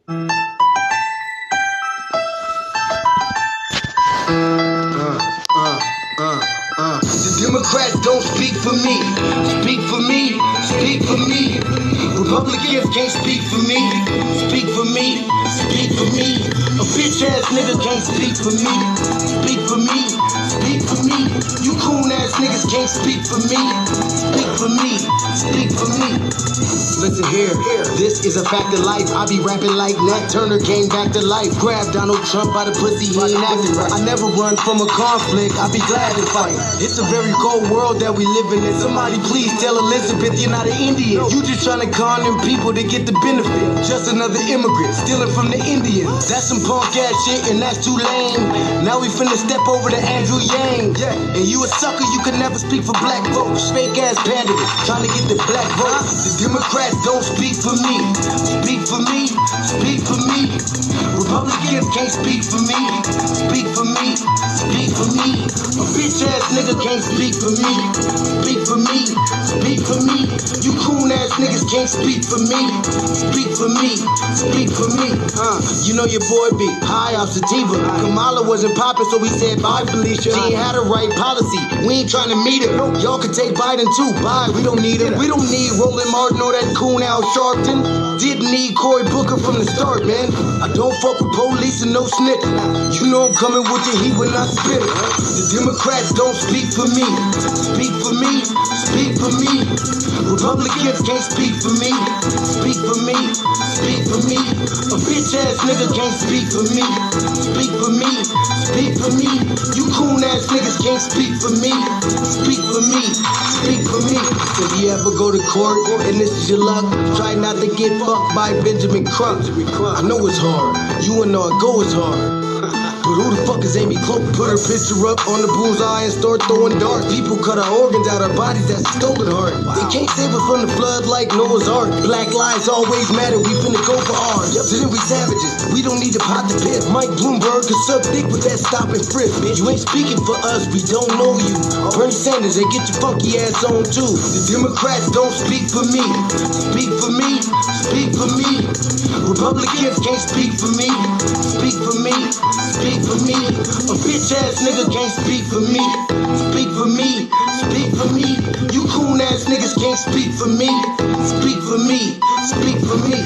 The Democrats don't speak for me. Speak for me. Speak for me. Republicans can't speak for me. Speak for me. Speak for me. A bitch ass nigga can't speak for me. Speak for me. Speak for me. You coon ass niggas can't speak for me. Speak for me. Speak for me. Listen here, this is a fact of life. I be rapping like Nat Turner came back to life. Grab Donald Trump by the pussy, he ain't acting right. I never run from a conflict, I be glad to fight. It's a very cold world that we living in. Somebody please tell Elizabeth you're not an Indian. You just trying to con them people to get the benefit. Just another immigrant, stealing from the Indians. That's some punk ass shit and that's too lame. Now we finna step over to Andrew Yang. And you a sucker, you could never speak for black folks. Fake ass pandit, trying to get the black vote. The Democrats don't speak for me. Speak for me. Speak for me. Republicans can't speak for me. Speak for me. Speak for me. A bitch ass nigga can't speak for me. Speak for me. Speak for me. You coon ass niggas can't speak for me. Speak for me. Speak for me. You know your boy be high off sativa. Kamala wasn't popping, so we said bye, Felicia. She ain't had a right policy. We ain't trying to meet her. Y'all can take Biden too. Bye. We don't need him. We don't need Roland Martin or that coon Al Sharpton. Didn't need Cory Booker from the start, man. I don't fuck with police and no snitch. You know I'm coming with the heat when I spit it. The Democrats don't speak for me. Speak for me. Speak for me. Republicans can't speak for me. Speak for me. Speak for me. A bitch ass nigga can't speak for me. Speak for me. Speak for me. You coon ass niggas can't speak for me. Speak for me. Speak for me. If you ever go to court and this is your luck, try not to get fucked by Benjamin Crump. I know it's hard. You and I go is hard. But who the fuck is Amy Cloak? Put her picture up on the bullseye and start throwing darts. People cut our organs out our bodies, that's a stolen heart. They can't save us from the flood like Noah's Ark. Black lives always matter, we finna go for ours. So then we savages, we don't need to pot the piss. Mike Bloomberg can suck dick with that stop and frisk, bitch. You ain't speaking for us, we don't know you. Bernie Sanders, they get your funky ass on too. The Democrats don't speak for me. Speak for me. Speak for me. Republicans can't speak for me. Speak for me. Speak for me. A bitch ass nigga can't speak for me. Speak for me. Speak for me. You coon ass niggas can't speak for me. Speak for me. Speak for me.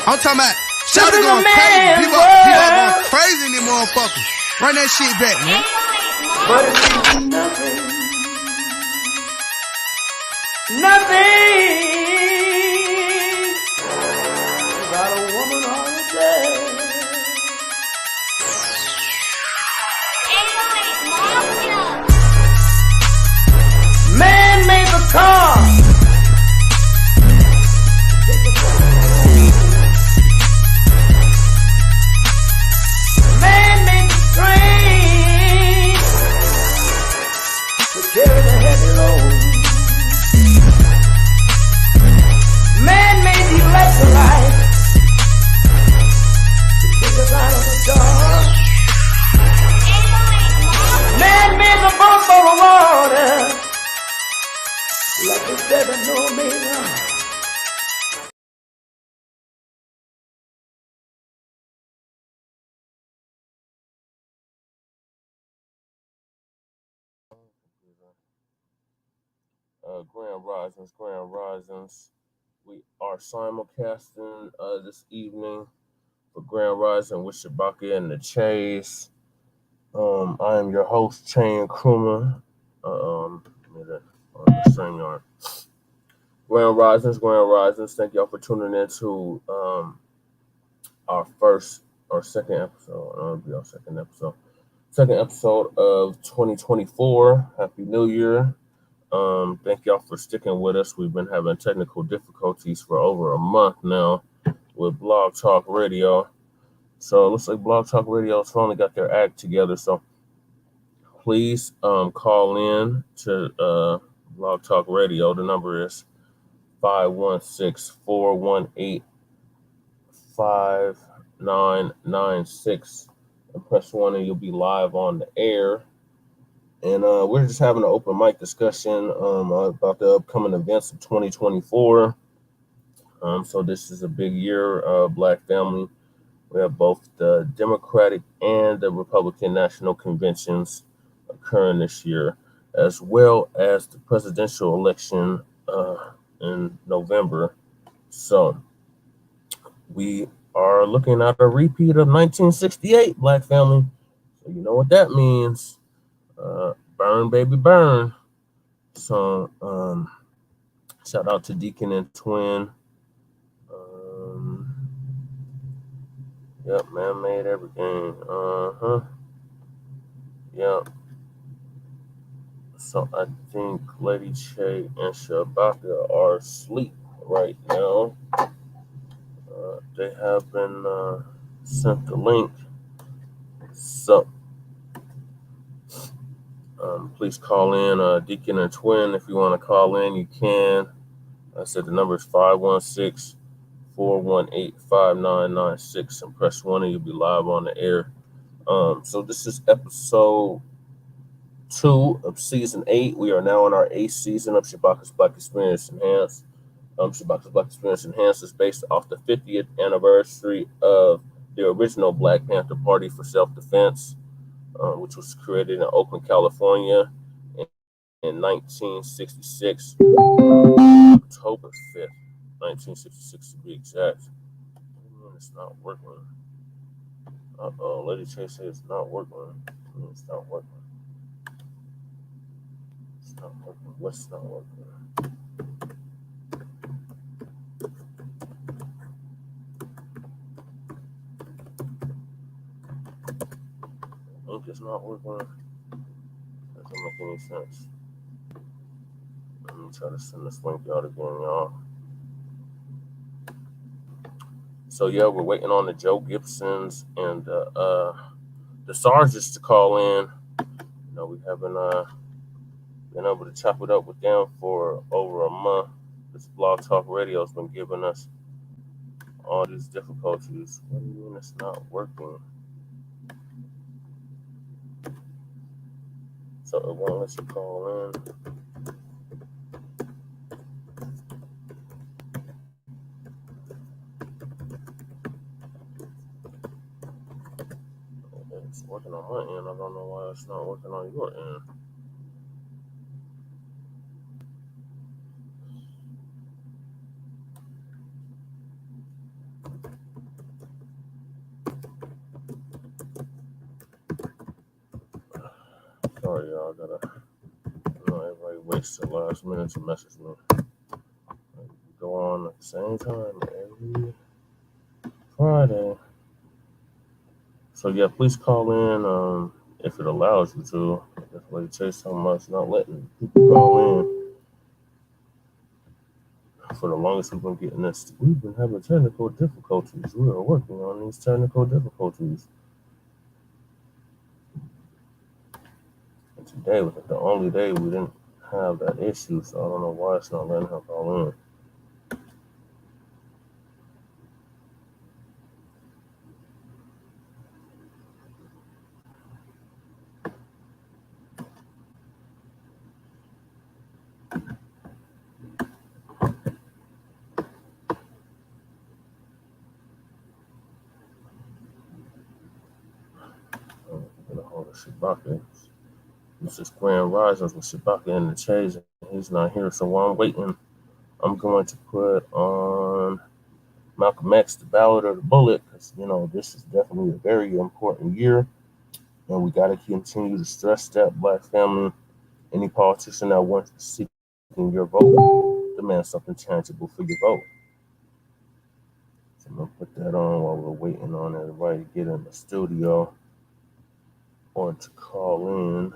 I'm talking about Shabaka going crazy. People going crazy in these motherfuckers. Run that shit back, man. But it means nothing. Nothing. Without a woman on the bed. Man made the car. Carry the heavy load. Man made the electrolyte to kick us out of the dark. Man made the bump of the water like the 7 omega. Grand Risings. We are simulcasting this evening for Grand Rising with Shabaka and the Chase. I am your host, Chain Krumah. Grand Risings. Thank y'all for tuning in to our second episode. It'll be our second episode. Second episode of 2024. Happy New Year. Thank y'all for sticking with us. We've been having technical difficulties for over a month now with Blog Talk Radio. So it looks like Blog Talk Radio's finally got their act together. So please call in to Blog Talk Radio. The number is 516-418-5996. And press 1 and you'll be live on the air. And we're just having an open mic discussion about the upcoming events of 2024. So this is a big year, Black family. We have both the Democratic and the Republican National Conventions occurring this year, as well as the presidential election in November. So we are looking at a repeat of 1968, Black family. So you know what that means. Burn, baby, burn. So shout out to Deacon and Twin. Yep, man made everything. Yep. So I think Lady Che and Shabaka are asleep right now. They have been sent the link. So please call in, Deacon and Twin. If you want to call in, you can. I said the number is 516-418-5996 and press 1 and you'll be live on the air. So this is episode 2 of season 8. We are now in our 8th season of Shabaka's Black Experience Enhanced. Shabaka's Black Experience Enhanced is based off the 50th anniversary of the original Black Panther Party for Self-Defense, which was created in Oakland, California in 1966, October 5th, 1966 to be exact. It's not working. Lady Chase says it's not working. It's not working. It's not working. What's not working? Link is not working. That doesn't make any sense. Let me try to send this link out again, y'all. So yeah, we're waiting on the Joe Gibsons and the Sarges to call in. You know, we haven't been able to chop it up with them for over a month. This Blog Talk Radio has been giving us all these difficulties. What do you mean it's not working? So it won't let you call in. It's working on my end. I don't know why it's not working on your end. Sorry, y'all. Everybody waits till last minute to message me. Go on at the same time every Friday. So yeah, please call in if it allows you to. If Lady Chase so much not letting people call in. For the longest we've been getting this, we've been having technical difficulties. We are working on these technical difficulties. And today was the only day we didn't have that issue, so I don't know why it's not letting her call in. Get a hold of Shabaka. This is Grand Risings with Shabaka in the Chase. He's not here, so while I'm waiting, I'm going to put on Malcolm X, The Ballad or the Bullet, because, you know, this is definitely a very important year, and we got to continue to stress that, Black family. Any politician that wants to seek your vote, demand something tangible for your vote. So I'm going to put that on while we're waiting on everybody to get in the studio or to call in.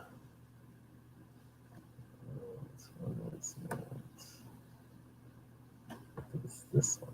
It's this one.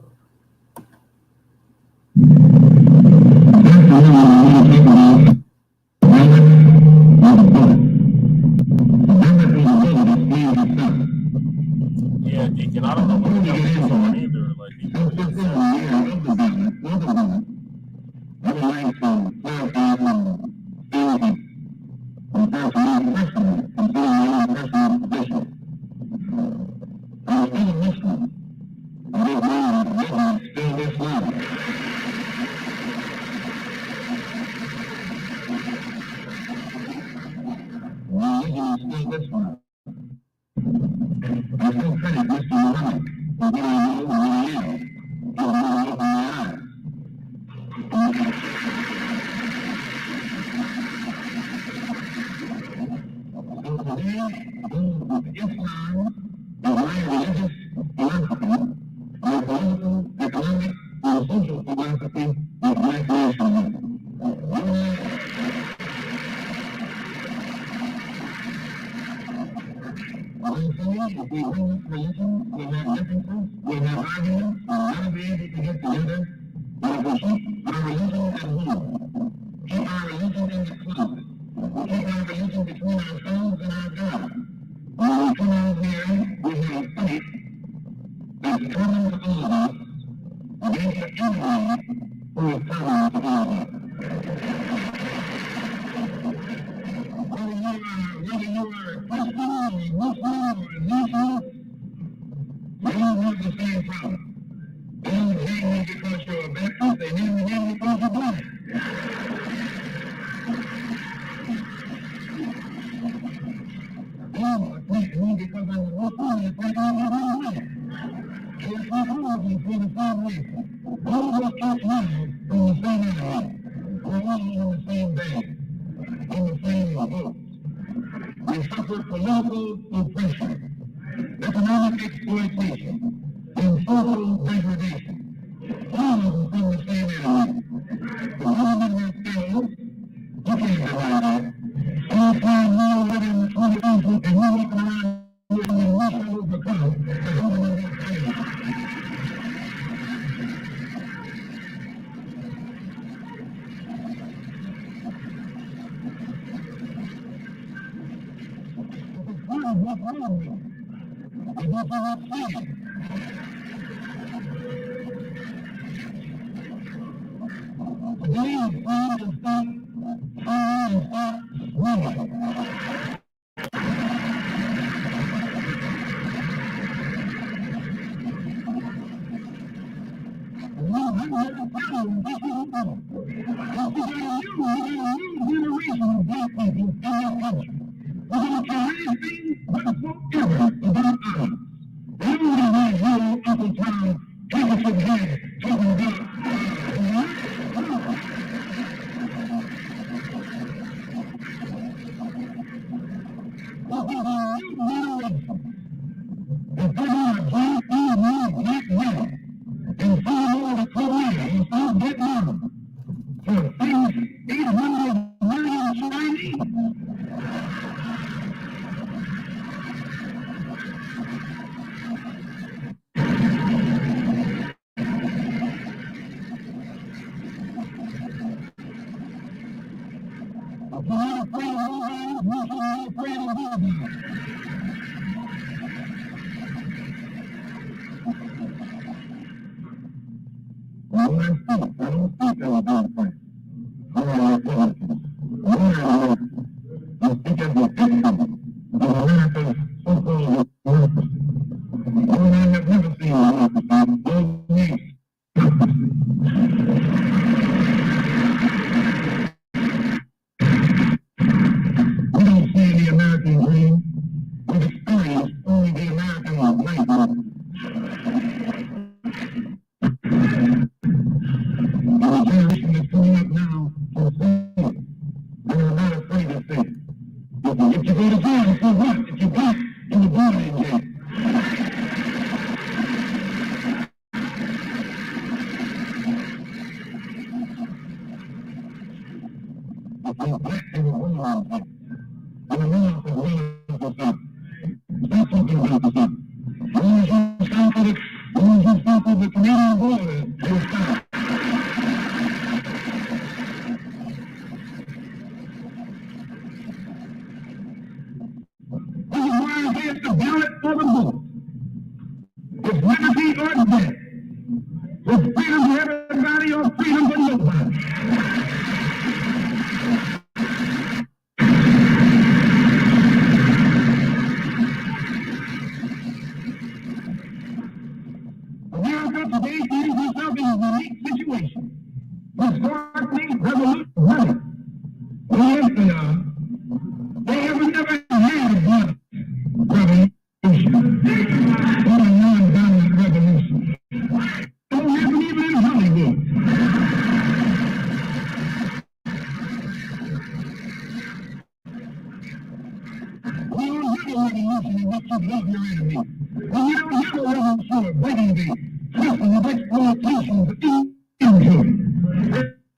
to be able to get together, but if we keep our religion at home, keep our religion in the closet, keep our religion between ourselves and our God, when we come out here, we have faith that's common to all of us against the enemy who is common to all of us. Whether you are a Christian or a Muslim or a Muslim, we all have the same problem. They don't hate you because you're a Baptist, they hate you because you're black. They don't hate me because I'm a Muslim, they think I'm a black. It's not always for the same reason. All of us can't live in the same area. We're all in the same bed, in the same boat. We suffer political oppression, economic exploitation, and social degradation. All of them from the same area. The government has failed. You can't deny that. Anytime you live in the 21st century and you're walking around with a Russia overcome, the government has failed. What's wrong with it? And that's what I'm saying. Today is time to stop trying and stop winning. Well, I'm not a problem. That's what I'm doing. Because we got a new generation of black people in our country. We're going to try anything but forever about us. They don't want to have you up in town, taking some head, talking about if they're going to black men, black women, and find all the Korea and South Vietnam for things 800 million Chinese. If you're not afraid of all that, you're not afraid of all that. Well, I don't think I was doing things. I speak as a victim of America's so-called democracy. I have never seen democracy, only we don't see the American dream. We've experienced only the American labor. The generation that's coming up now can see it. They're not afraid to say it. If you go to jail, so what? If you got in the border in jail. If you're black, they will run around you. And the man says, well, for something. Stop talking about for something. As long as you stop at the Canadian border, you'll stop. This is why I'm here to ballot for the vote. It's liberty or death. It's freedom for everybody or freedom for nobody. America today finds itself in a unique situation. Historically, revolutionary. Yes, they are. They have never had a blood revolution or a non-violent revolution. Don't happen even in Hollywood. We don't have a revolution in which you love your enemy. And we don't have a revolution of breaking the system of exploitation of injury.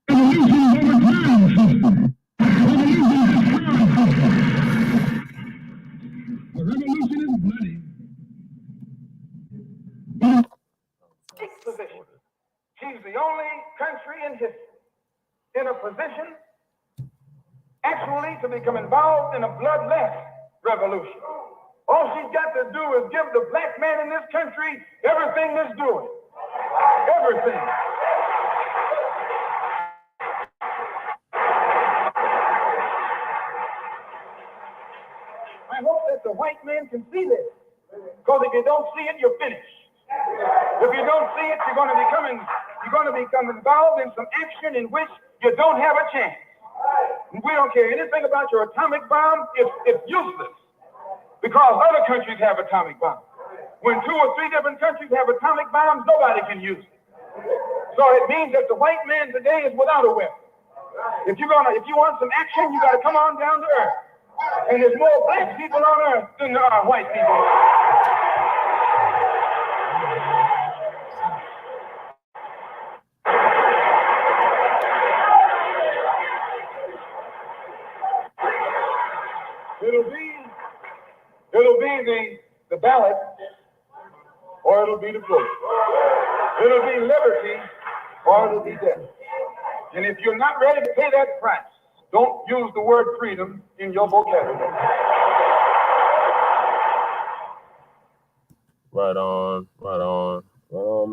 Revolution is over time system. Revolution is a strong system. The revolution is bloody. position. She's the only country in history in a position actually to become involved in a bloodless revolution. All she's got to do is give the black man in this country everything that's doing. Everything. I hope that the white man can see this. Because if you don't see it, you're finished. If you don't see it, you're going to become involved in some action in which you don't have a chance. We don't care anything about your atomic bomb. It's useless because other countries have atomic bombs. When 2 or 3 different countries have atomic bombs, nobody can use it. So it means that the white man today is without a weapon. If you want some action, you got to come on down to earth. And there's more black people on earth than there are white people. It'll be the ballot, or it'll be the vote. It'll be liberty, or it'll be death. And if you're not ready to pay that price, don't use the word freedom in your vocabulary. Right on,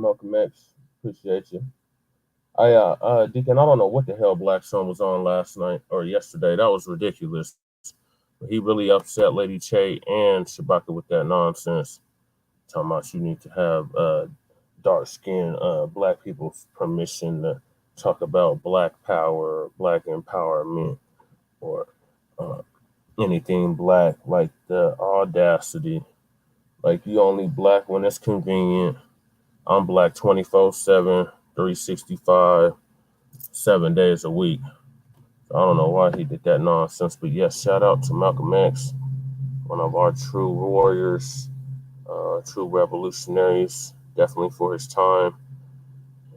Malcolm X. Appreciate you. Deacon, I don't know what the hell Black Sun was on last night or yesterday. That was ridiculous. He really upset Lady Che and Shabaka with that nonsense. Talking about you need to have dark-skinned black people's permission to talk about black power, black empowerment, or anything black. Like the audacity. Like you only black when it's convenient. I'm black 24/7, 365, 7 days a week. I don't know why he did that nonsense, but yes, shout out to Malcolm X, one of our true warriors, true revolutionaries, definitely for his time.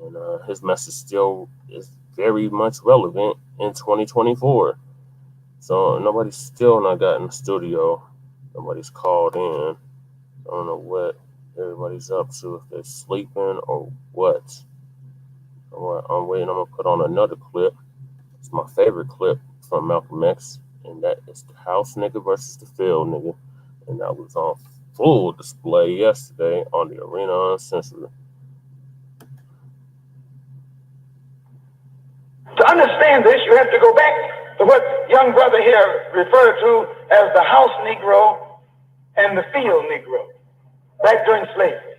And his message still is very much relevant in 2024. So nobody's still not got in the studio. Nobody's called in. I don't know what everybody's up to, if they're sleeping or what. I'm waiting. I'm going to put on another clip. It's my favorite clip from Malcolm X, and that is the house nigga versus the field nigga. And that was on full display yesterday on the Arena Uncensored. To understand this, you have to go back to what young brother here referred to as the house Negro and the field Negro, back during slavery.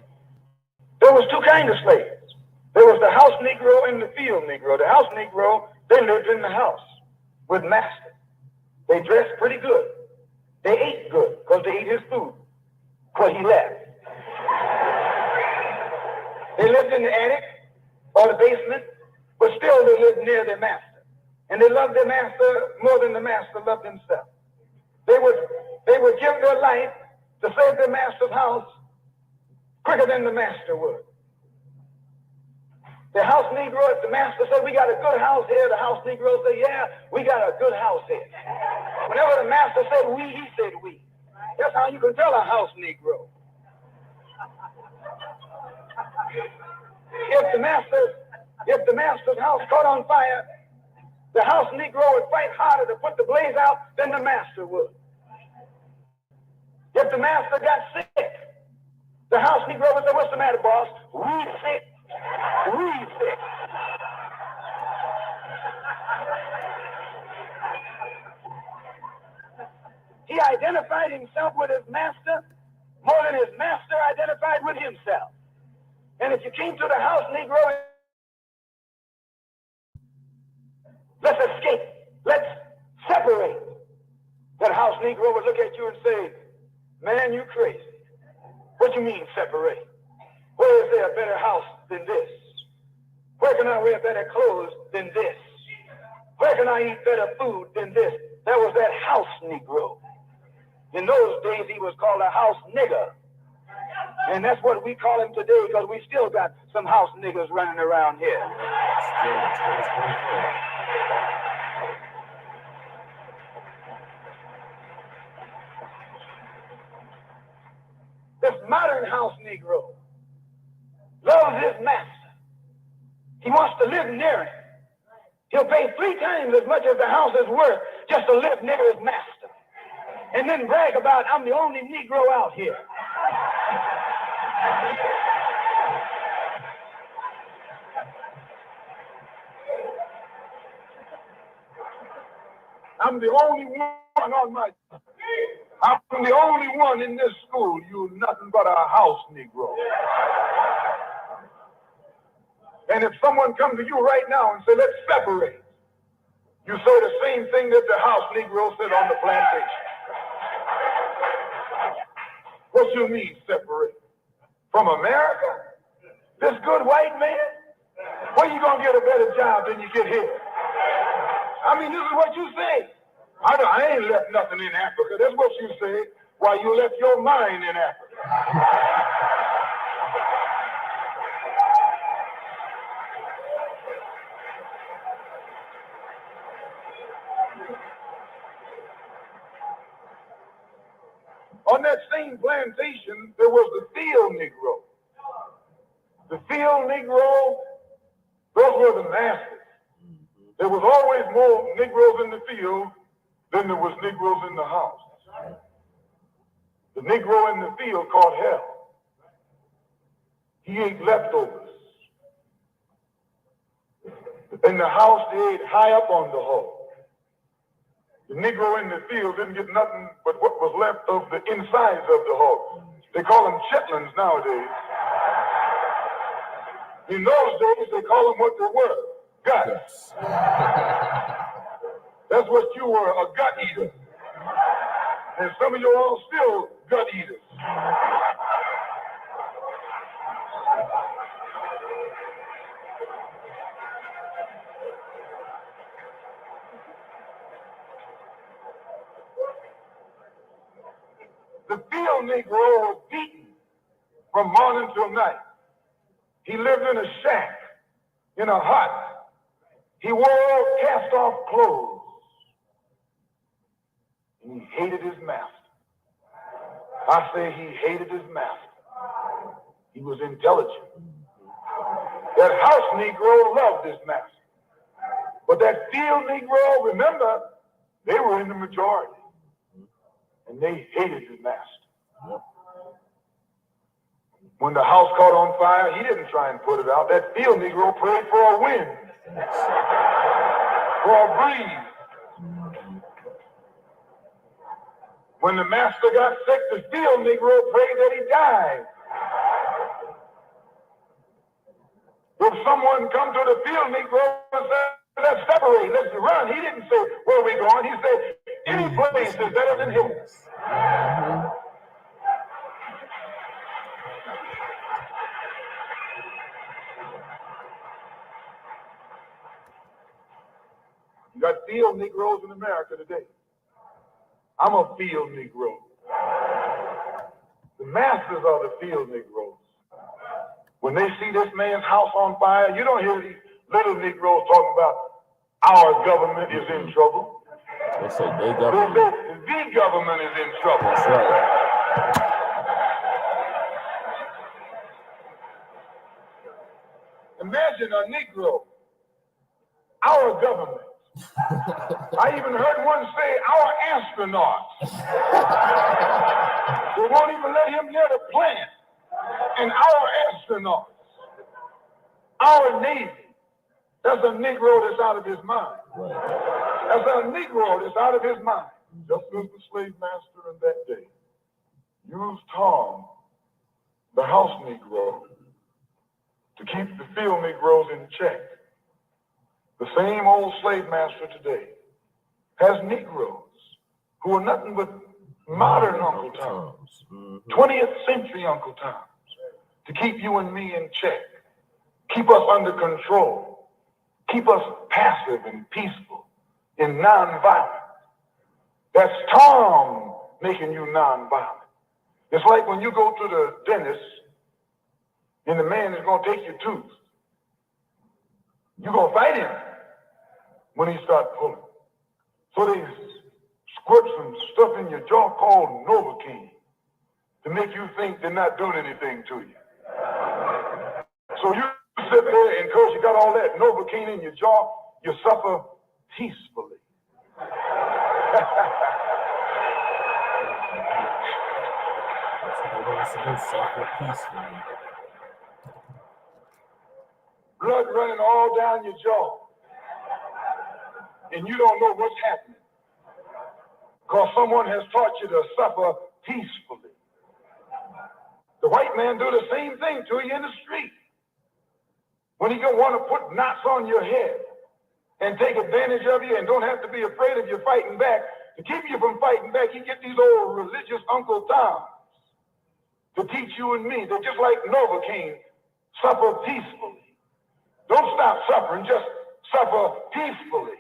There was 2 kinds of slaves. There was the house Negro and the field Negro. The house Negro, they lived in the house with master. They dressed pretty good. They ate good because they ate his food, what he left. They lived in the attic or the basement, but still they lived near their master. And they loved their master more than the master loved himself. They would give their life to save their master's house quicker than the master would. The house Negro, if the master said, we got a good house here, the house Negro said, yeah, we got a good house here. Whenever the master said we, he said we. That's how you can tell a house Negro. If the master's house caught on fire, the house Negro would fight harder to put the blaze out than the master would. If the master got sick, the house Negro would say, what's the matter, boss? We sick. We sick. He identified himself with his master more than his master identified with himself. And if you came to the house Negro, let's escape. Let's separate. That house Negro would look at you and say, man, you crazy. What do you mean separate? Where is there a better house than this? Where can I wear better clothes than this? Where can I eat better food than this? That was that house Negro. In those days, he was called a house nigger. And that's what we call him today, because we still got some house niggers running around here. This modern house Negro loves his master. He wants to live near him. He'll pay 3 times as much as the house is worth just to live near his master. And then brag about, I'm the only Negro out here. I'm the only one on my... I'm the only one in this school. You're nothing but a house Negro. And if someone comes to you right now and say, let's separate, you say the same thing that the house Negro said on the plantation. What you mean separate? From America? This good white man? Where you gonna get a better job than you get here? I mean, this is what you say. I ain't left nothing in Africa. That's what you say, while you left your mind in Africa. On that same plantation, there was the field Negro. The field Negro, those were the masters. There was always more Negroes in the field than there was Negroes in the house. The Negro in the field caught hell. He ate leftovers. In the house, they ate high up on the hog. The Negro in the field didn't get nothing but what was left of the insides of the hog. They call them chitlins nowadays. In those days, they call them what they were, guts. That's what you were, a gut eater. And some of you all still gut eaters. The field Negro was beaten from morning till night. He lived in a shack, in a hut. He wore cast-off clothes. And he hated his master. I say he hated his master. He was intelligent. That house Negro loved his master. But that field Negro, remember, they were in the majority. And they hated his master. When the house caught on fire, he didn't try and put it out. That field Negro prayed for a wind, for a breeze. When the master got sick, the field Negro prayed that he died. If someone come to the field Negro and said, let's separate, let's run, he didn't say, where are we going? He said, any place is better than his. You got field Negroes in America today. I'm a field Negro. The masters are the field Negroes. When they see this man's house on fire, you don't hear these little Negroes talking about our government is in trouble. They say they government. They say the government is in trouble. That's right. Imagine a Negro, our government. I even heard one say, our astronauts. They won't even let him near the plant. And our astronauts, our Navy, that's a Negro that's out of his mind. That's a Negro that's out of his mind. Just as the slave master in that day used Tom, the house Negro, to keep the field Negroes in check. The same old slave master today has Negroes who are nothing but modern Uncle Toms, 20th century Uncle Toms, to keep you and me in check, keep us under control, keep us passive and peaceful and nonviolent. That's Tom making you nonviolent. It's like when you go to the dentist and the man is going to take your tooth. You're going to fight him when he starts pulling. So they squirt some stuff in your jaw called Novocaine to make you think they're not doing anything to you. So you sit there and because you got all that Novocaine in your jaw, you suffer peacefully. Blood running all down your jaw. And you don't know what's happening. Because someone has taught you to suffer peacefully. The white man do the same thing to you in the street. When he gonna want to put knots on your head and take advantage of you and don't have to be afraid of you fighting back. To keep you from fighting back, he get these old religious Uncle Toms to teach you and me. They're just like Novocaine. Suffer peacefully. Don't stop suffering, just suffer peacefully.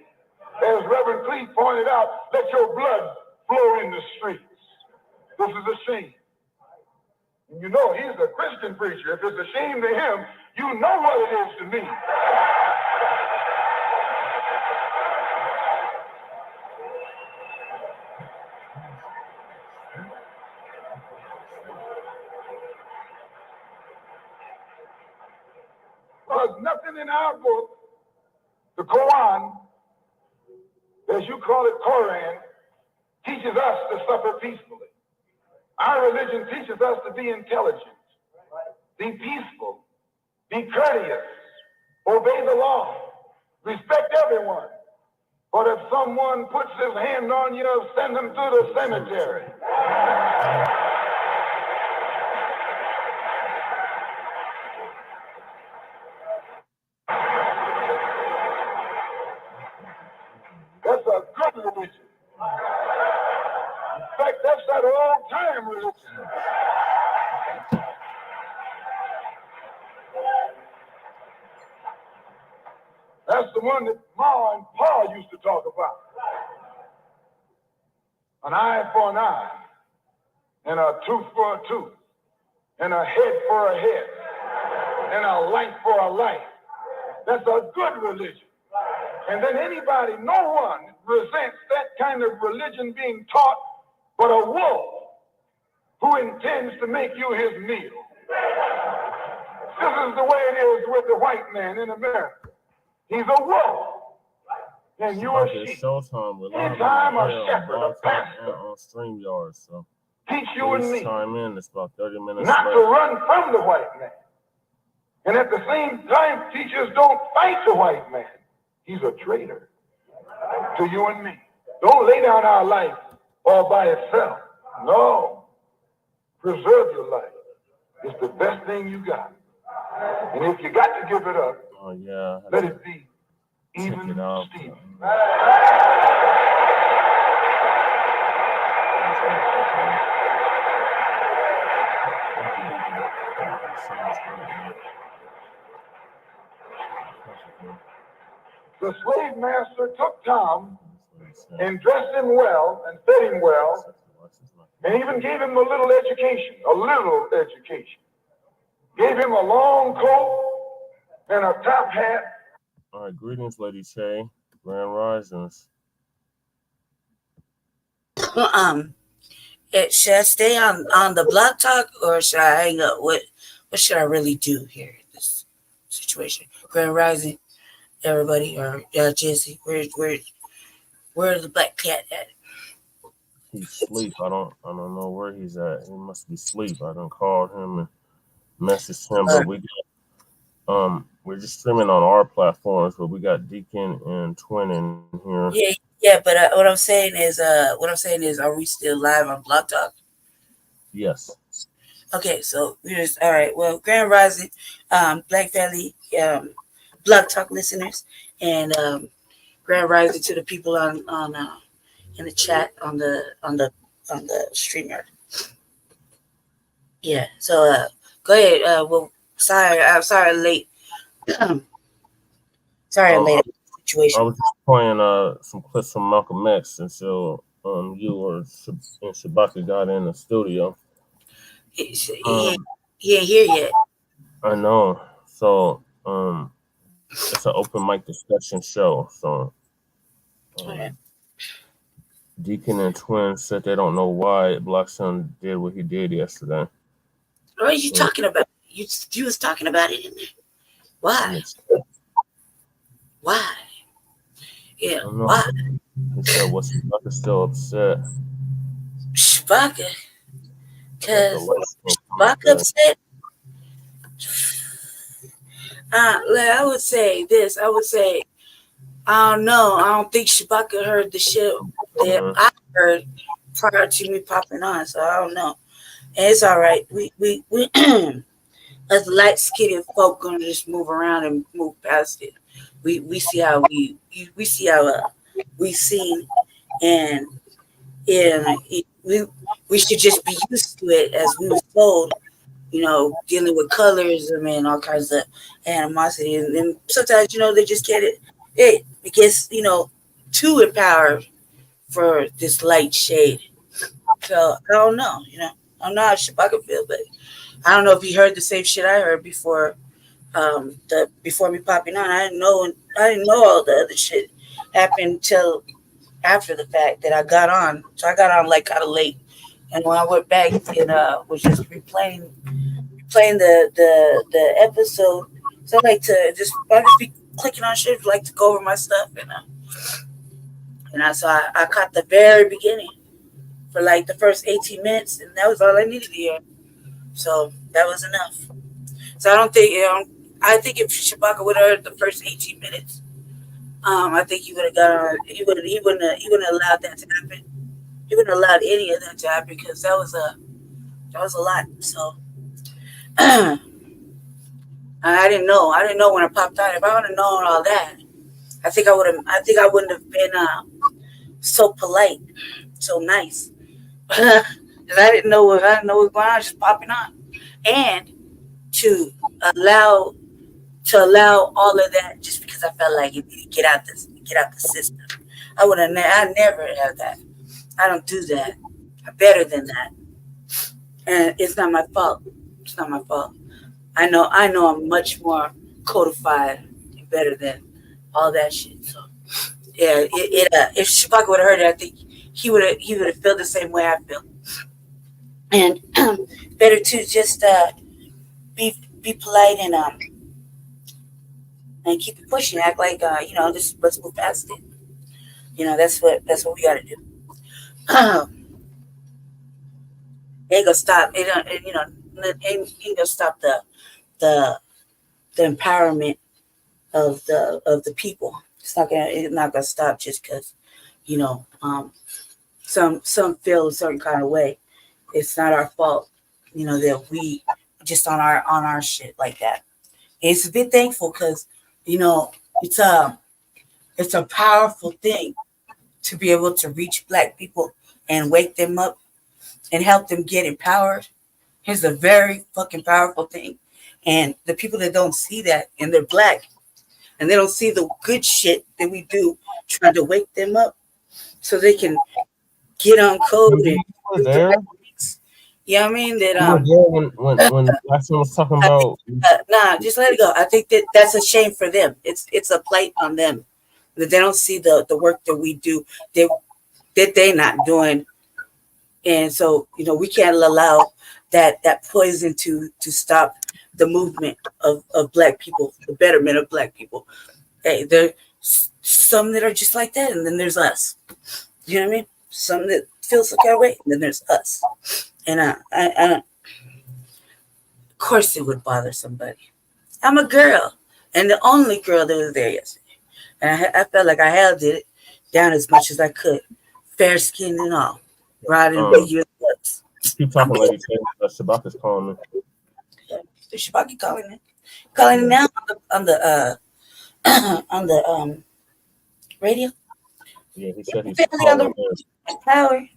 As Reverend Cleave pointed out, let your blood flow in the streets. This is a shame. And you know, he's a Christian preacher. If it's a shame to him, you know what it is to me. There's nothing in our book, the Quran, as you call it, Quran, teaches us to suffer peacefully. Our religion teaches us to be intelligent, be peaceful, be courteous, obey the law, respect everyone. But if someone puts his hand on you, send him to the cemetery. That's a good religion. In fact, that's that old-time religion. That's the one that Ma and Pa used to talk about. An eye for an eye, and a tooth for a tooth, and a head for a head, and a life for a life. That's a good religion. And then anybody, no one resents that kind of religion being taught but a wolf who intends to make you his meal. This is the way it is with the white man in America. He's a wolf, and you are sheep. Anytime a shepherd, a pastor, on StreamYard, so teach you and me chime in. It's about 30 minutes not later. to run from the white man. And at the same time, teachers don't fight the white man. He's a traitor to you and me. Don't lay down our life all by itself. No. Preserve your life. It's the best thing you got. And if you got to give it up, let it be even Steve. The slave master took Tom and dressed him well and fed him well and even gave him a little education. Gave him a long coat and a top hat. All right, greetings, Lady Shay, Grand Risings. Should I stay on the blog talk or should I hang up? What should I really do here in this situation? Grand Rising, everybody, or Jesse, where's the black cat at? He's asleep. I don't know where he's at. He must be asleep. I done called him and messaged him, but we're just streaming on our platforms, but we got Deacon and Twin in here. Yeah, but what I'm saying is, are we still live on Blog Talk? Yes. Okay, so we're just all right. Well, Grand Rising, Black Valley, Blog Talk listeners, and Grand Rising to the people on in the chat on the StreamYard. Yeah. So go ahead. Well, I'm sorry late. Sorry I'm late. Situation. I was just playing some clips from Malcolm X until you and Shabaka got in the studio. He ain't here yet. I know. So it's an open mic discussion show. So Deacon and Twin said they don't know why Black Son did what he did yesterday. What are you talking about? You was talking about it in there. Why? Why? Yeah, why? He said, "What's Shabaka still upset?" Shabaka, because Shabaka Upset. upset. I would say this. I would say I don't know. I don't think Shabaka heard the shit that I heard prior to me popping on. So I don't know. And it's all right. We as light skinned folk gonna just move around and move past it. We see how we see how we seen, and we should just be used to it as we was told. Dealing with colors, I mean, all kinds of animosity, and then sometimes they just get it gets too empowered for this light shade. So I don't know, I don't know how Shabaka feel, but I don't know if he heard the same shit I heard before. Before me popping on, I didn't know all the other shit happened till after the fact that I got on. So I got on like kind of late, and when I went back and was just replaying the episode. So I like to I'll just be clicking on shit, like to go over my stuff, and so I caught the very beginning for like the first 18 minutes, and that was all I needed to hear. So that was enough. So I don't think I think if Shabaka would have heard the first 18 minutes, I think he would have got on. He wouldn't have allowed that to happen. He wouldn't have allowed any of that to happen because that was a lot. So I didn't know. I didn't know when I popped out. If I would have known all that, I think I wouldn't have been so polite, so nice. Because I didn't know what was going on, just popping on, and to allow all of that just because I felt like it needed to get out the system. I never have that. I don't do that. I'm better than that, and it's not my fault. It's not my fault. I know I'm much more codified and better than all that shit. So yeah, if Shabaka would have heard it, I think he would have felt the same way I feel. And better to just be polite and keep it pushing, act like just let's move past it. That's what we gotta do. Ain't gonna stop. It ain't gonna stop the empowerment of the people. It's not gonna stop just because some feel a certain kind of way. It's not our fault, that we just on our shit like that. It's a bit thankful because it's a powerful thing to be able to reach Black people and wake them up and help them get empowered. It's a very fucking powerful thing. And the people that don't see that, and they're Black, and they don't see the good shit that we do, trying to wake them up so they can get on code and do the right things. You know what I mean? That when last one was talking about nah, just let it go. I think that's a shame for them. It's a plight on them that they don't see the work that we do that they're not doing, and so we can't allow that poison to stop the movement of Black people, the betterment of Black people. Hey, there's some that are just like that, and then there's us. You know what I mean? Some that feels the kind of way, and then there's us. And I of course it would bother somebody. I'm a girl, and the only girl that was there yesterday. And I felt like I held it down as much as I could, fair skin and all, riding big lips. Keep talking, lady. Shabaka's calling me. The Shabaka calling it now on the on the radio. Yeah, he said he's calling in. Power.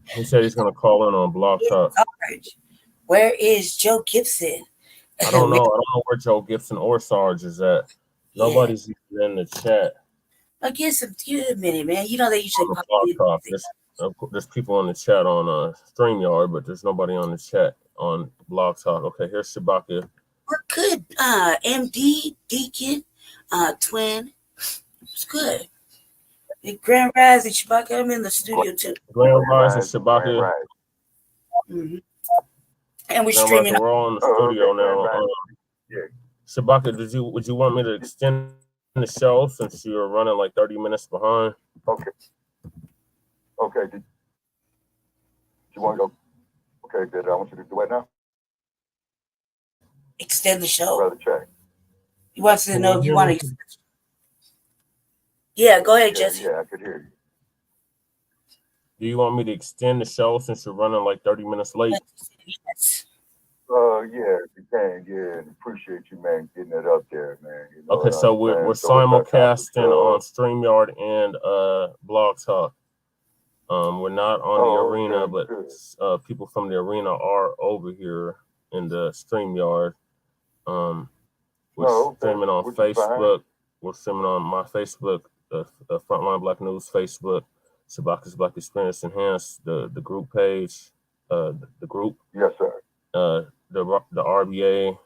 He said he's gonna call in on Blog Talk. Where is Joe Gibson? I don't know. I don't know where Joe Gibson or Sarge is at. Nobody's even in the chat. I guess give it a minute, man. They usually pop Blog Talk. There's people in the chat on StreamYard, but there's nobody on the chat on Blog Talk. Okay, here's Shabaka. We're good. MD, Deacon, Twin. It's good. Grand Rise and Shabaka. I'm in the studio too. Grand Rise and Shabaka. Mm-hmm. And we're streaming. We're all in the studio now. Shabaka, would you want me to extend the show since you're running like 30 minutes behind? Okay. Okay. Did you want to go? Okay. Did I want you to do it now? Extend the show. Rather check. He wants to Can know you if you hear want me? to. Yeah, go ahead, Yeah, Jesse. yeah, I could hear you. Do you want me to extend the show since you're running like 30 minutes late? Yes. Yeah, if you can, yeah, and appreciate you, man, getting it up there, man. You know Okay, what so I'm we're saying? So what's our topic? simulcasting on StreamYard and Blog Talk. We're not on the Oh, arena, okay, but good. people from the arena are over here in the StreamYard. Um, we're No, okay, streaming on which is fine. Facebook. We're streaming on my Facebook, the Frontline Black News Facebook, Shabaka's Black Experience Enhanced, the group page, the group, Yes, sir. the RBA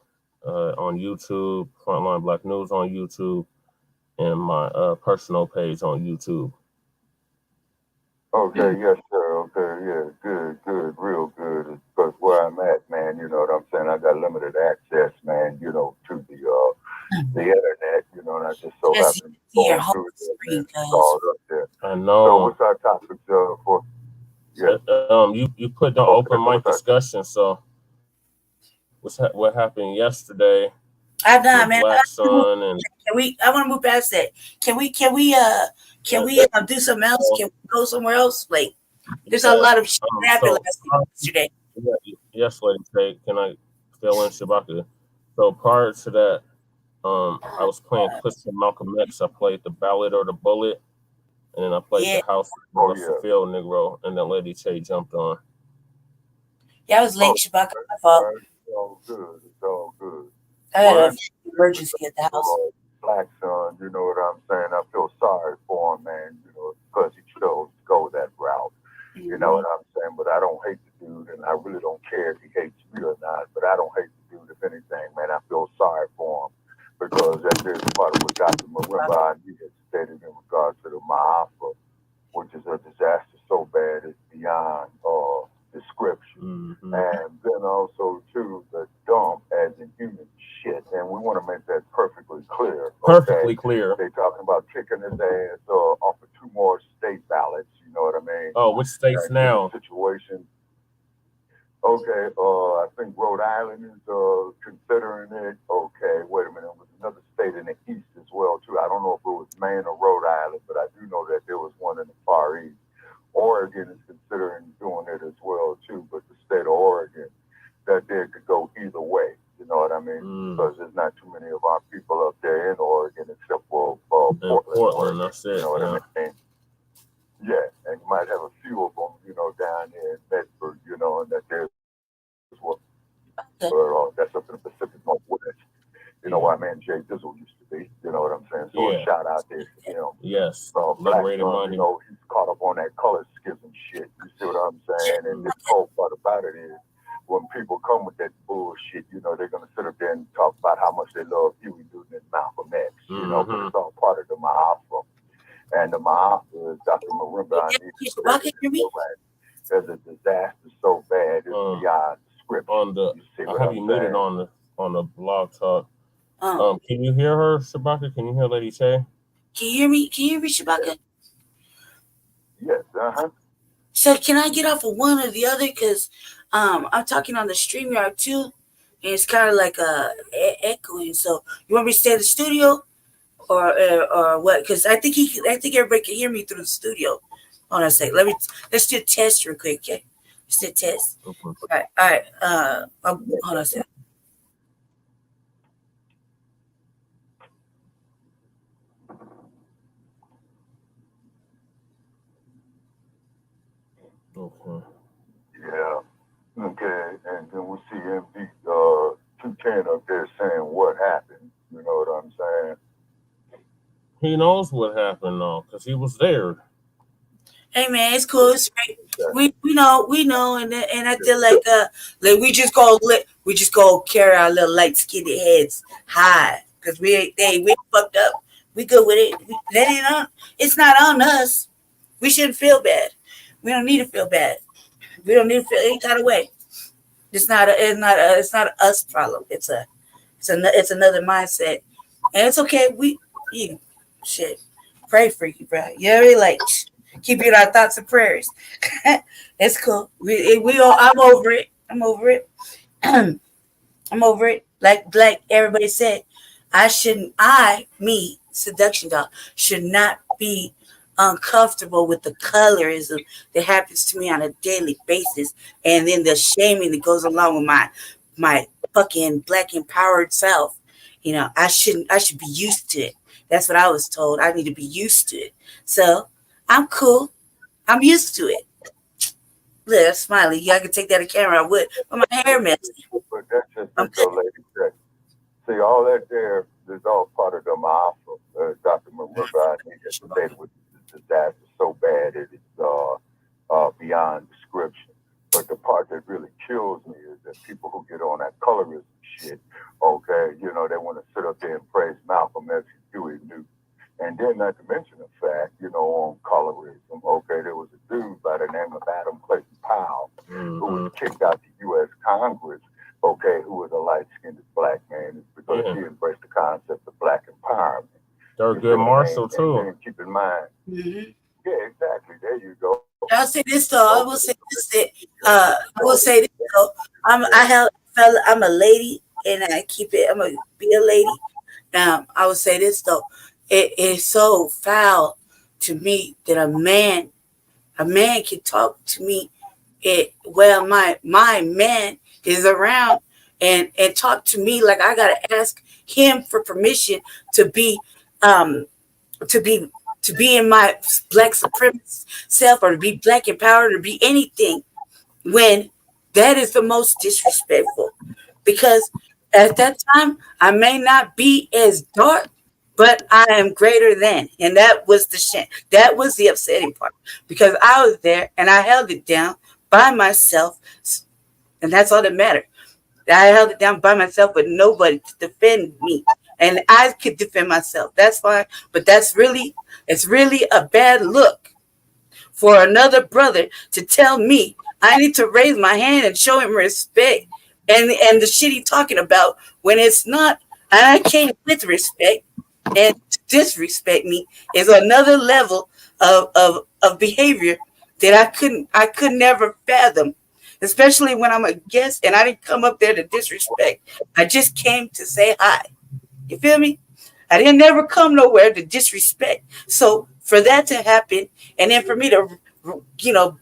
on YouTube, Frontline Black News on YouTube, and my personal page on YouTube. Okay, yes, sir. Okay, yeah, good, real good. Because where I'm at, man, you know what I'm saying? I got limited access, man, you know, to the internet, you know, and I just so Jesse, happen to be see your going whole through there, man, screen, guys. called up there. I So know. what's our topic for? Yeah. You put the Okay, open so mic what's our discussion. So what happened yesterday I'm done, with man. Black Sun and Can we? I want to move past that. Can we? Do something else? Can we go somewhere else? Like, there's a yeah. lot of shit that happened So yesterday. yes, lady, Tay, can I fill in Shabaka? So prior to that, I was playing clips from Malcolm X. I played the Ballad or the Bullet, and then I played Yeah, the House of the Oh, Buster yeah. Field Negro, and then Lady Tay jumped on. yeah. I was late, Oh, Shabaka. okay. My fault. All right. It's all good. It's all good. I had Well, an emergency at the house. Black son, you know what I'm saying? I feel sorry for him, man, you know, because he chose to go that route. You know what I'm saying? But I don't hate the dude, and I really don't care if he hates me or not. But I don't hate the dude, if anything, man. I feel sorry for him because that there's part of what Dr. Marimba had stated in regards to the Ma'afa, which is a disaster so bad it's beyond description. Mm-hmm. And then also, too, the dump as in human shit. And we want to make that perfectly clear. Perfectly clear. They talking about kicking his ass off of 2 more state ballots. You know what I mean? Oh, which states now? Situation. Okay, I think Rhode Island is considering it. Okay, wait a minute. It was another state in the east as well, too. I don't know if it was Maine or Rhode Island, but I do know that there was one in the far east. Oregon is considering doing it as well, too, but the state of Oregon, that there could go either way. You know what I mean? Because there's not too many of our people up there in Oregon except for Portland. That's it. You know what I mean? Yeah, and you might have a few of them, you know, down there in Medford, you know, and that there's what that's up in the Pacific Northwest. You know, where my man Jay Dizzle used to be. You know what I'm saying? So a shout out there to him. Yes. Black son, you know, he's caught up on that color schism shit. You see what I'm saying? And the whole part about it is when people come with that bullshit, you know, they're gonna sit up there and talk about how much they love Huey Newton and Malcolm X, you know, but it's all part of the Ma'afa. And the Ma'afa is Dr. Marimba. There's a disaster so bad it's beyond description. I have you muted on the blog talk. Can you hear her, Shabaka? Can you hear Lady Tay? Can you hear me? Can you hear me, Shabaka? Yes. So can I get off of one or the other? Because I'm talking on the StreamYard too, and it's kind of like echoing. So you want me to stay in the studio, or what? Because I think everybody can hear me through the studio. Hold on a sec. Let's do a test real quick, okay? Let's do a test. All right. Hold on a sec. Okay. Yeah. Okay. And then we see MD 210 up there saying what happened. You know what I'm saying? He knows what happened though, because he was there. Hey man, it's cool. It's great. We know, and I feel like we just go carry our little light skinned heads high because we fucked up. We good with it. That ain't on. It's not on us. We shouldn't feel bad. We don't need to feel bad. We don't need to feel any kind of way. It's not a us problem. It's It's another mindset, and it's okay. You shit, pray for you, bro. You know what I mean? Like keep you in our thoughts and prayers. It's cool. We all. I'm over it. I'm over it. I'm over it. Like everybody said, me, seduction doll, should not be uncomfortable with the colorism that happens to me on a daily basis, and then the shaming that goes along with my fucking black empowered self. You know, I should be used to it. That's what I was told. I need to be used to it. So I'm cool. I'm used to it. Look, smiley. Y'all can take that to camera. I would, but my hair messy. But that's just it, though, lady. See, all that there is all part of the mafia. Dr. Maruga, I think that stated with the disaster so bad it is beyond description. But the part that really kills me is that people who get on that colorism shit, okay, you know, they want to sit up there and praise Malcolm X and Huey Newton. And then, not to mention the fact, you know, on colorism, okay, there was a dude by the name of Adam Clayton Powell who was kicked out the U.S. Congress, okay, who was a light-skinned black man because he embraced the concept of black empowerment. Thurgood Marshall, too. And keep in mind. Yeah, exactly. There you go. I'll say this though. I will say this. I will say this though. I'm a lady, and I keep it. I'm gonna be a lady. I will say this though. It is so foul to me that a man can talk to me. My man is around and talk to me like I gotta ask him for permission to be in my black supremacist self, or to be black empowered, or be anything, when that is the most disrespectful. Because at that time I may not be as dark, but I am greater than. And that was the shame. That was the upsetting part, because I was there and I held it down by myself. And that's all that mattered. I held it down by myself with nobody to defend me. And I could defend myself. That's fine. But it's really a bad look for another brother to tell me I need to raise my hand and show him respect. And the shit he talking about, when it's not, and I came with respect, and to disrespect me is another level of behavior that I could never fathom. Especially when I'm a guest and I didn't come up there to disrespect. I just came to say hi. You feel me? I didn't never come nowhere to disrespect. So for that to happen, and then for me to,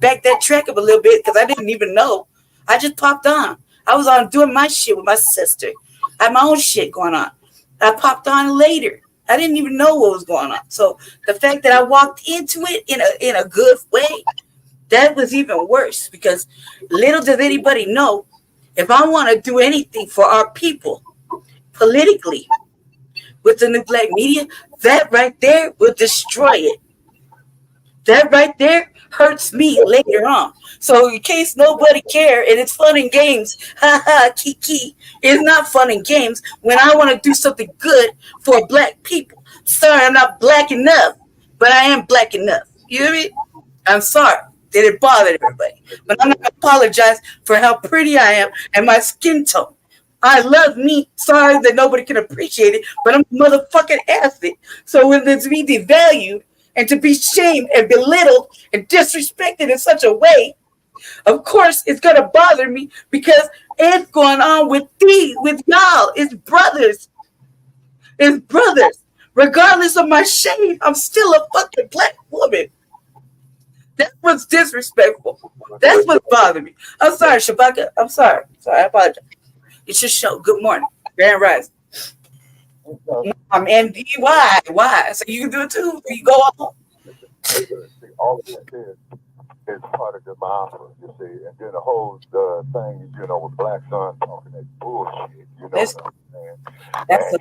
back that track up a little bit, because I didn't even know. I just popped on. I was on doing my shit with my sister. I had my own shit going on. I popped on later. I didn't even know what was going on. So the fact that I walked into it in a good way, that was even worse, because little does anybody know, if I want to do anything for our people politically with the new black media, that right there will destroy it. That right there hurts me later on. So in case nobody care, and it's fun and games, kiki, it's not fun and games when I want to do something good for black people. Sorry, I'm not black enough, but I am black enough. You hear me? I'm sorry that it bothered everybody, but I'm not going to apologize for how pretty I am and my skin tone. I love me. Sorry that nobody can appreciate it, but I'm a motherfucking athlete. So when it's me devalued and to be shamed and belittled and disrespected in such a way, of course it's going to bother me, because it's going on with y'all. It's brothers. It's brothers. Regardless of my shame, I'm still a fucking black woman. That's what's disrespectful. That's what bothered me. I'm sorry, Shabaka. I'm sorry. I apologize. It's your show. Good morning. Grand Rising. I'm MD. Why? So you can do it too? You go on? See, all of that is part of the mafia, you see. And then the whole thing, with Black Son talking that bullshit, what I'm saying? That's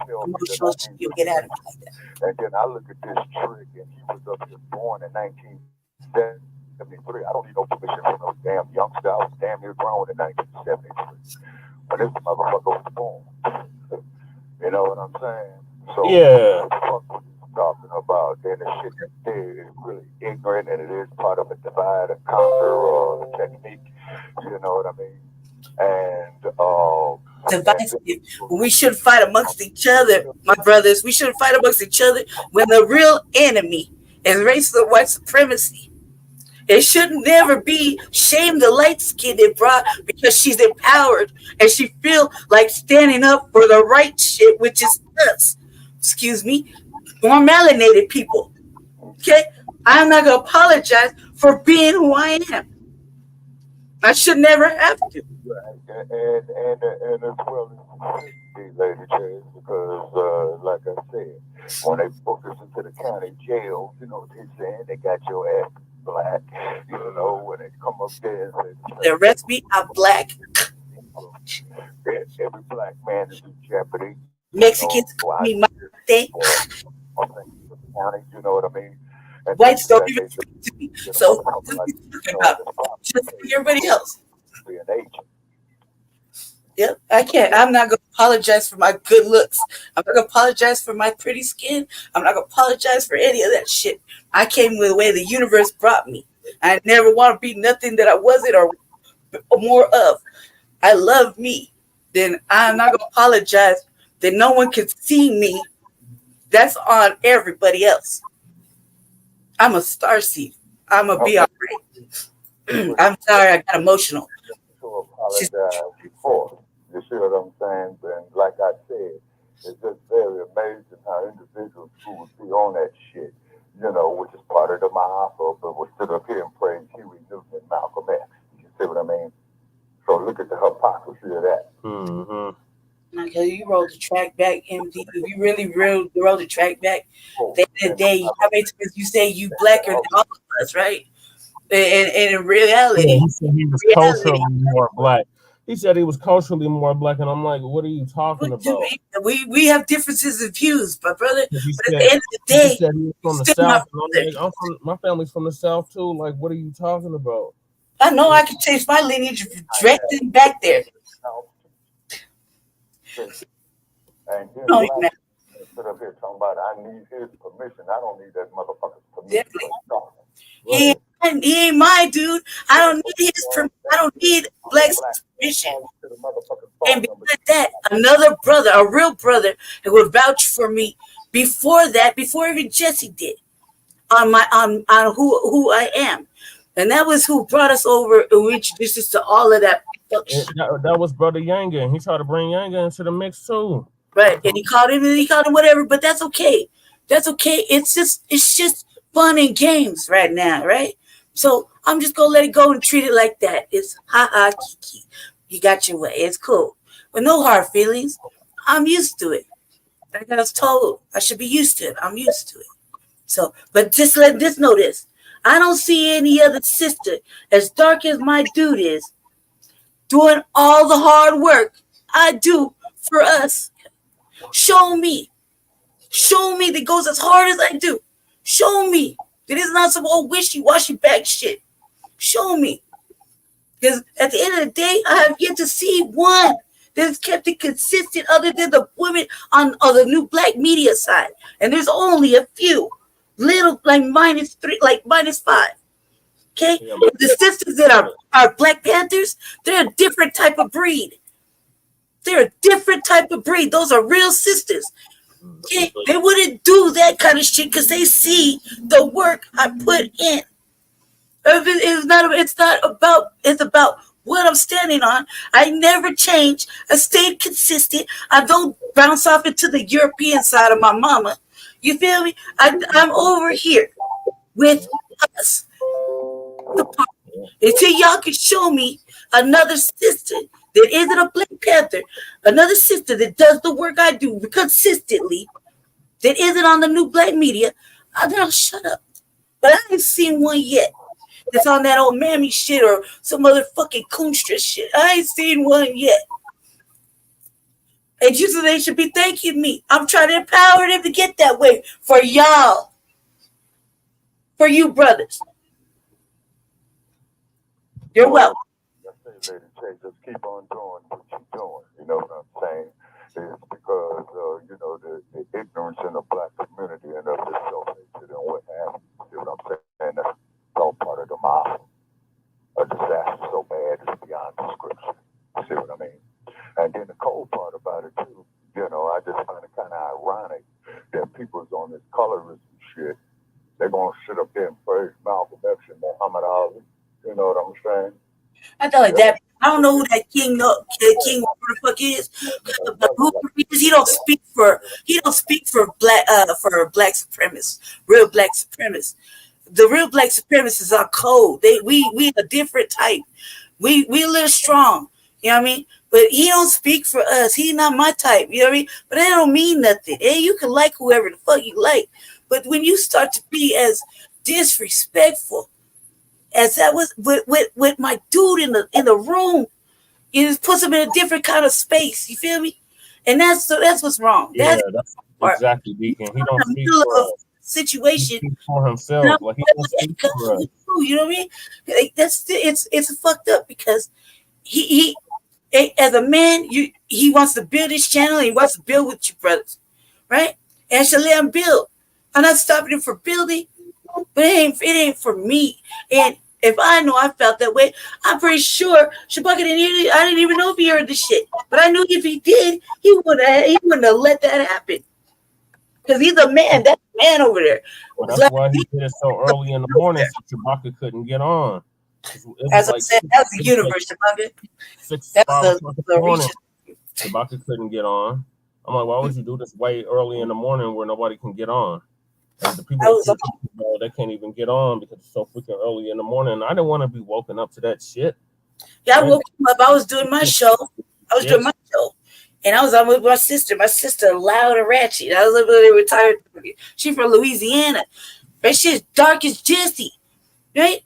emotional shit you get out of it like that. And then I look at this trick, and he was up here born in 1973. I don't need no permission from no damn youngster. I was damn near grown in 1973 when this motherfucker was born. You know what I'm saying? So yeah. What what you talking about? Then the shit is really ignorant, and it is part of a divide and conquer technique. You know what I mean? And divisive. We shouldn't fight amongst each other, my brothers. We shouldn't fight amongst each other when the real enemy is racism, white supremacy. It should never be shame the light skinned brought because she's empowered and she feel like standing up for the right shit, which is us. Excuse me, more melanated people. Okay, I'm not gonna apologize for being who I am. I should never have to. And as well as these lady chairs, because like I said, when they book us into the county jail, you know what they're saying? They got your ass black. You know, when they come up there and say, The rest me, I'm black. every black man is in jeopardy. Mexicans call me my thing. County, you know what I mean? And Whites don't even speak to me. So what are you talking about? Just like everybody else. Be an agent. Yep, I can't. I'm not gonna apologize for my good looks. I'm not gonna apologize for my pretty skin. I'm not gonna apologize for any of that shit. I came with the way the universe brought me. I never want to be nothing that I wasn't or more of. I love me. Then I'm not gonna apologize that no one can see me. That's on everybody else. I'm a starseed. I'm gonna be all right. I'm sorry, I got emotional. To apologize before. You see what I'm saying? And like I said, it's just very amazing how individuals who would be on that shit, you know, which is part of the Mahafa, but will sit up here and praise Huey Newton and Malcolm X. You see what I mean? So look at the hypocrisy of that. Mm-hmm. Okay, you rolled the track back, MD. If you really rolled the track back, that day, how many times you say you blacker than all of us, right? And in reality, Yeah, he said he was culturally more black. He said he was culturally more black, and I'm like, what are you talking about? We have differences of views, my brother. But Said, at the end of the day, he said he was from the South. And I'm from, my family's from the South too. Like, what are you talking about? I know I can change my lineage directly back there. And his No, black sit up here talking about I need his permission. I don't need that motherfucker's permission. He ain't my dude. I don't need his permission. I don't need Black's permission. And because that, another brother, a real brother, that would vouch for me before that, before even Jesse did, on who I am. And that was who brought us over and introduced us to all of that. That was Brother Yanga. He tried to bring Yanga into the mix too. Right. And he called him whatever, but that's okay. That's okay. It's just fun and games right now, right? So I'm just gonna let it go and treat it like that. It's ha kiki. You got your way. It's cool. With no hard feelings. I'm used to it. Like I was told, I should be used to it. I'm used to it. So, but just let this know this. I don't see any other sister as dark as my dude is doing all the hard work I do for us. Show me that goes as hard as I do. Show me that it's not some old wishy-washy back shit. Show me. Because at the end of the day, I have yet to see one that has kept it consistent other than the women on the new black media side. And there's only a few. Little, like -3, like -5. Okay? Yeah, the sisters that are Black Panthers, they're a different type of breed. They're a different type of breed. Those are real sisters. Okay? They wouldn't do that kind of shit because they see the work I put in. It's about what I'm standing on. I never change. I stayed consistent. I don't bounce off into the European side of my mama. You feel me? I'm over here with us. Until y'all can show me another sister that isn't a Black Panther, another sister that does the work I do consistently, that isn't on the new black media, then I'll shut up. But I ain't seen one yet that's on that old mammy shit or some other fucking coonstra shit. I ain't seen one yet. And you they should be thanking me. I'm trying to empower them to get that way for y'all. For you brothers. You're welcome. Lady J, just keep on doing what you're doing. You know what I'm saying? It's because, you know, the ignorance in the black community and of the self-hatred and what have you. You know what I'm saying? That's all part of the mob. A disaster so bad it's beyond description. You see what I mean? And then the cold people's on this colorism shit, they're gonna sit up there and praise Malcolm X and Muhammad Ali. You know what I'm saying? I thought like that. I don't know who that king, whatever the fuck is. But who he don't speak for black supremacists, real black supremacists. The real black supremacists are cold. We a different type. We a little strong. You know what I mean? But he don't speak for us. He's not my type. You know what I mean? But that don't mean nothing. And you can like whoever the fuck you like. But when you start to be as disrespectful as that was with my dude in the room, it just puts him in a different kind of space. You feel me? And that's what's wrong. Yeah, that's exactly, Deacon. He don't speak for us. Situation he speaks for himself. Like he don't speak for us. You know what I mean? Like, it's fucked up because he as a man, he wants to build his channel. He wants to build with you brothers, right? And I should let him build. I'm not stopping him for building, but it ain't for me. And if I know I felt that way, I'm pretty sure Shabaka I didn't even know if he heard the shit. But I knew if he did, he wouldn't have let that happen. Because he's a man. That's a man over there. Well, that's why he did it so early in the morning so Shabaka couldn't get on. As I said, that's the universe, Shabaka. 5 o'clock in the morning. Shabaka couldn't get on. I'm like, why would you do this way early in the morning where nobody can get on? And the people they can't even get on because it's so freaking early in the morning. I didn't want to be woken up to that shit. Yeah, I woke him up. I was doing my show. And I was on with my sister. My sister, loud and ratchet. I was a little retired. She's from Louisiana. But she's dark as Jesse, right?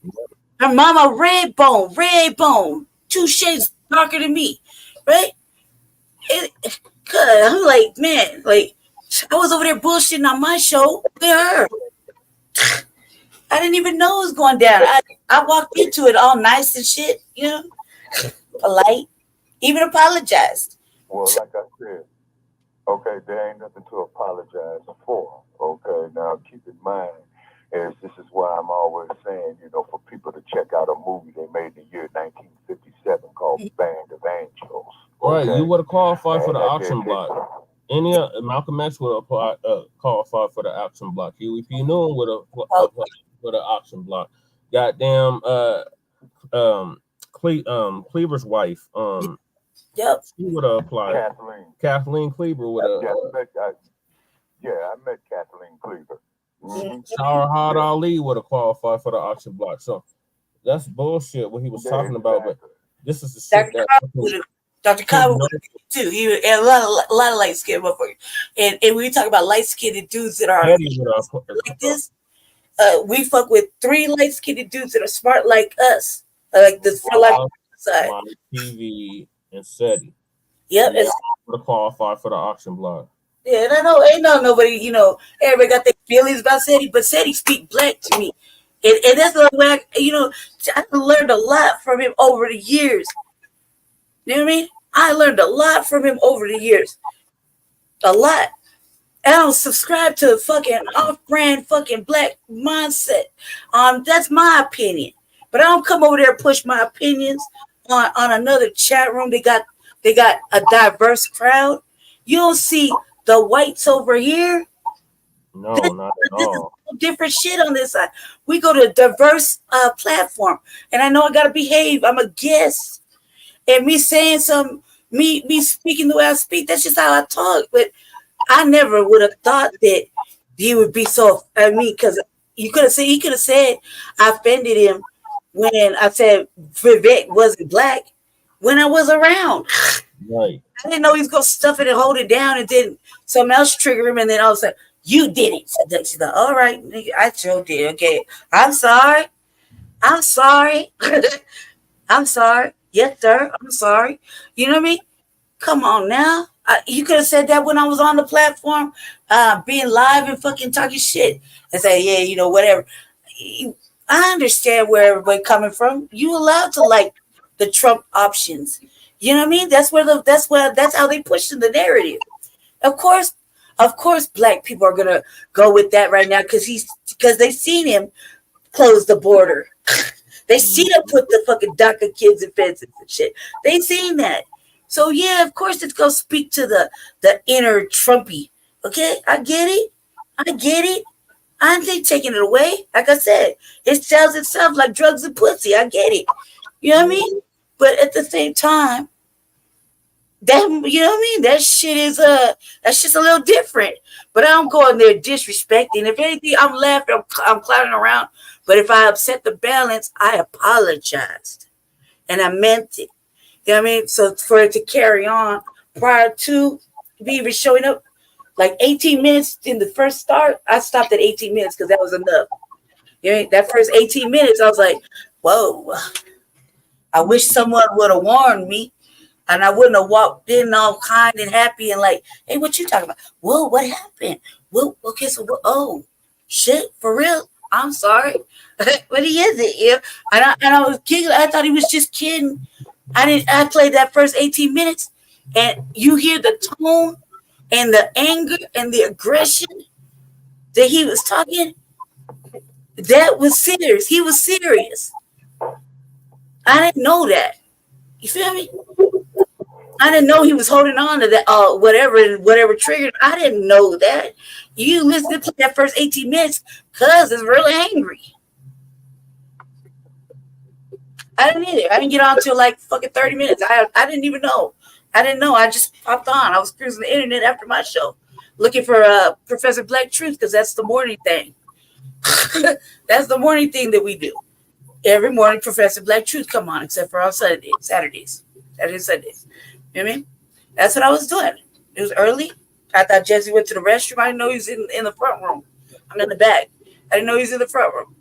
Her mama red bone, 2 shades darker than me, right? I'm like, man, like I was over there bullshitting on my show with her. I didn't even know it was going down. I walked into it all nice and shit, you know, polite, even apologized. Well, like I said, okay, there ain't nothing to apologize for. Okay, now keep in mind, this is why I'm always saying, you know, for people to check out a movie they made in the year 1957 called Band of Angels. Okay? Right, you would have qualified for the auction block. Malcolm X would have qualified for the auction block. If you knew him, would have applied for the auction block. Goddamn, Cleaver's wife, Yep. She would have applied. Kathleen Cleaver would have. I met Kathleen Cleaver. Mm-hmm. Shahar Ali would have qualified for the auction block. So that's bullshit what he was talking about. But this is the shit that Dr. Cobb would too. He would, and a lot of light skinned motherfuckers. And when we talk about light skinned dudes that are like this, we fuck with 3 light skinned dudes that are smart like us, like this for life side. TV and SETI. Yep, would have qualified for the auction block. Yeah, and I know ain't nobody, you know, everybody got their feelings about SETI, but SETI speak black to me. And that's the way I learned a lot from him over the years. You know what I mean? I learned a lot from him over the years. A lot. I don't subscribe to fucking off-brand fucking black mindset. That's my opinion. But I don't come over there and push my opinions on another chat room. They got a diverse crowd. You don't see the whites over here. No, not at all. Different shit on this side. We go to a diverse platform, and I know I gotta behave. I'm a guest, and me saying me speaking the way I speak. That's just how I talk. But I never would have thought that he would be so. I mean, because he could have said I offended him when I said Vivek wasn't black when I was around. Right. I didn't know he was gonna stuff it and hold it down, and then something else trigger him, and then all of a sudden you did it. So she's like, all right, I sure did. Okay, I'm sorry. I'm sorry. Yes, sir. I'm sorry. You know what I mean? Come on now. You could have said that when I was on the platform, being live and fucking talking shit, and say, yeah, you know, whatever. I understand where everybody coming from. You allowed to like the Trump options. You know what I mean? That's how they push in the narrative. Of course, black people are gonna go with that right now because they seen him close the border. They seen him put the fucking DACA kids in fences and shit. They seen that. So yeah, of course it's gonna speak to the inner Trumpy. Okay, I get it. I get it. I ain't taking it away. Like I said, it sells itself like drugs and pussy. I get it. You know what I mean? But at the same time, that you know what I mean? That shit is that's just a little different. But I don't go in there disrespecting. If anything, I'm laughing, I'm clowning around. But if I upset the balance, I apologized. And I meant it. You know what I mean? So for it to carry on prior to me even showing up, like 18 minutes in the first start, I stopped at 18 minutes because that was enough. You know, that first 18 minutes, I was like, whoa, I wish someone would have warned me. And I wouldn't have walked in all kind and happy and like, hey, what you talking about? Whoa, what happened? Whoa, okay, so oh, shit, for real? I'm sorry. What he is it? Yeah. And I was giggling. I thought he was just kidding. I played that first 18 minutes, and you hear the tone and the anger and the aggression that he was talking. That was serious. He was serious. I didn't know that. You feel me? I didn't know he was holding on to that, whatever triggered. I didn't know that. You listen to that first 18 minutes, cuz is really angry. I didn't either. I didn't get on until like fucking 30 minutes. I didn't even know. I didn't know. I just popped on. I was cruising the internet after my show, looking for Professor Black Truth, because that's the morning thing. That's the morning thing that we do. Every morning, Professor Black Truth come on, except for on Saturdays. Sundays. You know what I mean? That's what I was doing. It was early. I thought Jesse went to the restroom. I didn't know he was in the front room. I'm in the back. I didn't know he was in the front room.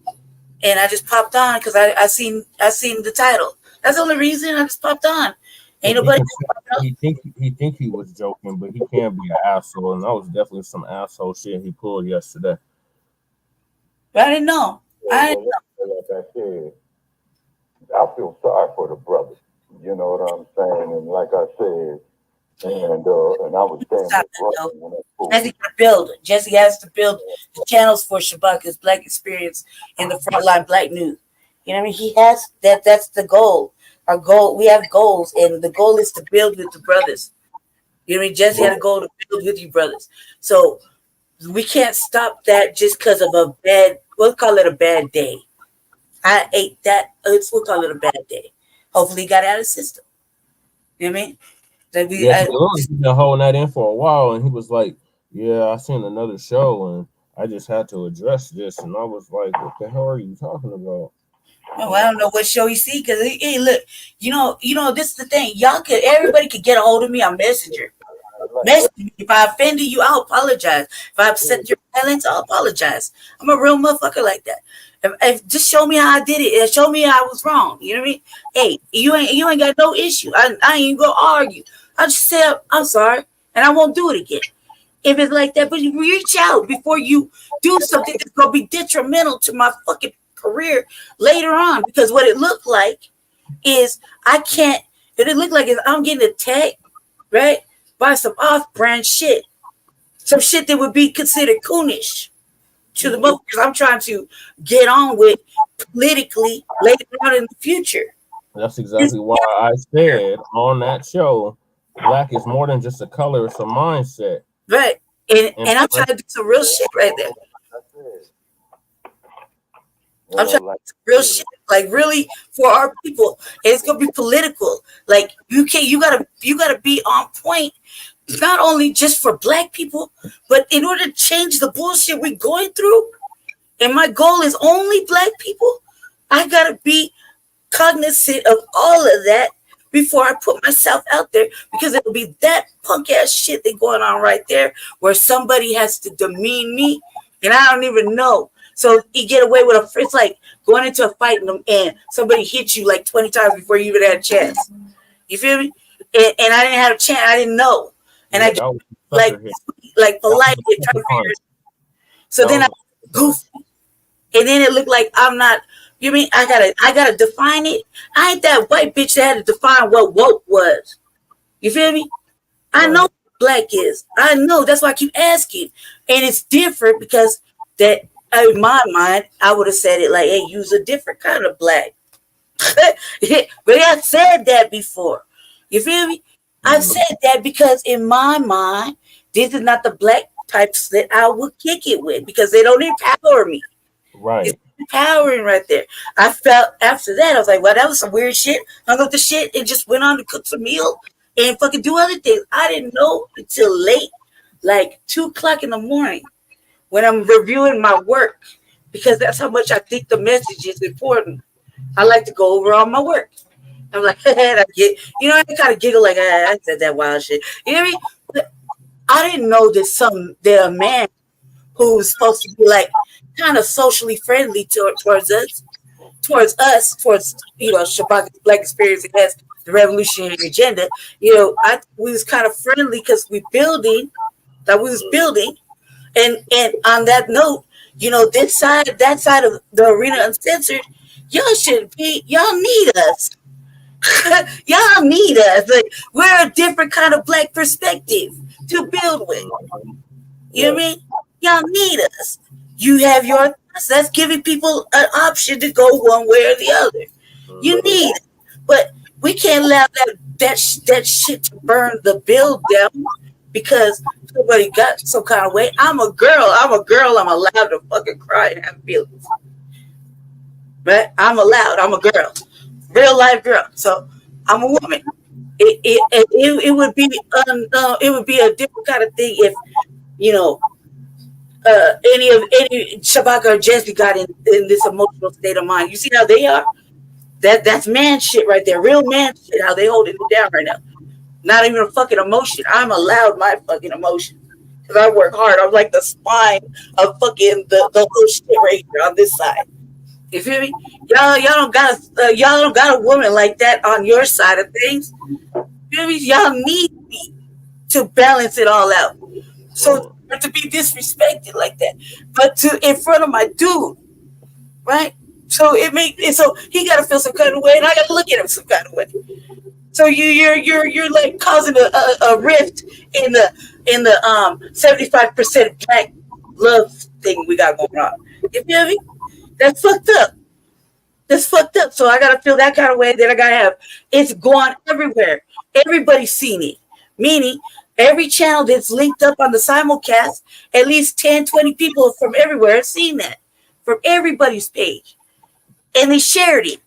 And I just popped on because I seen the title. That's the only reason I just popped on. Ain't nobody. He think he was joking, but he can be an asshole, and that was definitely some asshole shit he pulled yesterday. But I didn't know. Like I said, I feel sorry for the brother. You know what I'm saying? And like I said, and I was saying Jesse has to build the channels for Shabaka's Black Experience in the Frontline Black News. You know what I mean? He has that. That's the goal. Our goal. We have goals, and the goal is to build with the brothers. You know what I mean? Jesse had a goal to build with you brothers. So we can't stop that just because of a bad. We'll call it a bad day. I ate that. We'll call it a bad day. Hopefully, he got out of the system. You know what I mean? He's been holding that in for a while, and he was like, "Yeah, I seen another show, and I just had to address this." And I was like, "What the hell are you talking about?" Oh, I don't know what show you see because hey, look, you know, this is the thing. Everybody could get a hold of me on Messenger. Message me. If I offended you, I'll apologize. If I upset your feelings, I'll apologize. I'm a real motherfucker like that. If just show me how I did it and show me I was wrong. You know what I mean? Hey, you ain't got no issue. I ain't even gonna argue. I just say I'm sorry and I won't do it again. If it's like that, but you reach out before you do something that's gonna be detrimental to my fucking career later on. Because what it looked like is it looked like I'm getting attacked, right? By some off-brand shit. Some shit that would be considered coonish to the most, because I'm trying to get on with politically later on in the future. That's exactly why I said on that show, black is more than just a color, it's a mindset. Right. And I'm trying to do some real shit right there. I'm trying to do some real shit, like really for our people. And it's gonna be political. Like you gotta be on point, not only just for black people, but in order to change the bullshit we're going through. And my goal is only black people. I gotta be cognizant of all of that before I put myself out there, because it'll be that punk ass shit that's going on right there where somebody has to demean me and I don't even know. So you get away with it's like going into a fight and somebody hits you like 20 times before you even had a chance. You feel me? And I didn't have a chance. I didn't know. And I just like polite. So then I goofy. And then it looked like I'm not, you mean I gotta define it? I ain't that white bitch that had to define what woke was. You feel me? I know what black is. I know. That's why I keep asking. And it's different because that in my mind, I would have said it like, hey, use a different kind of black. But I've said that before. You feel me? I've said that because in my mind, this is not the black types that I would kick it with because they don't empower me. Right. It's empowering right there. I felt after that, I was like, well, that was some weird shit. Hung up the shit and just went on to cook some meal and fucking do other things. I didn't know until late, like 2:00 in the morning, when I'm reviewing my work, because that's how much I think the message is important. I like to go over all my work. I'm like, I get, I kind of giggle like, I said that wild shit. You know what I mean? But I didn't know that a man who was supposed to be like kind of socially friendly towards us, Shabaka's Black experience against the revolutionary agenda. We was kind of friendly because we was building, and on that note, that side of the arena uncensored, y'all need us. Y'all need us. Like, we're a different kind of Black perspective to build with. You know what I mean? Y'all need us. You have your thoughts. That's giving people an option to go one way or the other. You need it. But we can't allow that shit to burn the build down because somebody got some kind of way. I'm a girl. I'm allowed to fucking cry and have feelings. Right? I'm allowed. I'm a girl. Real life girl. So I'm a woman. It would be a different kind of thing if any Shabaka or Jesse got in this emotional state of mind. You see how they are? That's man shit right there. Real man shit. How they holding it down right now. Not even a fucking emotion. I'm allowed my fucking emotion because I work hard. I'm like the spine of fucking the whole shit right here on this side. You feel me? Y'all don't got a woman like that on your side of things. You feel me? Y'all need me to balance it all out. So to be disrespected like that, but in front of my dude, right? So so he got to feel some kind of way, and I got to look at him some kind of way. So you're like causing a rift in the 75% Black love thing we got going on. You feel me? That's fucked up. So I gotta feel that kind of way. Then I gotta have it's gone everywhere. Everybody's seen it. Meaning every channel that's linked up on the simulcast, at least 10, 20 people from everywhere have seen that. From everybody's page. And they shared it.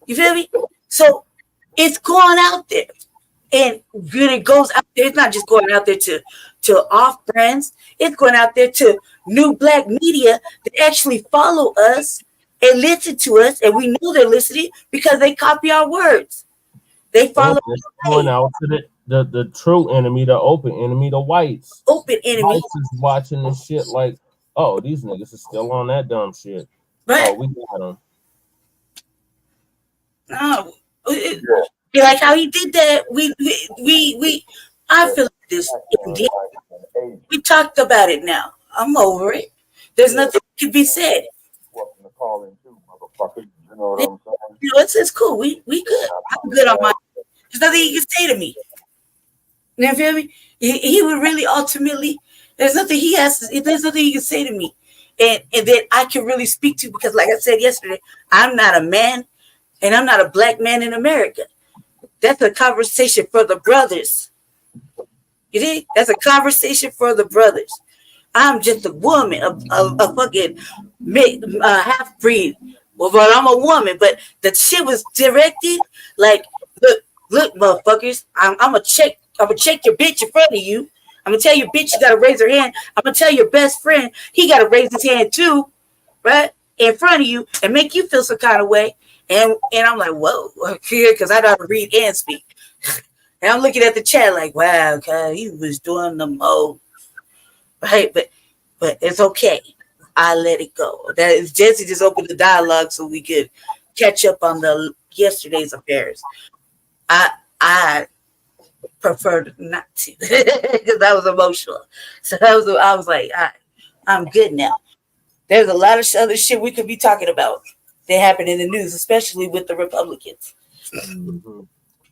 You feel me? So it's gone out there. And when it goes out there, it's not just going out there to off brands, it's going out there to new Black media that actually follow us and listen to us, and we know they're listening because they copy our words. They follow. It's going out to the true enemy, the open enemy, the whites. Open enemy. Whites is watching this shit like, oh, these niggas are still on that dumb shit. Right. Oh, we got them. No, like how he did that. I feel like this. Indeed. We talked about it now. I'm over it. There's nothing to be said. Welcome to calling too, motherfucker. You know what I'm saying? It's cool. We good. I'm good on my. There's nothing he can say to me. You feel me? He would really ultimately. There's nothing he can say to me, and that I can really speak to because, like I said yesterday, I'm not a man, and I'm not a Black man in America. That's a conversation for the brothers. You think? That's a conversation for the brothers. I'm just a woman, a fucking half breed. Well, but I'm a woman. But the shit was directed like, look, motherfuckers. I'm gonna check your bitch in front of you. I'm gonna tell your bitch you gotta raise her hand. I'm gonna tell your best friend he gotta raise his hand too, right, in front of you and make you feel some kind of way. And I'm like, whoa, because I know how to read and speak. And I'm looking at the chat like, wow, God, he was doing the most. Right, but it's okay. I let it go. That is Jesse just opened the dialogue so we could catch up on the yesterday's affairs. I preferred not to because I was emotional. So I was like, I'm good now. There's a lot of other shit we could be talking about that happened in the news, especially with the Republicans. Mm-hmm.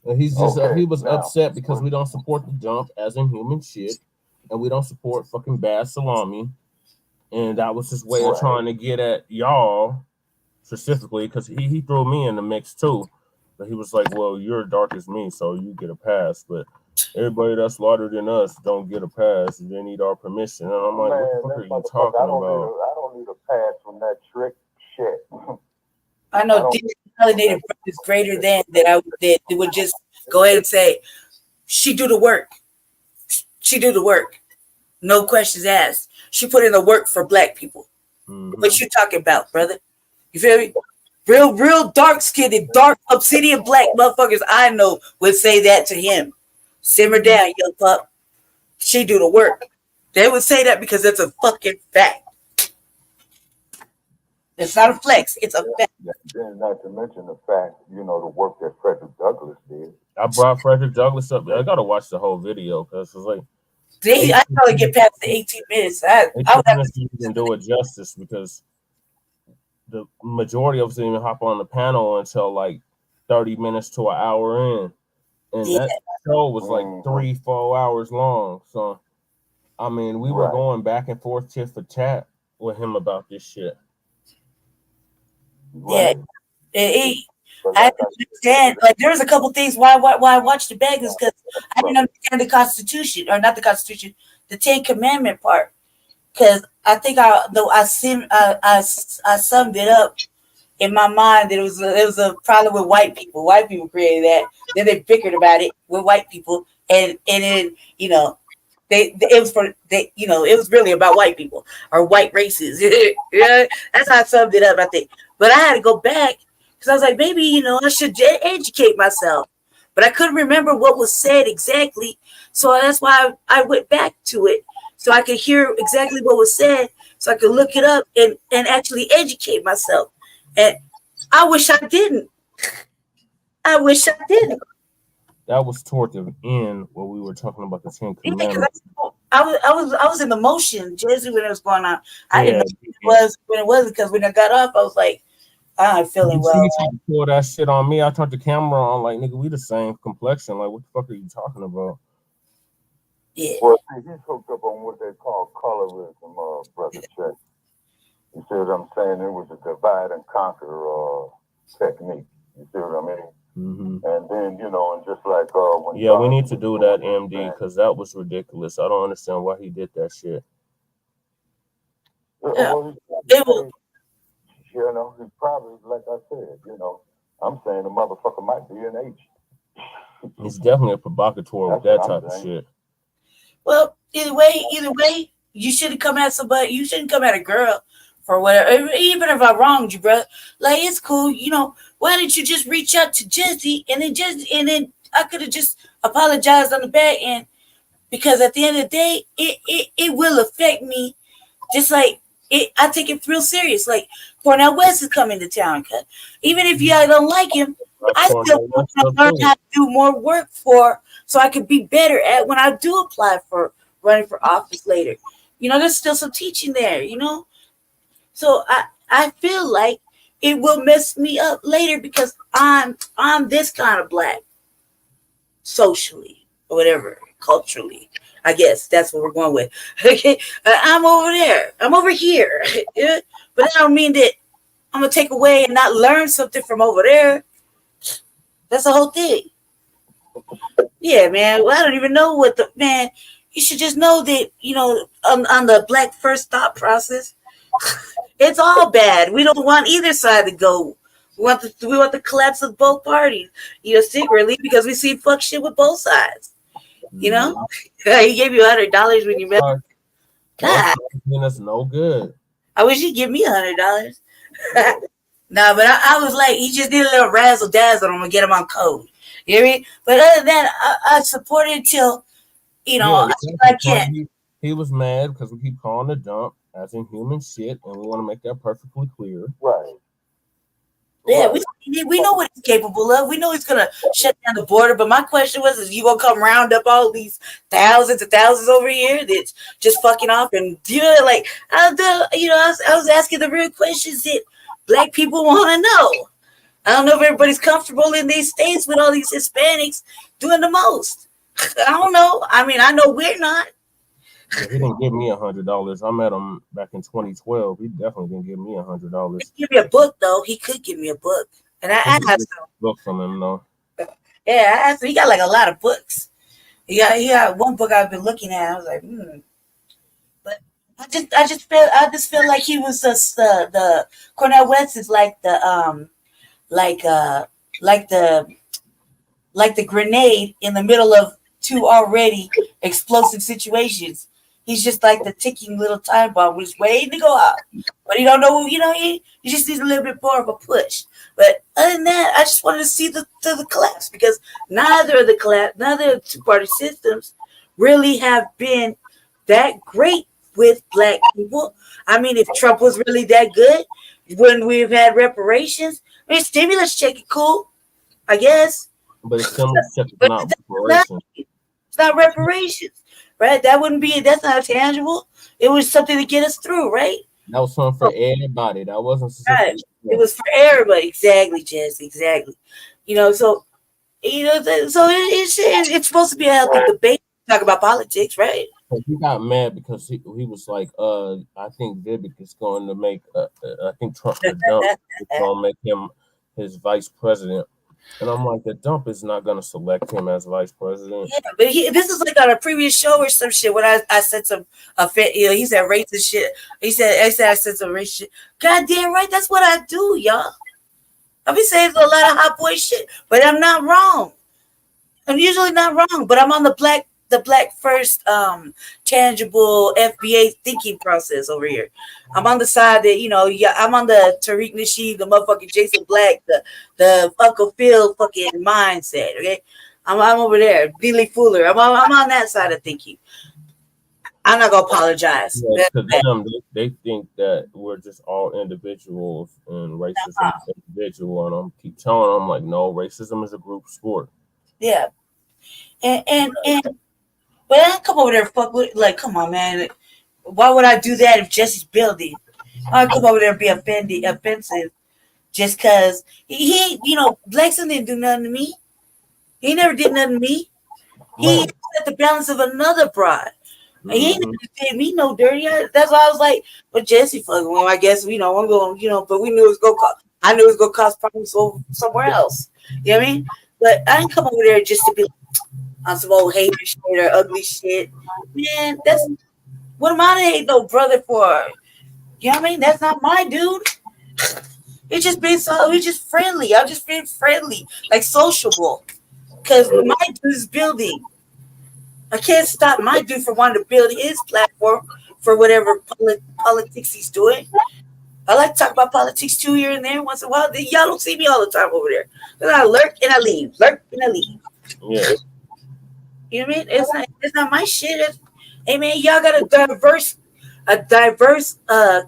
And he's just he was upset because we don't support the jump as in human shit. And we don't support fucking bad salami. And that was his way of trying to get at y'all specifically because he threw me in the mix too. But he was like, well, you're dark as me, so you get a pass. But everybody that's smarter than us don't get a pass. They need our permission. And I'm like, Man, what the fuck are that you motherfucker, talking I don't about? need a pass from that trick shit. I know designated is greater than that would just go ahead and say, she do the work. She do the work. No questions asked. She put in the work for black people. Mhm. What you talking about, brother? You feel me? Real dark skinned, dark obsidian black motherfuckers I know would say that to him. Simmer down, young pup. She do the work. They would say that because it's a fucking fact. It's not a flex. It's a fact. Then not to mention the fact, the work that Frederick Douglass did. I brought Frederick Douglass up. I gotta watch the whole video because it's like I probably get past the 18 minutes. I would have to even do it justice because the majority of us didn't even hop on the panel until like 30 minutes to an hour in. And that show was like 3-4 hours long. So I mean, we were going back and forth tit for tat with him about this shit. Yeah. I understand. Like, there's a couple things why I watched the bag is because I didn't understand the Constitution, or not the Constitution, the 10 Commandment part. Because I think I summed it up in my mind that it was a problem with white people. White people created that. Then they bickered about it with white people, and then it was really about white people or white races. Yeah, that's how I summed it up, I think. But I had to go back because I was like, maybe I should educate myself. But I couldn't remember what was said exactly, so that's why I went back to it so I could hear exactly what was said, so I could look it up and actually educate myself. And I wish I didn't. I wish I didn't. That was toward the end where we were talking about the 10 Commandments. I was in the motion, Jesse, when it was going on. I didn't know when it was because when I got off, I was like, I'm feeling well. You pull that shit on me. I turned the camera on, like, nigga, we the same complexion. Like, what the fuck are you talking about? Yeah. Well, see, he's hooked up on what they call colorism, Brother Chet. You see what I'm saying? It was a divide and conquer technique. You see what I mean? Mm-hmm. And then, and just like when we need to do that, MD, because that was ridiculous. I don't understand why he did that shit. He probably, like I said, I'm saying the motherfucker might be an H. He's definitely a provocateur with that type of shit. Well, either way, you shouldn't come at somebody. You shouldn't come at a girl for whatever. Even if I wronged you, bro, like, it's cool. Why didn't you just reach out to Jesse and then I could have just apologized on the back end, because at the end of the day, it will affect me, just like I take it real serious. Like, Cornel West is coming to town. Even if y'all don't like him, I still want to learn how to do more work so I could be better at when I do apply for running for office later. There's still some teaching there, So I feel like it will mess me up later because I'm this kind of black, socially or whatever, culturally. I guess that's what we're going with. Okay, I'm over there. I'm over here. Yeah? But that don't mean that I'm gonna take away and not learn something from over there. That's the whole thing. Yeah, man. Well, I don't even know what man. You should just know that on the Black First thought process, it's all bad. We don't want either side to go. We want the collapse of both parties. Secretly, because we see fuck shit with both sides. He gave you $100 when you met. God, that's no good. I wish he'd give me $100. Nah, but I was like, he just did a little razzle dazzle. I'm gonna get him on code. You hear me? But other than that, I support it till I can't. He was mad because we keep calling the dump as inhuman shit, and we want to make that perfectly clear. Right. Yeah, we know what he's capable of. We know he's gonna shut down the border. But my question was: is you gonna come round up all these thousands and thousands over here that's just fucking off? And I was asking the real questions that black people want to know. I don't know if everybody's comfortable in these states with all these Hispanics doing the most. I don't know. I mean, I know we're not. He didn't give me $100. I met him back in 2012. He definitely didn't give me $100. Give me a book though. He could give me a book, and I asked him. Book from him though. Yeah, I asked him. He got like a lot of books. He got one book I've been looking at. I was like, but I just feel like he was just the Cornel West is like like uh like the like the grenade in the middle of two already explosive situations. He's just like the ticking little time bomb, just waiting to go off. But he don't know, he just needs a little bit more of a push. But other than that, I just wanted to see the collapse because neither of the two-party systems really have been that great with black people. I mean, if Trump was really that good, wouldn't we have had reparations? I mean, stimulus check is cool, I guess. But it's similar check But not it's reparations. not reparations, right? That's not tangible. It was something to get us through, right? That was something for everybody. That wasn't Right. specific. It was for everybody. Exactly, Jess. Exactly. So it's supposed to be a healthy debate. Talk about politics, right? He got mad because he was like, I think Vivek is going to make, I think Trump the dump is going to make him his vice president. And I'm like, the dump is not going to select him as vice president. Yeah, but this is like on a previous show or some shit when I said some he said racist shit. I said some racist shit. Goddamn right, that's what I do, y'all. I be saying a lot of hot boy shit, but I'm not wrong. I'm usually not wrong, but I'm on the black first tangible FBA thinking process over here. I'm on the side that I'm on the Tariq Nasheed, the motherfucking Jason Black, the Uncle Phil fucking mindset. Okay, I'm over there, Billy Fuller. I'm on that side of thinking. I'm not gonna apologize. Yeah, to them, they think that we're just all individuals and racism is individual. And I'm keep telling them like, no, racism is a group sport. Yeah, and but I come over there and fuck with come on, man. Why would I do that if Jesse's building? I'd come over there and be offensive just because he Blackson didn't do nothing to me. He never did nothing to me. He set the balance of another broad. And he never did me no dirty. That's why I was like, but Jesse fucking with him. I guess, I'm going, but we knew it was going to cost, I knew it was going to cause problems somewhere else. You know what I mean? But I didn't come over there just to be on some old hater shit or ugly shit. Man, what am I to hate no brother for? You know what I mean? That's not my dude. It's just friendly. I'm just being friendly, like sociable. Because my dude is building. I can't stop my dude from wanting to build his platform for whatever politics he's doing. I like to talk about politics too here and there once in a while. Y'all don't see me all the time over there. Because I lurk and I leave. Yeah. You know what I mean? It's not my shit. Hey man, y'all got a diverse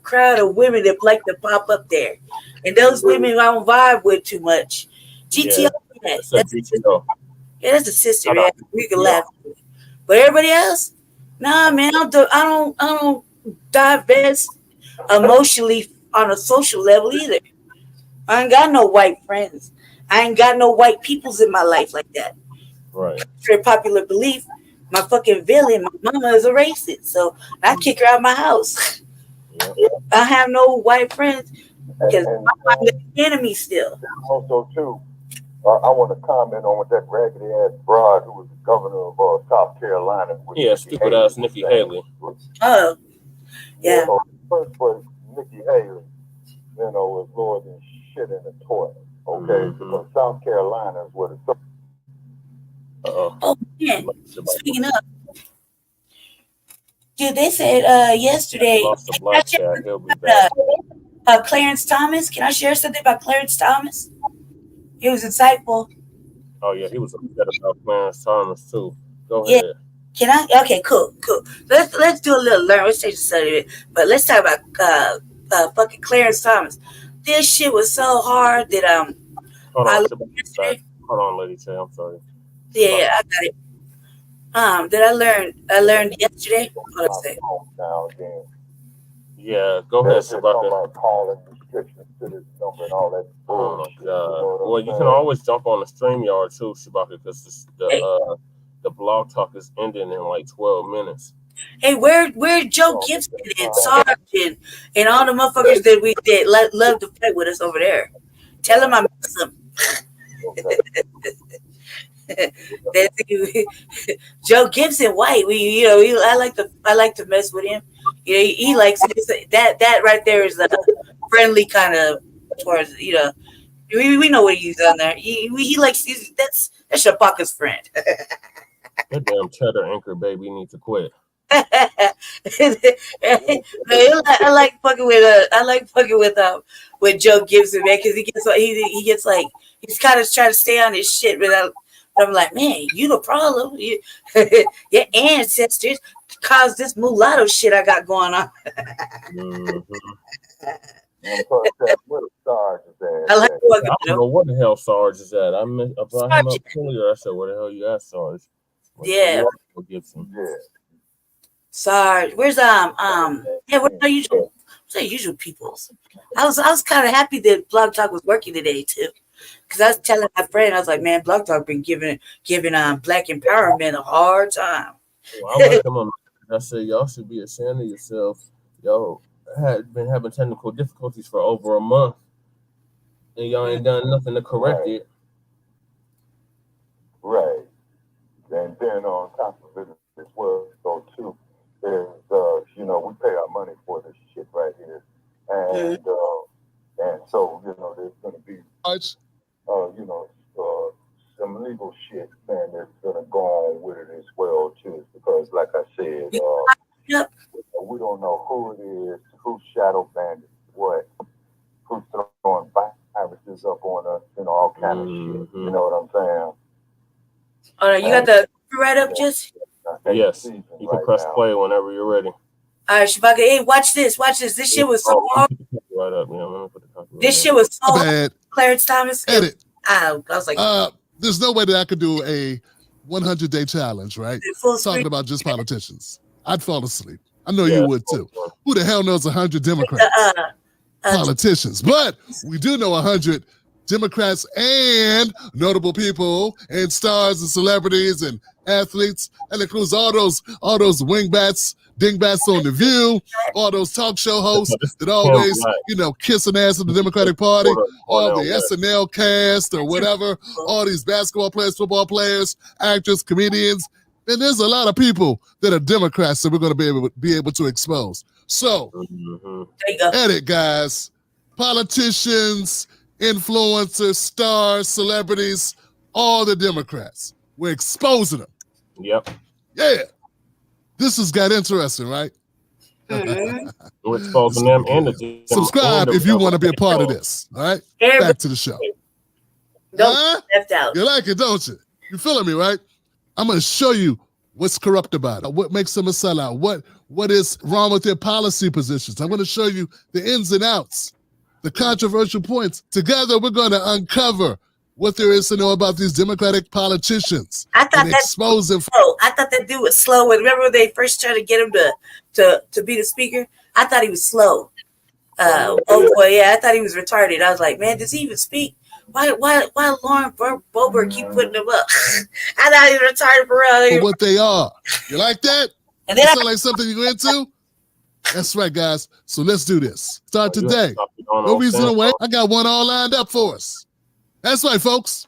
crowd of women that like to pop up there. And those women I don't vibe with too much. GTO, that's a sister, man. We can laugh. But everybody else, nah, man, I don't divest emotionally on a social level either. I ain't got no white friends. I ain't got no white peoples in my life like that. Right. For popular belief, my fucking villain, my mama is a racist, so I kick her out of my house. Yeah. I have no white friends because I'm the enemy still. Also, too, I want to comment on what that raggedy ass broad who was the governor of South Carolina. Stupid ass Nikki Haley. Oh, yeah. First place, Nikki Haley, is lower than shit in the toilet. Okay, because South Carolina is what it's. Oh man! Speaking of, dude, they said yesterday. Clarence Thomas. Can I share something about Clarence Thomas? It was insightful. Oh yeah, he was upset about Clarence Thomas too. Go ahead. Can I? Okay, cool. Let's do a little learn. Let's change the subject, but let's talk about fucking Clarence Thomas. This shit was so hard that Hold on, Lady J. I'm sorry. Yeah, I got it. That I learned yesterday. Hold on a second. Yeah, go ahead, Shabaka. Calling restrictions to this number and all that. Oh my god. Well, you can always jump on the StreamYard too, Shabaka, because the blog talk is ending in like 12 minutes. Hey, where Joe Gibson and Sarge and all the motherfuckers that love to play with us over there? Tell them I miss them. Joe Gibson White. I like to mess with him. He likes it. That right there is a friendly kind of towards we know what he's done there. He likes that's Shabaka's friend. That damn cheddar anchor baby needs to quit. I like fucking with Joe Gibson, man, because he gets like he's kind of trying to stay on his shit, but I'm like, man, you the problem. Your ancestors caused this mulatto shit I got going on. Where the stars is at? I like I don't know what the hell Sarge is at. I brought him up earlier. I said, where the hell you at, Sarge? Yeah. Yeah. Sarge, where's where's our usual peoples? I was kind of happy that Blog Talk was working today too, because I was telling my friend, I was like, man, Blog Talk been giving Black empowerment a hard time. Well, I like them on. I said, y'all should be ashamed of yourself. Y'all had been having technical difficulties for over a month, and y'all ain't done nothing to correct it. Right. And then on top of it as well, so too, there's we pay our money for this shit right here, and so there's gonna be some legal shit, man, that's gonna go on with it as well too, because like I said, we don't know who it is, who's shadow bandit, what, who's throwing viruses up on us, all kind of shit. You know what I'm saying? All right, you got the right up, just yes. You can press play whenever you're ready. All right, Shabaka, hey, watch this. This shit was so hard. Right up, yeah. I'm gonna put the copyright this shit was so bad. Clarence Thomas. Edit. I was like, there's no way that I could do a 100-day challenge, right? Talking about just politicians. I'd fall asleep. I know you would too. Who the hell knows 100 Democrats? Politicians. But we do know 100 Democrats and notable people and stars and celebrities and athletes. That includes all those wingbats, dingbats on The View, all those talk show hosts that always, kissing ass of the Democratic Party, all the SNL cast or whatever, all these basketball players, football players, actors, comedians. And there's a lot of people that are Democrats that we're going to be able to expose. So, edit, guys. Politicians, influencers, stars, celebrities, all the Democrats. We're exposing them. Yep. Yeah. This has got interesting, right? We're exposing them and the subscribe if you want to be a part of this. All right? Back to the show. Left out. You like it, don't you? You feeling me, right? I'm going to show you what's corrupt about it, what makes them a sellout, what is wrong with their policy positions. I'm going to show you the ins and outs, the controversial points. Together, we're going to uncover what there is to know about these Democratic politicians. I thought expose them. I thought that dude was slow. Remember when they first tried to get him to be the speaker? I thought he was slow. Oh boy, yeah, I thought he was retarded. I was like, man, does he even speak? Why Lauren Boebert keep putting him up? I thought he was retarded for real. For what they are. You like that? And then that sound like something you into? That's right, guys. So let's do this. Start today. No reason to wait. I got one all lined up for us. That's right, folks.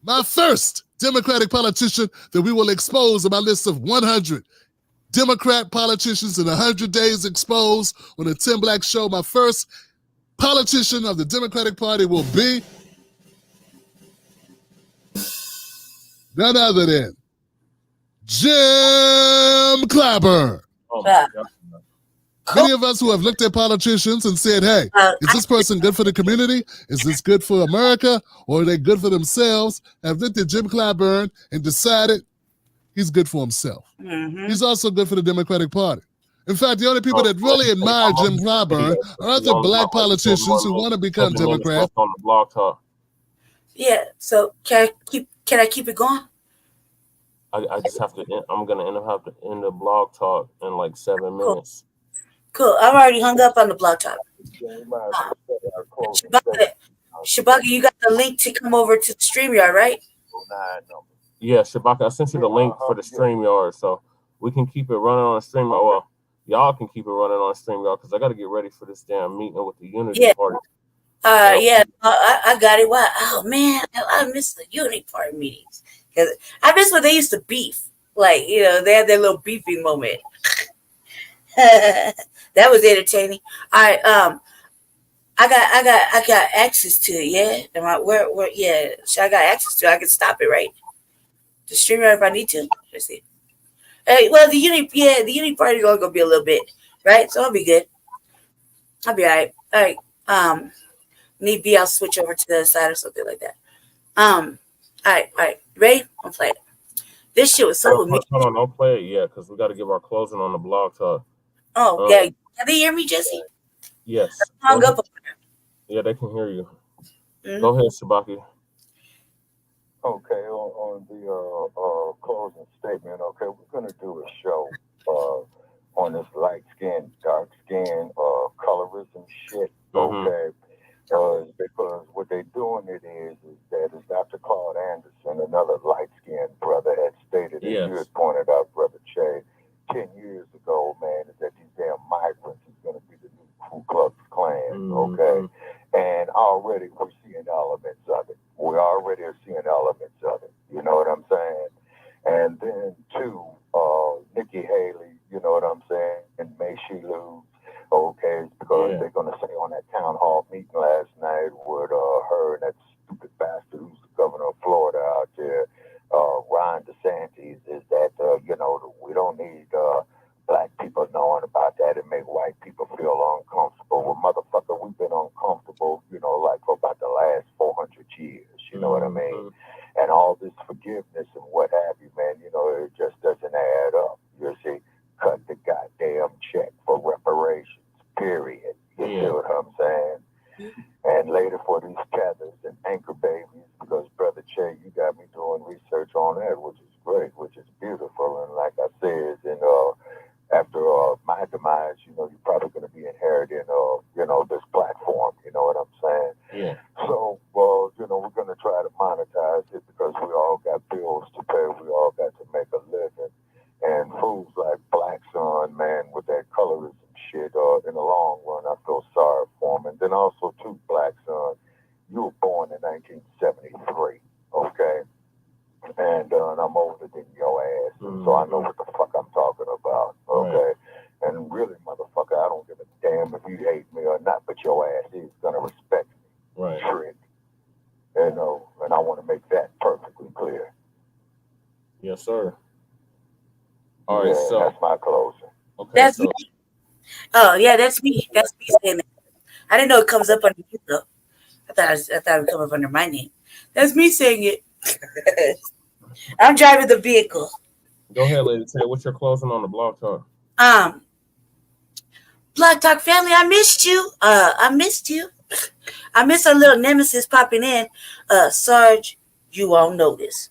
My first Democratic politician that we will expose on my list of 100 Democrat politicians in 100 days exposed on the Tim Black Show. My first politician of the Democratic Party will be none other than Jim Clyburn. Oh my God. Many of us who have looked at politicians and said, hey, is this person good for the community? Is this good for America? Or are they good for themselves? Have looked at Jim Clyburn and decided he's good for himself. Mm-hmm. He's also good for the Democratic Party. In fact, the only people that really admire Jim Clyburn are other black politicians who want to become Democrats. On the Blog Talk. Yeah, so can I keep it going? I just have to. I'm gonna have to end the Blog Talk in like 7 minutes. Cool. I've already hung up on the Blog Talk. Shabaka, you got the link to come over to the StreamYard, right? Yeah, Shabaka, I sent you the link for the StreamYard, so we can keep it running on the StreamYard. Well, y'all can keep it running on StreamYard because I got to get ready for this damn meeting with the Unity Party. Yeah, I got it. Wow. Oh man, I miss the unit party meetings because I miss when they used to beef. Like they had their little beefing moment. That was entertaining. All right, I got access to it. Yeah, am I where? Yeah, so I got access to it. I can stop it, right? The streamer if I need to. Let's see. Hey, well, the uni party is only gonna be a little bit, right? So I'll be good. I'll be all right. All right. Need be, I'll switch over to the other side or something like that. All right. Ready? I'll play it. This shit was so Hold on, don't play it yet because we got to give our closing on the blog talk. Oh, yeah. Can they hear me, Jesse? Yes. Hung up. Yeah, they can hear you. Mm-hmm. Go ahead, Shabaka. Okay, on the closing statement, okay, we're going to do a show on this light skin, dark skin, colorism shit, okay? Because what they're doing is that is Dr. Claude Anderson, another light-skinned brother, had stated, as you had pointed out, Brother Che, 10 years ago, man, is that these damn migrants is going to be the new Ku Klux Klan, okay? And already we're seeing elements of it. We already are seeing elements of it. You know what I'm saying? And then, too, Nikki Haley, you know what I'm saying? And may she lose. Okay, because they're going to say on that town hall meeting last night with her and that stupid bastard who's the governor of Florida out there, Ron DeSantis, is that, we don't need black people knowing about that and make white people feel uncomfortable. Well, motherfucker, we've been uncomfortable, like for about the last 400 years, you know what I mean? And all this forgiveness and what have you, man, it just doesn't add up. You see, cut the goddamn check for reparations, period. You see what I'm saying? And later for these tethers and anchor babies, because Brother Che, you got me doing research on that, which is great, which is beautiful. And like I said, after my demise, you're probably going to be inheriting, this platform. You know what I'm saying? Yeah. So, we're going to try to monetize it because we all got bills to pay. We all got to make a living. And fools like Black Sun, man, with that colorism shit, in the long run, I feel sorry for him. And then also, too, Black Sun, you were born in 1973, okay? And I'm older than your ass, so I know what the fuck I'm talking about, okay? Right. And really, motherfucker, I don't give a damn if you hate me or not, but your ass is gonna respect me. Right. Trick. And I want to make that perfectly clear. Yes, sir. All right, so that's my closing. Okay, that's me. Oh yeah, that's me. That's me saying that. I didn't know it comes up under you though. I thought it would come up under my name. That's me saying it. I'm driving the vehicle. Go ahead, Lady Tay. What's your closing on the blog talk? Blog Talk family, I missed you. I missed you. I miss our little nemesis popping in. Sarge, you won't notice.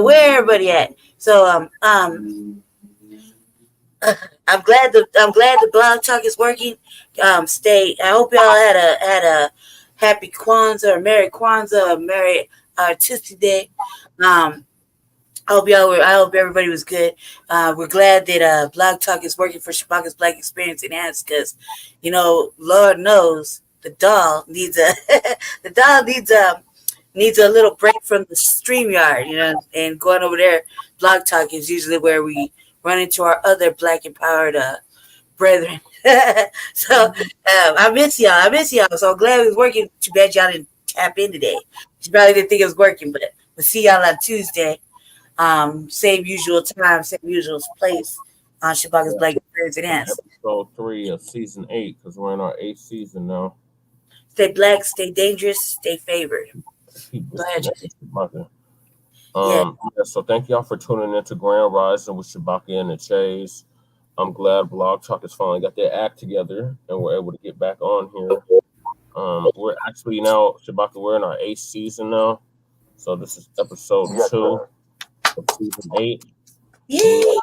Where everybody at? So I'm glad the blog talk is working. I hope y'all had a happy Kwanzaa or Merry Kwanzaa or Merry Artistic Day. I hope everybody was good. We're glad that blog talk is working for Shabaka's Black Experience Enhanced because, Lord knows the doll needs a little break from the StreamYard, and going over there. Blog Talk is usually where we run into our other Black empowered brethren. So I miss y'all. So I'm glad it was working. Too bad y'all didn't tap in today. You probably didn't think it was working, but we'll see y'all on Tuesday. Same usual time, same usual place on Shabaka's Black Experience Enhanced. Episode 3 of season 8, because we're in our 8th season now. Stay black, stay dangerous, stay favored. Go ahead, Jesse. So thank y'all for tuning in to Grand Rising with Shabaka and the Chase. I'm glad Blog Talk has finally got their act together and we're able to get back on here. We're actually now, Shabaka, we're in our 8th season now. So this is episode 2 of season 8. Yeah.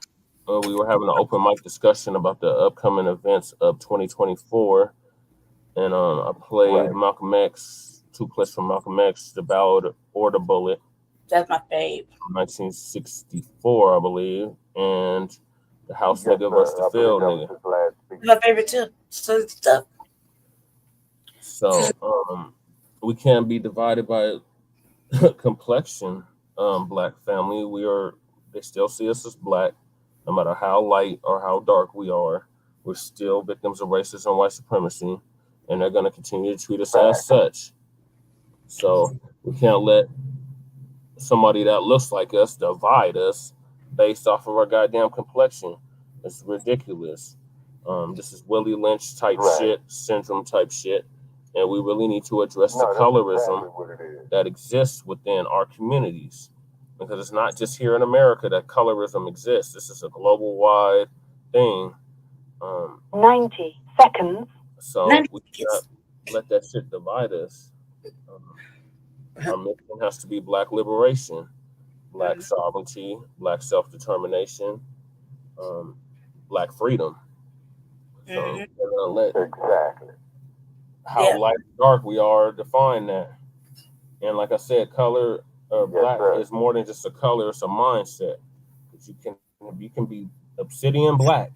We were having an open mic discussion about the upcoming events of 2024. And I played Malcolm X, 2 clips from Malcolm X, The Ballad or the Bullet. That's my fave. 1964, I believe. And The House Nigga vs. the Field Nigga. My favorite too. So stuff. So we can't be divided by complexion. Black family, they still see us as black, no matter how light or how dark we are. We're still victims of racism and white supremacy, and they're going to continue to treat us as such. So we can't let somebody that looks like us divide us based off of our goddamn complexion. It's ridiculous. This is Willie Lynch type shit, syndrome type shit, and we really need to address the colorism that exists within our communities, because it's not just here in America that colorism exists. This is a global wide thing. 90 seconds. So we can't let that shit divide us. Our mission has to be Black liberation, Black sovereignty, Black self-determination, Black freedom. So we're gonna let how light and dark we are define that. And like I said, color black is more than just a color; it's a mindset. Because you can be obsidian black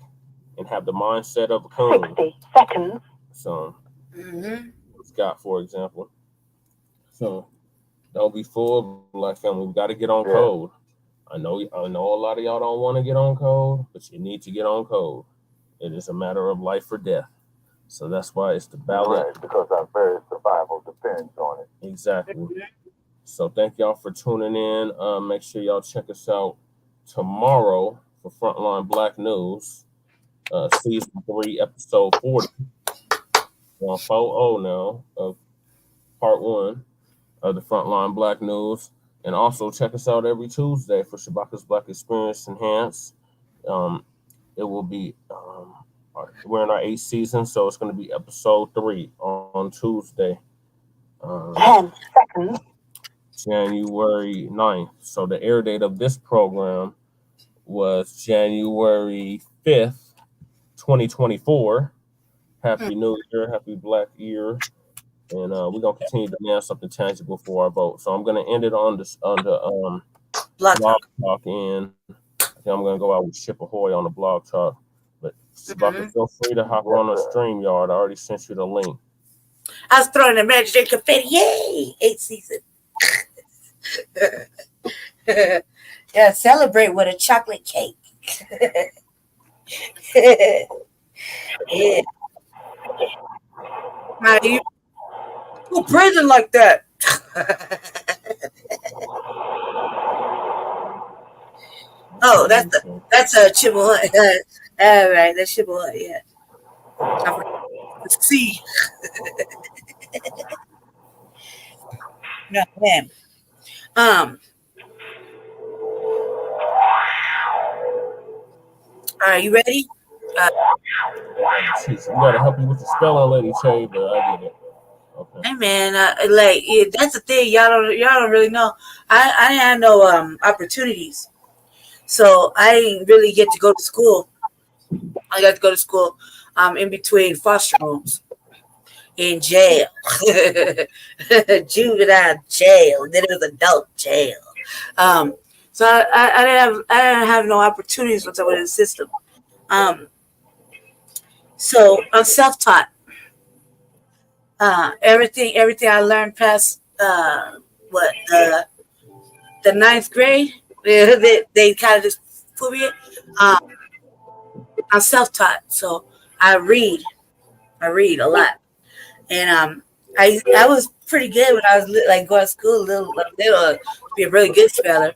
and have the mindset of a coon. 60 seconds. So, Scott, for example. So, don't be fooled, Black family. We got to get on code. I know a lot of y'all don't want to get on code, but you need to get on code. It is a matter of life or death. So that's why it's the ballot. Right, because our very survival depends on it. Exactly. So thank y'all for tuning in. Make sure y'all check us out tomorrow for Frontline Black News, season 3, episode 40. We're on 4-0 now of part 1 of the Frontline Black News. And also check us out every Tuesday for Shabaka's Black Experience Enhanced. It will be, we're in our 8th season, so it's going to be episode 3 on Tuesday. 10 seconds. January 9th. So the air date of this program was January 5th, 2024. Happy New Year, happy Black Year. And we're going to continue to demand something tangible for our vote. So I'm going to end it on the Blog Talk, and I'm going to go out with Ship Ahoy on the Blog Talk. But Shabaka, feel free to hop on the StreamYard. I already sent you the link. I was throwing the magic confetti. Yay! 8th season. Yeah, celebrate with a chocolate cake. Yeah. How do you breathing like that? Oh, that's a Chibble. All right, that's Chibble. Yeah. See. No, man. Are you ready? We gotta help you with the spelling, Lady Che, but I get it. Okay. Hey man, that's the thing. Y'all don't really know. I didn't have no opportunities, so I didn't really get to go to school. I got to go to school in between foster homes, in jail, juvenile jail, then it was adult jail. So I didn't have no opportunities once I went in the system. So I'm self-taught. Everything I learned past the 9th grade, they kind of just put me in. I'm self-taught, so I read a lot, and I was pretty good when I was like going to school. Little be a really good speller,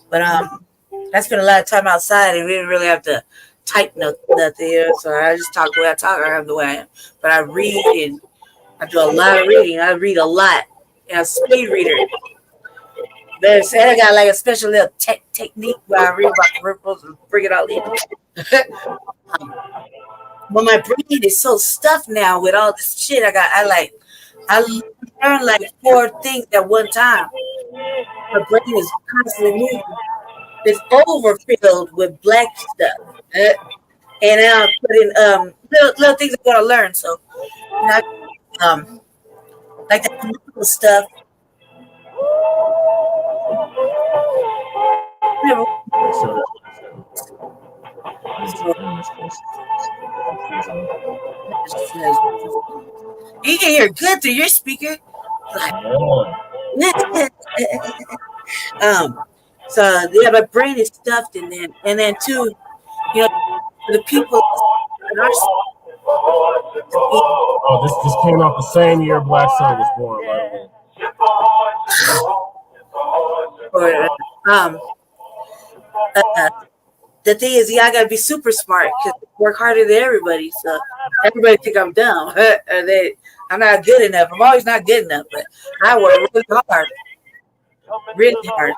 but I spent a lot of time outside and we didn't really have to type nothing. So I just talk the way I talk. I have the way I am, but I read and I do a lot of reading. I read a lot, and I'm a speed reader. They said I got like a special little technique where I read about commercials and bring it all in. But my brain is so stuffed now with all this shit I learn like 4 things at one time. My brain is constantly moving. It's overfilled with black stuff. And now I put in little things I'm gonna learn. So like the political stuff. So, you can hear good through your speaker. Like, so yeah, my brain is stuffed, and then too, you know, for the people in our to be Oh, this came out the same year Black Sun was born, by the way. or the thing is, yeah, I gotta be super smart because I work harder than everybody. So everybody think I'm dumb. I'm not good enough. I'm always not good enough, but I work really hard, really hard.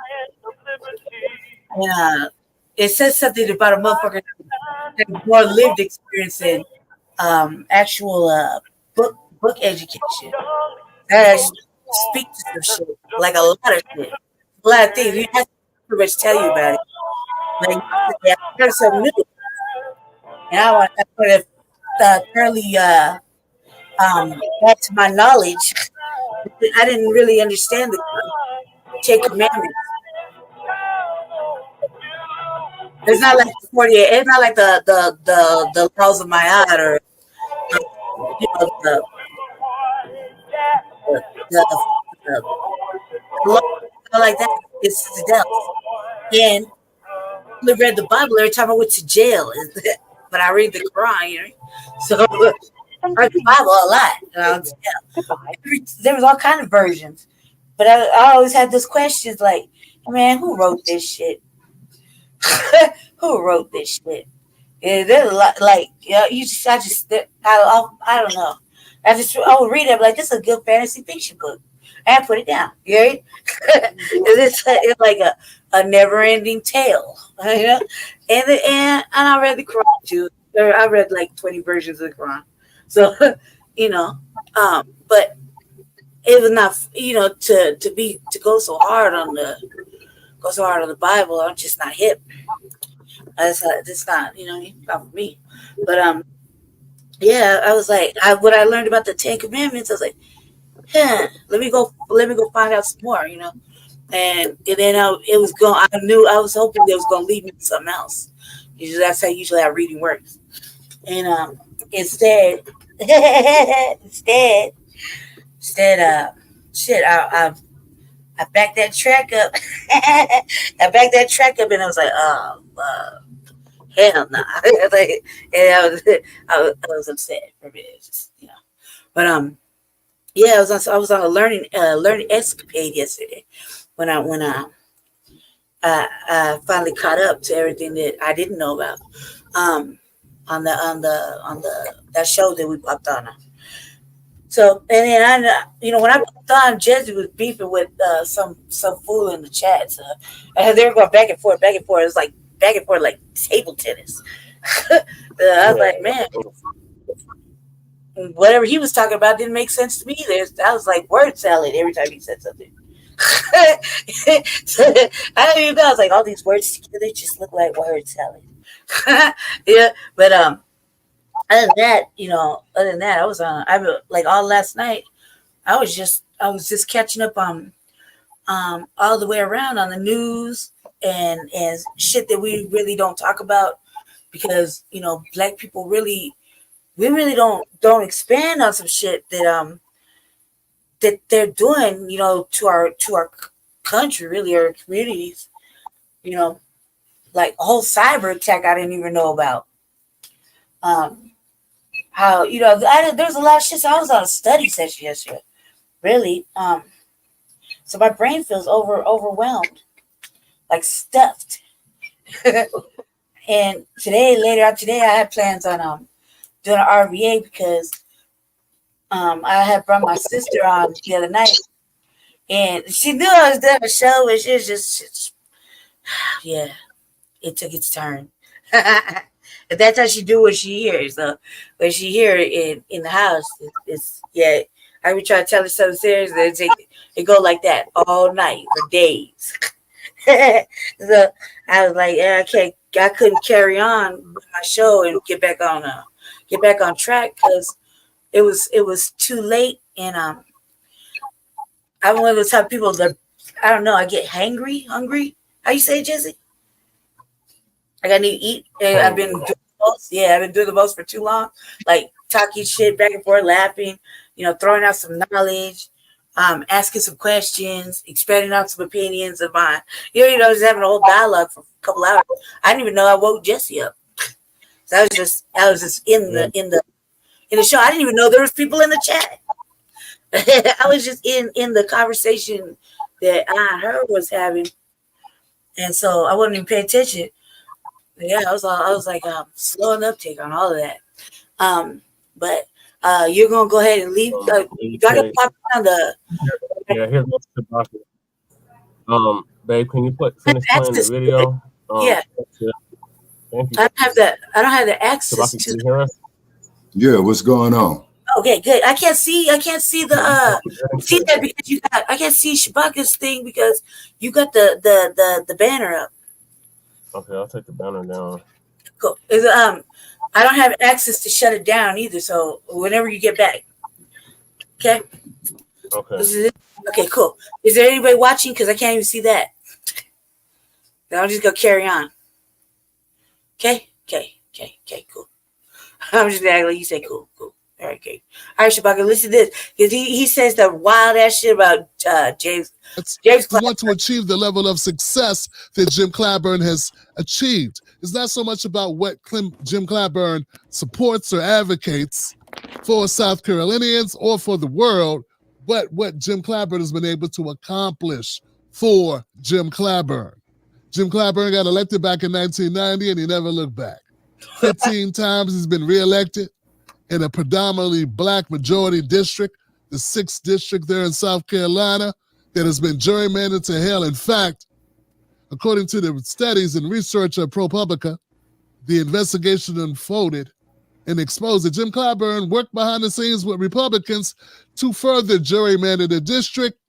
And it says something about a motherfucker that has more lived experience than actual book education. That speak to some shit, like a lot of shit, a lot of things. You have to pretty much tell you about it. Like yesterday, I heard something new, and I want to thoroughly add to my knowledge. I didn't really understand the Ten Commandments. It's not like the 48. It's not like the laws of my art or you know the, the law like that. It's something else. And I read the Bible every time I went to jail, but I read the Quran. You know? So I read the Bible a lot. There was all kind of versions, but I always had those questions like, man, who wrote this shit? Who wrote this shit? Yeah, there's a lot. Like, yeah, I don't know. I would read it, like, this is a good fantasy fiction book. And put it down. Right? It's like a never-ending tale, you know. And I read the Quran too. I read like 20 versions of the Quran. So, you know, but it was not, you know, to go so hard on the Bible. I'm just not hip. It's not, you know, not for me. But yeah, I was like, what I learned about the Ten Commandments, I was like, let me go find out some more, you know. And then it was going. I was hoping it was going to lead me to something else. Usually, that's how usually our reading works. And instead, shit, I backed that track up. I backed that track up, and I was like, oh, hell no. Like, and I was upset for a minute, just, you know. But yeah, I was on a learning escapade yesterday when I finally caught up to everything that I didn't know about on the that show that we popped on. So and then you know, when I popped on, Jesse was beefing with some fool in the chat. So they were going back and forth. It was like back and forth like table tennis. I was like, man, whatever he was talking about didn't make sense to me either. I was like word salad every time he said something. So, I don't even know. I was like, all these words together just look like word salad. Yeah, but other than that, I was like all last night. I was just catching up on all the way around on the news and shit that we really don't talk about because, you know, Black people we really don't expand on some shit that they're doing, you know, to our country, really, our communities, you know, like a whole cyber attack I didn't even know about. How, you know, there's a lot of shit. So I was on a study session yesterday, really. So my brain feels overwhelmed, like stuffed. And later on today, I had plans on doing an RVA because I had brought my sister on the other night, and she knew I was doing a show, and she was just yeah, it took its turn. And that's how she do what she hears. So when she hear it in the house, it's yeah. I would try to tell her something serious, and it go like that all night for days. So I was like, yeah, I couldn't carry on with my show and get back on track because it was too late, and I'm one of those type of people that I don't know. I get hungry. How you say, Jesse? Like I need to eat. I've been doing the most. Yeah, I've been doing the most for too long. Like talking shit back and forth, laughing, throwing out some knowledge, asking some questions, expanding out some opinions of mine. Just having a whole dialogue for a couple hours. I didn't even know I woke Jesse up. So I was just in the show. I didn't even know there was people in the chat. I was just in the conversation that I and her was having, and so I wasn't even paying attention. Yeah, I was like slow and uptake on all of that. But you're gonna go ahead and leave. You gotta pop down the. Yeah, here's what's Shabaka. Babe, can you finish playing the video? Yeah. Thank you. I don't have the access Shabaka, to. can you hear us? Yeah, what's going on? Okay, good. I can't see the see that because I can't see Shabaka's thing because you got the banner up. Okay, I'll take the banner down. Cool. I don't have access to shut it down either, so whenever you get back. Okay. Okay. Okay, cool. Is there anybody watching? Because I can't even see that. Then I'm just gonna carry on. Okay, cool. I'm just gonna act like you say cool. All right, okay. All right, Shabaka, listen to this. Because he says the wild ass shit about James Clyburn. Want to achieve the level of success that Jim Clyburn has achieved. It's not so much about what Jim Clyburn supports or advocates for South Carolinians or for the world, but what Jim Clyburn has been able to accomplish for Jim Clyburn. Jim Clyburn got elected back in 1990 and he never looked back. 15 times he's been reelected in a predominantly black majority district, the 6th district there in South Carolina, that has been gerrymandered to hell. In fact, according to the studies and research of ProPublica, the investigation unfolded and exposed that Jim Clyburn worked behind the scenes with Republicans to further gerrymander the district,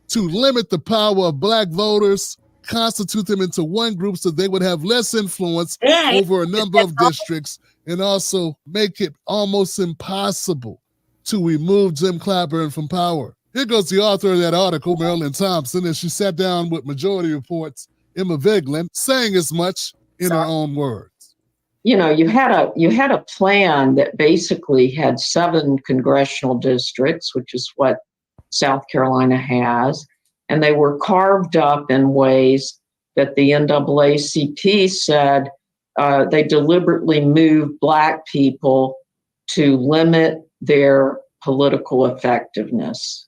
to limit the power of black voters, constitute them into one group so they would have less influence over a number of districts, and also make it almost impossible to remove Jim Clyburn from power. Here goes the author of that article, Marilyn Thompson, as she sat down with Majority Report's Emma Vigeland, saying as much in her own words. You had a plan that basically had 7 congressional districts, which is what South Carolina has, and they were carved up in ways that the NAACP said they deliberately moved black people to limit their political effectiveness.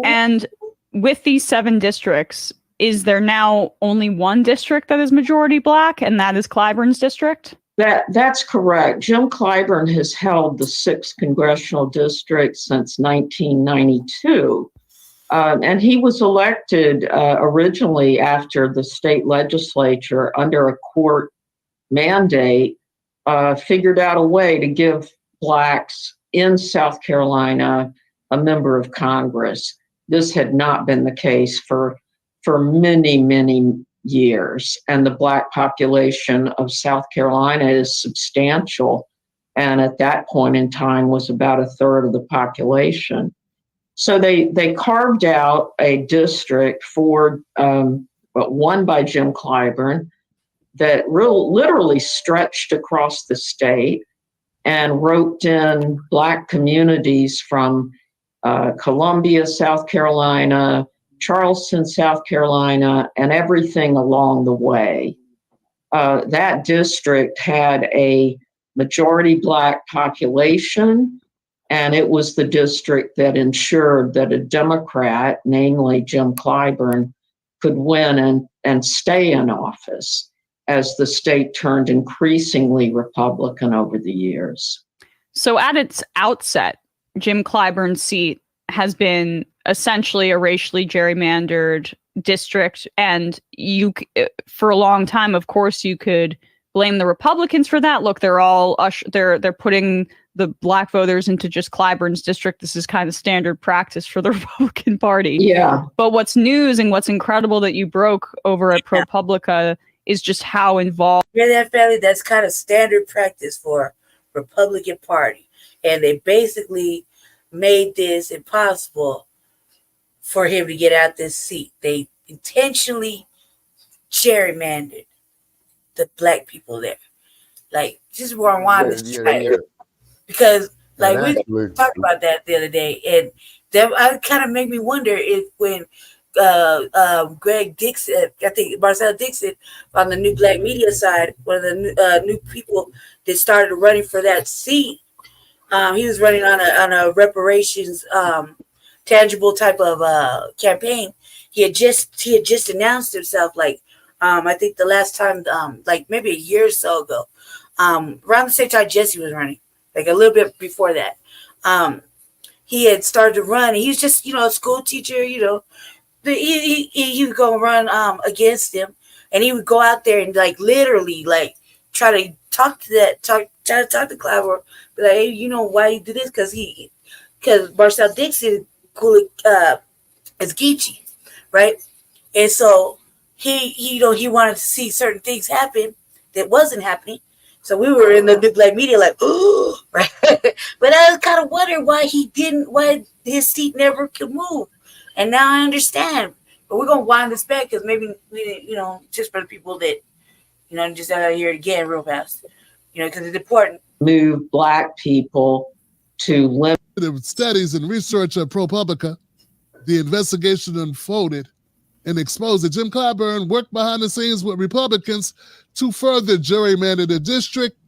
And with these 7 districts, is there now only one district that is majority black, and that is Clyburn's district? That's correct. Jim Clyburn has held the 6th congressional district since 1992. And he was elected originally after the state legislature, under a court mandate, figured out a way to give blacks in South Carolina a member of Congress. This had not been the case for many, many years. And the black population of South Carolina is substantial. And at that point in time was about a third of the population. So they carved out a district won by Jim Clyburn that literally stretched across the state and roped in black communities from Columbia, South Carolina, Charleston, South Carolina, and everything along the way. That district had a majority black population, and it was the district that ensured that a Democrat, namely Jim Clyburn, could win and stay in office as the state turned increasingly Republican over the years. So at its outset, Jim Clyburn's seat has been essentially a racially gerrymandered district, and for a long time, of course, you could blame the Republicans for that. Look, they're putting the black voters into just Clyburn's district. This is kind of standard practice for the Republican Party. Yeah. But what's news and what's incredible that you broke over at ProPublica is just how involved. Hear that, family? That's kind of standard practice for Republican Party, and they basically made this impossible for him to get out this seat. They intentionally gerrymandered the black people there. Like, just where I wanted to try it. Because, like, we talked about that the other day, and that kind of made me wonder if when Greg Dixon, I think Marcel Dixon on the New Black Media side, one of the new people that started running for that seat, he was running on a reparations tangible type of campaign. He had just announced himself, like, I think the last time, like maybe a year or so ago, around the same time Jesse was running, like a little bit before that. He had started to run. He was just, a school teacher, he would go run against him, and he would go out there and like literally like try to try to talk to Clyburn, be like, hey, why you do this? Because Marcel Dixon is Geechee, right? And so he wanted to see certain things happen that wasn't happening. So we were in the New Black Media like, oh, right. But I was kind of wondering why his seat never could move. And now I understand. But we're gonna wind this back because maybe just for the people that just out here again real fast, because it's important. Move black people to limit. The studies and research of ProPublica, the investigation unfolded and exposed that Jim Clyburn worked behind the scenes with Republicans to further gerrymander the district,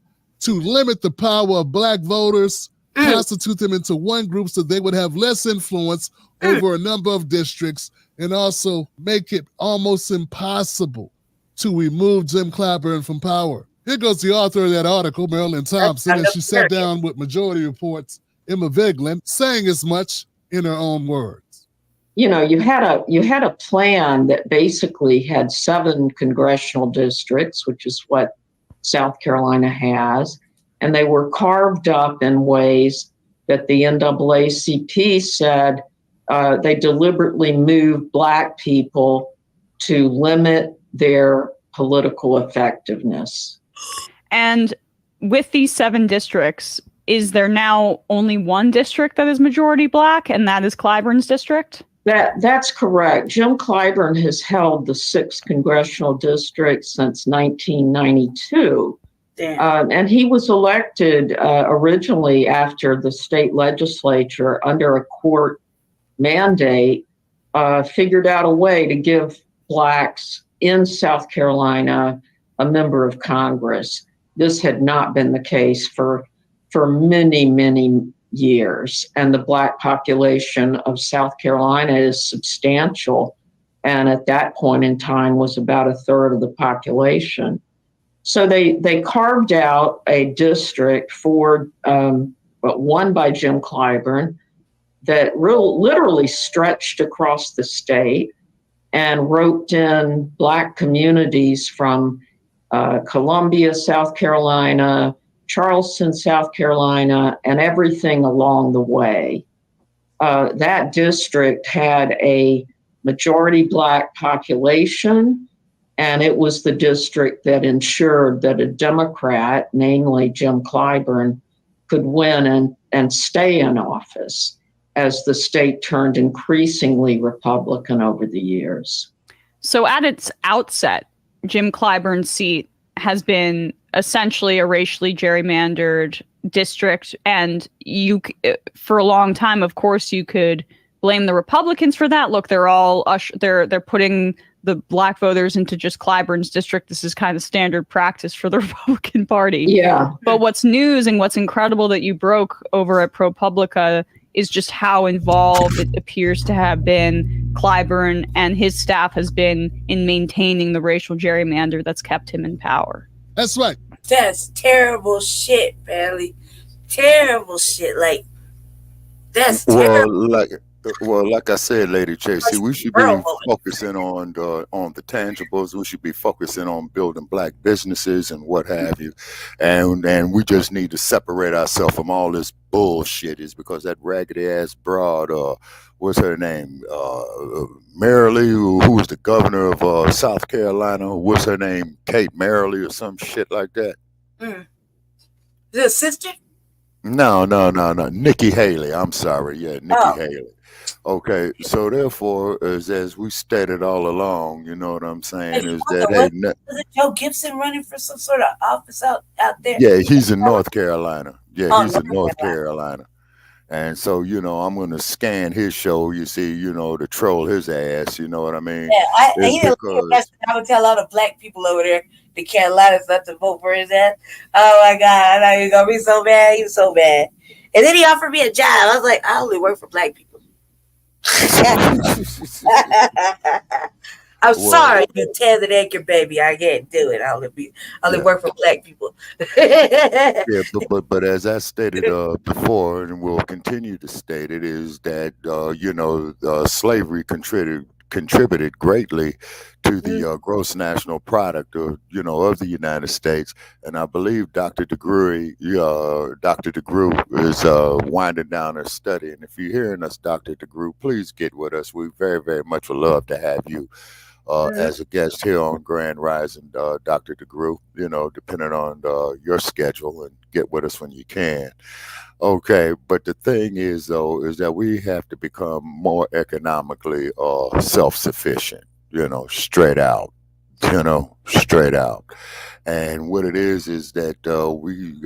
to limit the power of black voters, constitute them into one group so they would have less influence over a number of districts, and also make it almost impossible to remove Jim Clyburn from power. Here goes the author of that article, Marilyn Thompson, and she sat down with Majority Report's Emma Vigeland, saying as much in her own words. You had a plan that basically had 7 congressional districts, which is what South Carolina has, and they were carved up in ways that the NAACP said they deliberately moved black people to limit their political effectiveness. And with these 7 districts, is there now only one district that is majority black, and that is Clyburn's district? That's correct. Jim Clyburn has held the 6th congressional district since 1992. And he was elected originally after the state legislature, under a court mandate, figured out a way to give blacks in South Carolina a member of Congress. This had not been the case for many, many years. And the black population of South Carolina is substantial. And at that point in time was about 1/3 of the population. So they carved out a district won by Jim Clyburn that literally stretched across the state and roped in black communities from Columbia, South Carolina, Charleston, South Carolina, and everything along the way. That district had a majority black population, and it was the district that ensured that a Democrat, namely Jim Clyburn, could win and stay in office as the state turned increasingly Republican over the years. So at its outset, Jim Clyburn's seat has been essentially a racially gerrymandered district, and for a long time, of course, you could blame the Republicans for that. Look, they're putting the black voters into just Clyburn's district. This is kind of standard practice for the Republican Party. Yeah. But what's news and what's incredible that you broke over at ProPublica is just how involved it appears to have been Clyburn and his staff has been in maintaining the racial gerrymander that's kept him in power. That's right. That's terrible shit, Bailey. Terrible shit. Like, that's terrible. Well, like I said, Lady JC, we should be focusing on the tangibles. We should be focusing on building black businesses and what have you. And we just need to separate ourselves from all this bullshit, is because that raggedy ass broad, what's her name? Merrily, who was the governor of South Carolina. What's her name? Kate Merrily or some shit like that. Is it a sister? No. Nikki Haley. I'm sorry. Yeah, Nikki Haley. Okay, so therefore, as we stated all along, you know what I'm Hey, saying, is that, Shabaka, was it Joe Gibson running for some sort of office out there? yeah, he's in North Carolina. Yeah, Oh, he's North in North Carolina. Carolina. And so, I'm going to scan his show, you see, to troll his ass, you know what I mean? Yeah, It's he didn't like because, I would tell all the black people over there, the Carolinas, not to vote for his ass. Oh my God, I know you're gonna be so mad. He was so mad. And then he offered me a job. I was like, I only work for black people. I'm well, sorry, you tethered acre baby. I can't do it. I only yeah. work for black people. Yeah, but as I stated before, and will continue to state it, is that slavery contributed greatly to the gross national product of the United States, and I believe Dr. Dr. DeGrew is winding down her study. And if you're hearing us, Dr. DeGrew, please get with us. We very, very much would love to have you as a guest here on Grand Rising, Dr. DeGrew, depending on your schedule, and get with us when you can. Okay, but the thing is, though, is that we have to become more economically self-sufficient, straight out, straight out. And what it is that we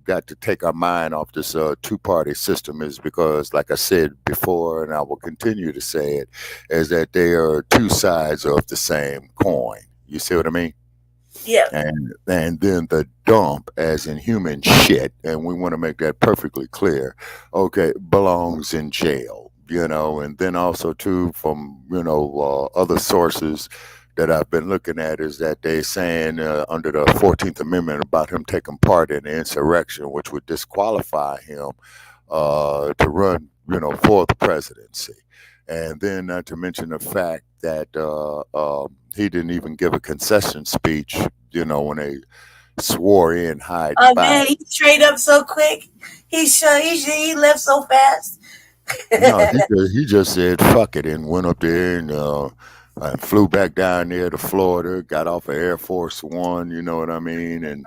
got to take our mind off this two-party system, is because, like I said before, and I will continue to say it, is that they are two sides of the same coin. You see what I mean? Yeah. And then the dump, as in human shit, and we want to make that perfectly clear, okay, belongs in jail, and then also too, from other sources that I've been looking at, is that they're saying under the 14th Amendment about him taking part in the insurrection, which would disqualify him to run, for the presidency. And then not to mention the fact that he didn't even give a concession speech, when they swore in hide Oh by. man, he straight up so quick. He left so fast. No, he just said fuck it and went up there and flew back down there to Florida, got off of Air Force One, you know what I mean,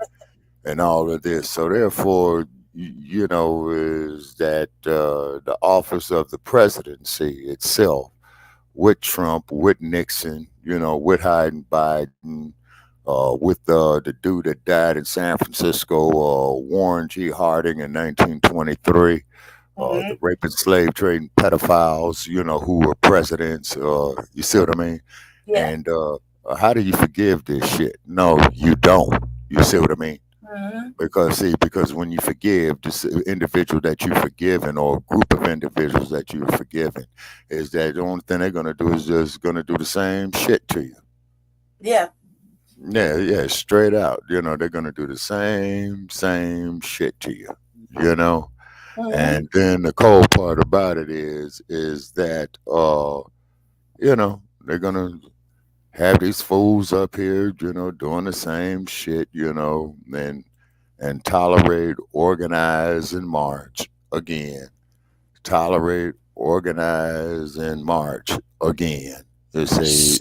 and all of this. So therefore, is that the office of the presidency itself, with Trump, with Nixon, with Biden, with the dude that died in San Francisco, Warren G. Harding in 1923. The rape and slave trading pedophiles, who were presidents. You see what I mean? Yeah. And how do you forgive this shit? No, you don't. You see what I mean? Because when you forgive this individual that you've forgiven, or a group of individuals that you've forgiven, is that the only thing they're gonna do is just gonna do the same shit to you. Yeah. Yeah, straight out. They're gonna do the same shit to you. And then the cold part about it is that they're gonna have these fools up here, doing the same shit, and tolerate, organize, and march again. Tolerate, organize, and march again. You see,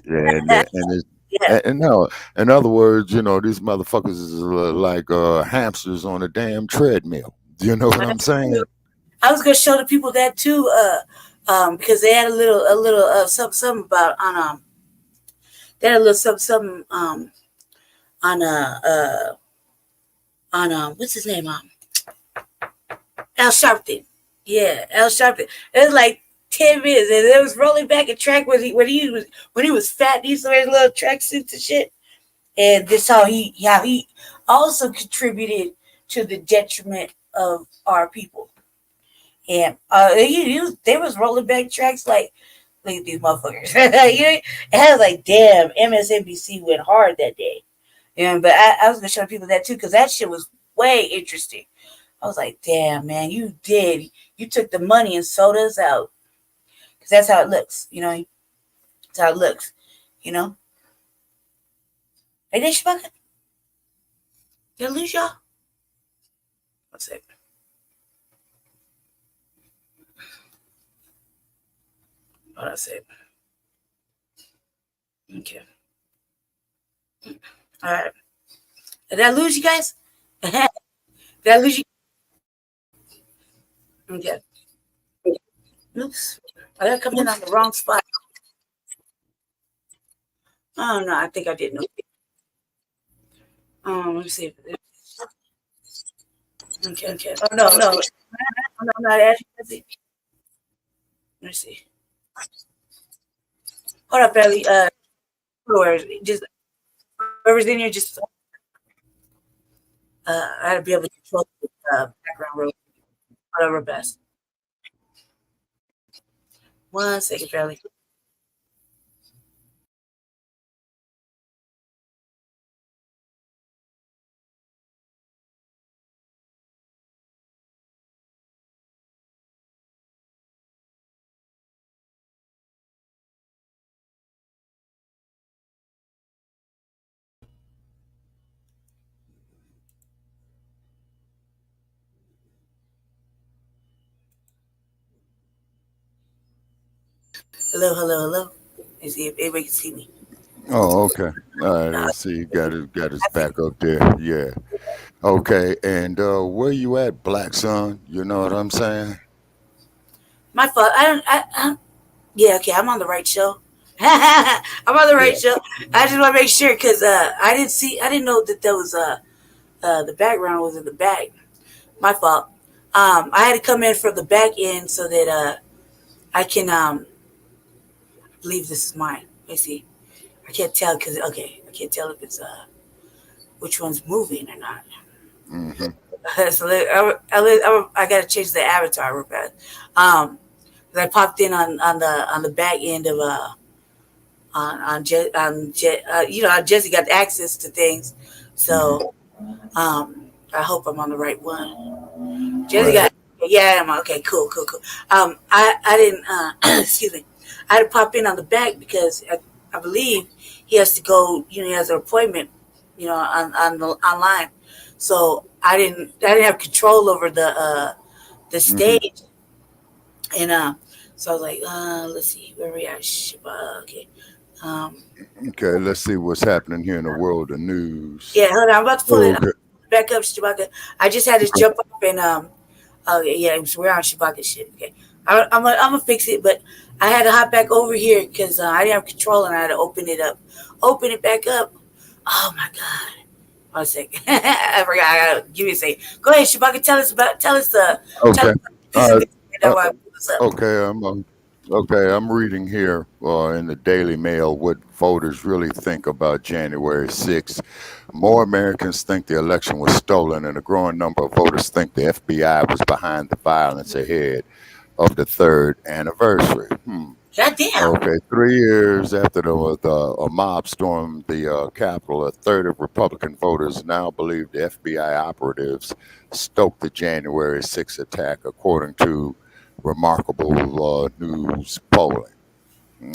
and no, in other words, these motherfuckers is like hamsters on a damn treadmill. Do you know what I'm saying? I was gonna show the people that too, because they had a little something about on they had a little something on what's his name Al Sharpton. Yeah, Al Sharpton. It was like 10 minutes, and it was rolling back a track when he was fat. He used to wear his little tracksuits and shit. And this how he also contributed to the detriment of our people. And they was rolling back tracks like, look at these motherfuckers. It was like, damn, MSNBC went hard that day. But I was gonna show people that too, because that shit was way interesting. I was like, damn, man, you took the money and sold us out. Because that's how it looks, That's how it looks, Hey, there, Shabaka. Did I lose y'all? What's it? Oh, that's it. Okay. All right. Did I lose you guys? Did I lose you? Okay. Oops. I got come in on the wrong spot. Oh no, I think I didn't. Let me see. Okay. Oh no. I'm not asking. Let me see. Hold up, Ellie. Just whoever's in here, just I gotta be able to control the background real whatever best. 1 second, Ellie. Hello. Let's see if everybody can see me. Oh, okay. All right. Let's see. Got his back up there. Yeah. Okay. And where you at, Black Son? You know what I'm saying? My fault. Yeah, okay. I'm on the right show. I'm on the right show. I just want to make sure because I didn't know that there was the background was in the back. My fault. I had to come in from the back end so that I can I believe this is mine. Let me see. I can't tell because I can't tell if it's which one's moving or not. Mm-hmm. So I gotta change the avatar real fast. I popped in on the back end of you know how Jesse got access to things, so I hope I'm on the right one. Jesse got I'm okay. Cool. I didn't excuse me. I had to pop in on the back because I believe he has to go. You know, he has an appointment. You know, online. So I didn't have control over the stage, and so I was like, let's see where we at. Okay. Okay, let's see what's happening here in the world of news. Yeah, hold on. I'm about to pull it back up, Shabaka. I just had to jump up and okay, yeah, we're on Shabaka shit. Okay, I'm gonna fix it, but I had to hop back over here because I didn't have control and I had to open it back up. Oh my god. 1 second. I forgot. I gotta give me a second. Go ahead, Shabaka. Tell us Okay. Okay. Okay, I'm reading here in the Daily Mail what voters really think about January 6th. More Americans think the election was stolen, and a growing number of voters think the FBI was behind the violence ahead of the third anniversary. Goddamn. Okay, 3 years after a mob stormed the Capitol, a third of Republican voters now believe the FBI operatives stoked the January 6th attack, according to remarkable news polling.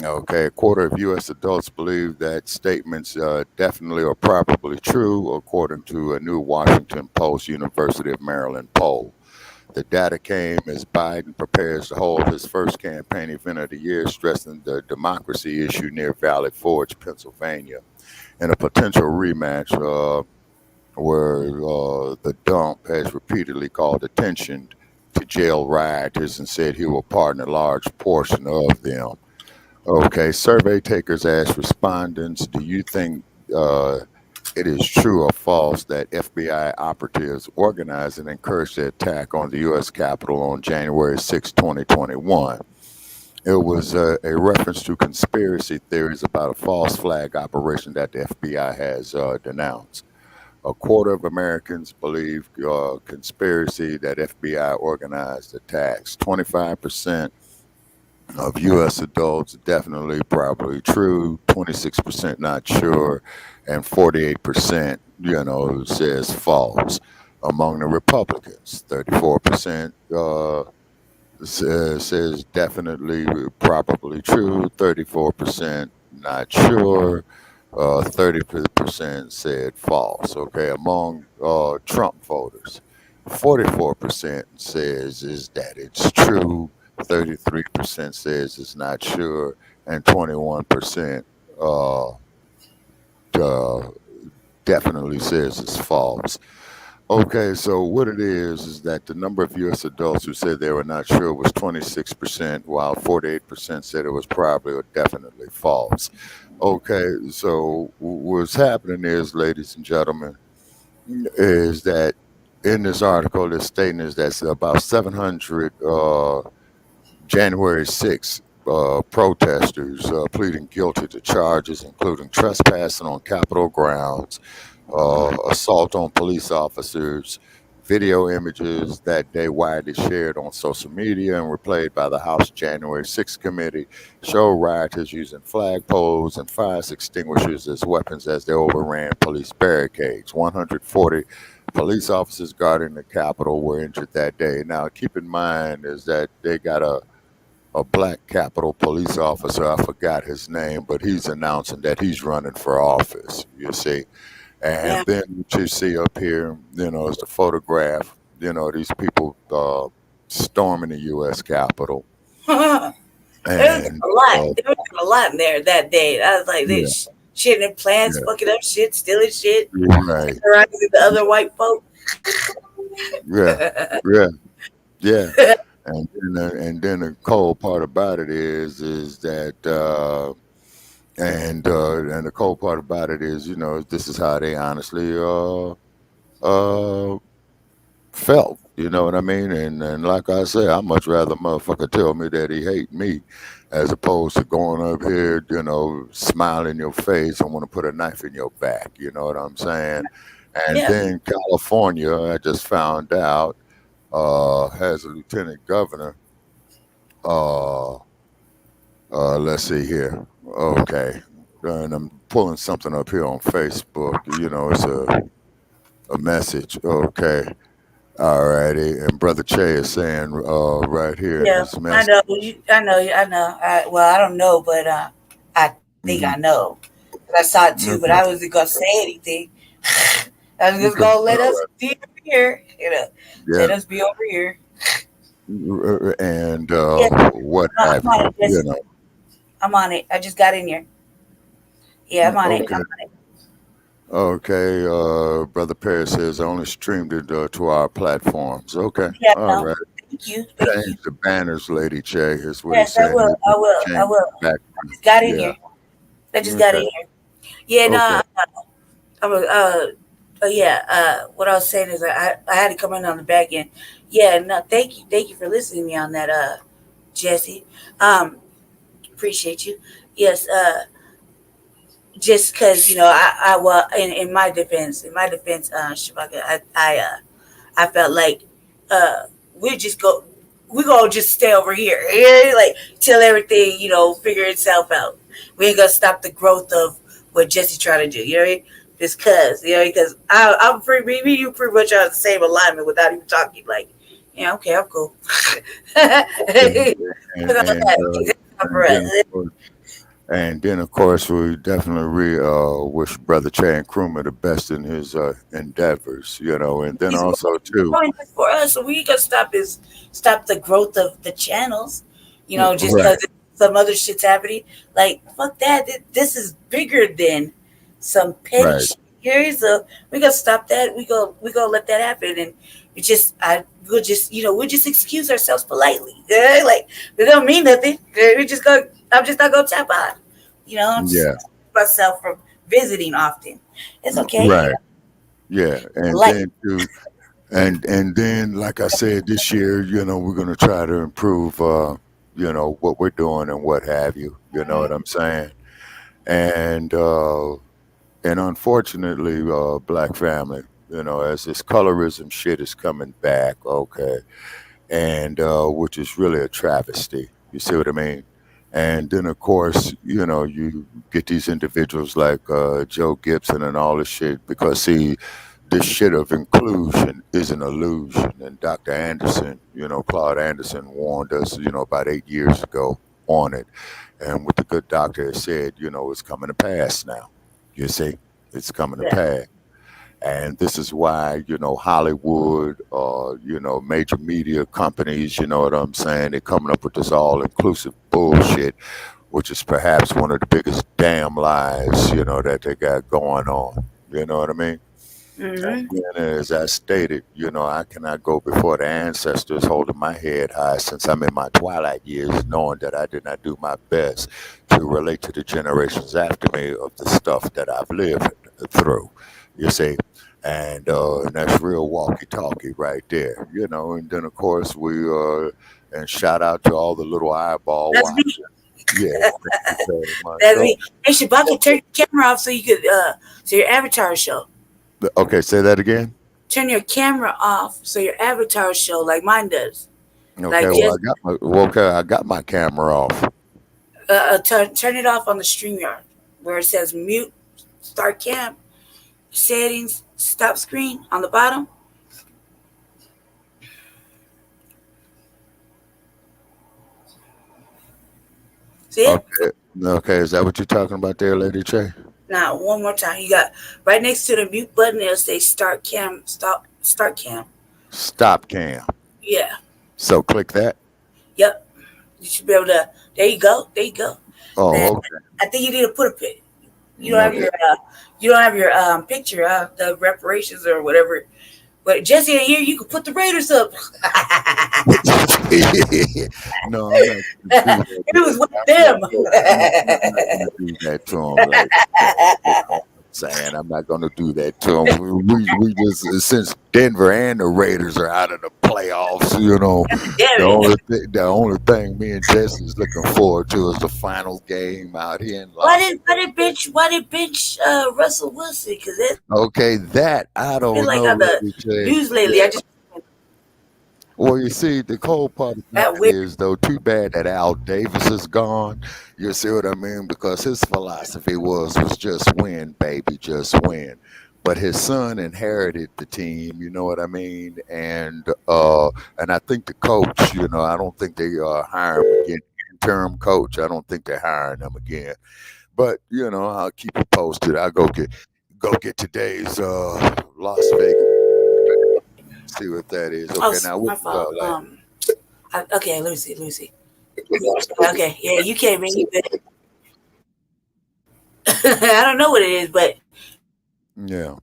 Okay, a quarter of U.S. adults believe that statements definitely or probably true, according to a new Washington Post University of Maryland poll. The data came as Biden prepares to hold his first campaign event of the year, stressing the democracy issue near Valley Forge, Pennsylvania, in a potential rematch where the dump has repeatedly called attention to jail rioters and said he will pardon a large portion of them. Okay, survey takers asked respondents, do you think it is true or false that FBI operatives organized and encouraged the attack on the U.S. Capitol on January 6, 2021? It was a reference to conspiracy theories about a false flag operation that the FBI has denounced. A quarter of Americans believe conspiracy that FBI organized attacks. 25% of U.S. adults definitely probably true, 26% not sure, and 48%, says false. Among the Republicans, 34% says definitely probably true, 34% not sure, 30% said false. Okay, among Trump voters, 44% says is that it's true, 33% says it's not sure, and 21% definitely says it's false. Okay, so what it is that the number of U.S. adults who said they were not sure was 26%, while 48% said it was probably or definitely false. Okay, so what's happening is, ladies and gentlemen, is that in this article, this statement is that about 700 January 6th protesters pleading guilty to charges including trespassing on Capitol grounds, assault on police officers. Video images that day widely shared on social media and were played by the House January 6th committee show rioters using flagpoles and fire extinguishers as weapons as they overran police barricades. 140 police officers guarding the Capitol were injured that day. Now, keep in mind is that they got a black Capitol police officer. I forgot his name, but he's announcing that he's running for office, you see. And then what you see up here, is the photograph, these people storming the U.S. Capitol. There was a lot. There was a lot in there that day. I was like, this shit in plans, fucking up shit, stealing shit, right? Terrorizing the other white folk. Yeah. And then the cold part about it is that and the cold part about it is this is how they honestly felt. You know what I mean? And like I say, I much rather motherfucker tell me that he hate me as opposed to going up here, smile in your face and want to put a knife in your back. You know what I'm saying? And then California, I just found out, has a lieutenant governor. Let's see here. Okay. And I'm pulling something up here on Facebook. It's a message. Okay. All righty. And Brother Che is saying right here. Yeah, this message. I know. I don't know, but I think I know. I saw it too, but I wasn't going to say anything. I was just going to let us be over here. Let us be over here. And what have you, I'm on it. I just got in here. Yeah, I'm on it. Okay, Brother Perry says I only streamed it to our platforms. Okay, yeah, all right. Thank you. Change the banners, Lady Che. Is what he's saying. I will. I just got in here. I just got in here. Yeah, no. What I was saying is I had to come in on the back end. Yeah, no, thank you for listening to me on that, Jesse. Appreciate you. Yes, just because in my defense, Shabaka, I felt like we're gonna just stay over here, like till everything figure itself out. We ain't gonna stop the growth of what Jesse's trying to do. You know what I mean? Just because I'm pretty much on the same alignment without even talking. Like, okay, I'm cool. And then, of course, we definitely wish Brother Che and Krumah the best in his endeavors, and then He's also, too. For us, so we got to stop the growth of the channels, just because some other shit's happening. Like, fuck that. This is bigger than some petty shit here. So we got to stop that. We go let that happen. And we'll just excuse ourselves politely. Like, it don't mean nothing. I'm just not gonna tap on. I'm just myself from visiting often. It's okay. Right. Yeah. And then too, and then like I said, this year, we're gonna try to improve what we're doing and what have you. You know what I'm saying? And unfortunately, Black family, as this colorism shit is coming back, okay, and which is really a travesty. You see what I mean? And then, of course, you get these individuals like Joe Gibson and all this shit because, see, this shit of inclusion is an illusion. And Dr. Anderson, Claude Anderson warned us, about 8 years ago on it. And what the good doctor has said, it's coming to pass now. You see, it's coming to pass. And this is why, Hollywood, major media companies, you know what I'm saying, they're coming up with this all-inclusive bullshit, which is perhaps one of the biggest damn lies, that they got going on. You know what I mean? Mm-hmm. And as I stated, I cannot go before the ancestors holding my head high since I'm in my twilight years, knowing that I did not do my best to relate to the generations after me of the stuff that I've lived through. You see, and that's real walkie-talkie right there. And then of course and shout out to all the little eyeball That's me. watchers. Yeah, thank you very much. That's me. Hey, Shabaka, turn your camera off so you could so your avatar show. Okay, say that again. Turn your camera off so your avatar show like mine does. Okay, Like well just I got my camera off. turn it off on the StreamYard where it says mute, start cam, settings, stop screen on the bottom. See it? Okay, is that what you're talking about there, Lady Che? Now one more time. You got right next to the mute button. It'll say start cam, start cam. Stop cam. Yeah. So click that. Yep. You should be able to. There you go. There you go. Oh, Then okay. I think you need to put a pic. You don't have your picture of the reparations or whatever. But Jesse in here, you can put the Raiders up. No, I'm not gonna do that. It was with them. I'm not gonna do that to them. Like, saying I'm not gonna do that to them. We just since Denver and the Raiders are out of the playoffs, the only thing me and Jesse is looking forward to is the final game out here in Why did bench Russell Wilson? Because it Okay, that I don't like know. on the news lately. I just Well, you see, the cold part of that that weird. is, though, too bad that Al Davis is gone. You see what I mean? Because his philosophy was just win, baby, just win. But his son inherited the team, you know what I mean? And I think the coach, I don't think they hire him again. Interim coach, I don't think they're hiring him again. But I'll keep you posted. I'll go get today's Las Vegas. See what that is. Okay, now My what fault. Okay, let me see. Okay, yeah, you came in. I don't know what it is, but yeah,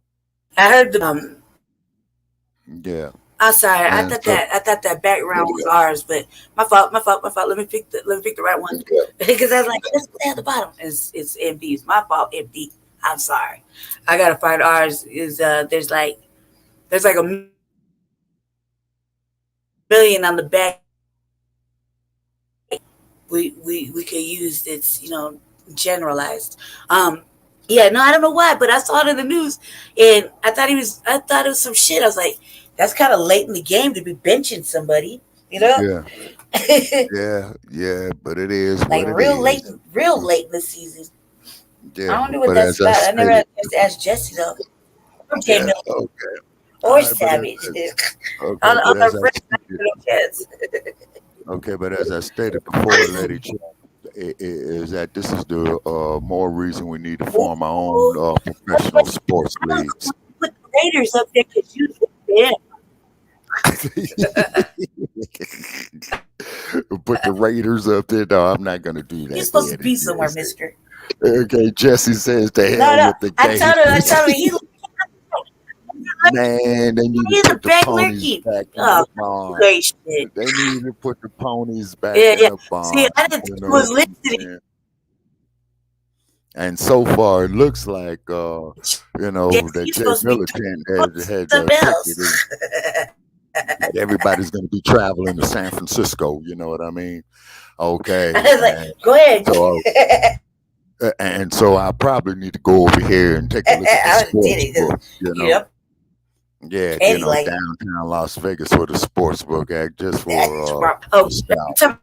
I heard the yeah. I'm sorry. I And thought so that background was ours, but my fault. Let me pick the right one because I was like, let's play at the bottom. It's MD's. My fault, MD. I'm sorry. I gotta find ours. Is there's like a million on the back. We could use it's generalized. Yeah, no, I don't know why, but I saw it in the news, and I thought it was some shit. I was like, that's kind of late in the game to be benching somebody, yeah, yeah. But it is like what it real is. late in the season. I Yeah, wonder what but that's as I about. I never had stated, a chance to ask Jesse though, or J yeah, Mill, okay, all or right, but Savage. okay, All but our as I friends, stated, no chance. okay, but as I stated before, Lady Ch, is that this is the more reason we need to form our own professional sports leagues. Put the Raiders up there because you yeah. Put the Raiders up there. No, I'm not gonna do You're that. supposed to There, be somewhere, Mister. okay, Jesse says the No, hell no. with the I game. told him Man, they need to he's a put the back ponies lurky. back in Oh, the barn. great shit. They need to put the ponies back Yeah, in yeah. the See, barn. I didn't You think he know was what I'm listening. saying? And so far, it looks like Yes, that you're Jay supposed to be Militant doing had something ticketed else. that everybody's going to be traveling to San Francisco. You know what I mean? Okay, I was like, go ahead. so I probably need to go over here and take a look at the I did sports it. book. Yep. Yeah, Candy like downtown Las Vegas with a sports book act just for oh, nostalgia.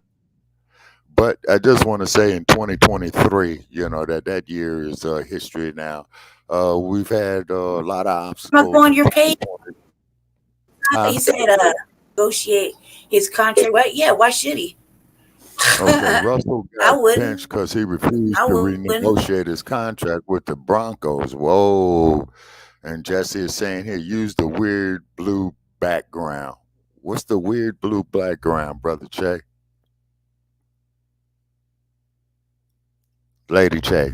But I just want to say in 2023, that year is history now. We've had a lot of obstacles. on your page. Huh? He said, negotiate his contract. Well, yeah, why should he? Okay, Russell I got wouldn't. benched because he refused I to wouldn't. renegotiate his contract with the Broncos. Whoa. And Jesse is saying here, use the weird blue background. What's the weird blue background, Brother Che? Lady Che.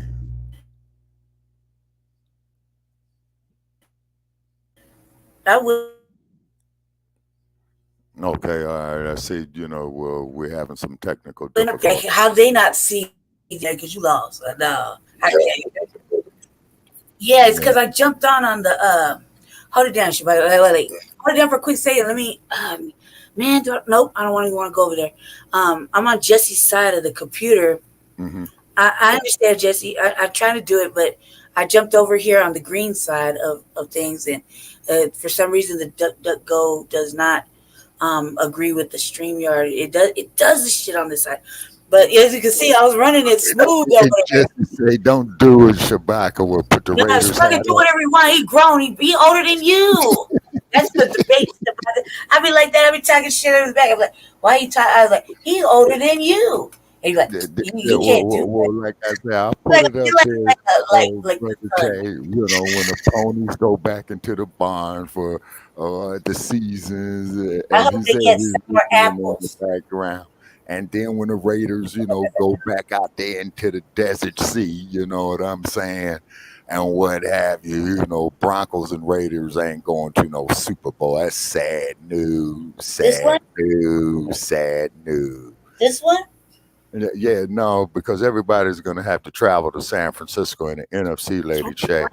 I would. Okay, all right. I see. Well, we're having some technical Okay, difficulties. how they not see that because you lost? No, I can't. Yeah, it's because I jumped on the. Hold it down, Shabaka. Wait. Hold it down for a quick second. Let me. Man, nope. I don't want to go over there. I'm on Jesse's side of the computer. Mm-hmm. I understand, Jesse. I try to do it, but I jumped over here on the green side of things, and for some reason the DuckDuckGo does not agree with the StreamYard. It does this shit on this side. But as you can see, I was running it smooth over there. Just say, don't do it, Shabaka. We'll put the No, Raiders Shabaka do whatever he want. He grown. He older than you. That's the debate. I be like that. I be talking shit in his back. I'm like, why you talking? I was like, he's older than you. And he's like, you can't do well, like I said, I'll put it up there. When the ponies go back into the barn for the seasons, I and hope they get some more apples. In the background. And then when the Raiders, go back out there into the desert sea, you know what I'm saying? And what have you, Broncos and Raiders ain't going to no Super Bowl. That's sad news. Sad news. This one? Yeah, no, because everybody's going to have to travel to San Francisco in the NFC, Lady Che.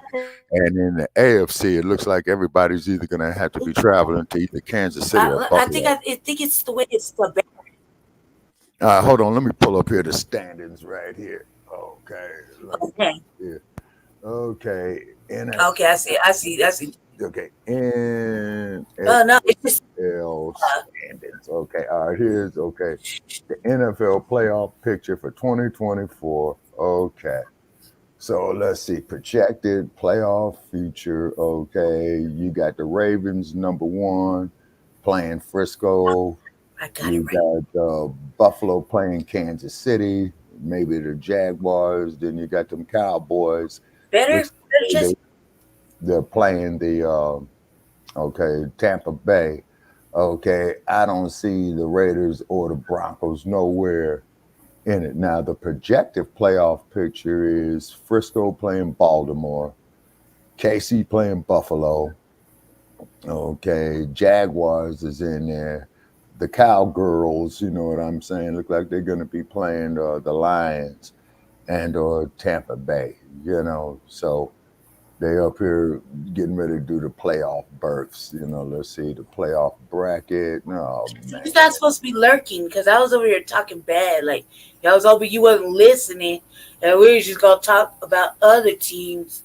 And in the AFC, it looks like everybody's either going to have to be traveling to either Kansas City or Buffalo. I think it's the way it's the. Hold on, let me pull up here the standings right here. Okay. Yeah. Okay. Okay, I see. Okay. And no, it's just standings. Okay. All right. Here's the NFL playoff picture for 2024. Okay. So let's see. Projected playoff future. Okay. You got the Ravens #1 playing Frisco. You got Buffalo playing Kansas City, maybe the Jaguars. Then you got them Cowboys. They're playing the Tampa Bay. Okay, I don't see the Raiders or the Broncos nowhere in it. Now the projected playoff picture is Frisco playing Baltimore, KC playing Buffalo. Okay, Jaguars is in there. The Cowgirls, you know what I'm saying, look like they're going to be playing the Lions and Tampa Bay, so they up here getting ready to do the playoff berths, let's see, the playoff bracket. No, man. He's not supposed to be lurking because I was over here talking bad. Like, I was hoping you wasn't listening and we were just going to talk about other teams.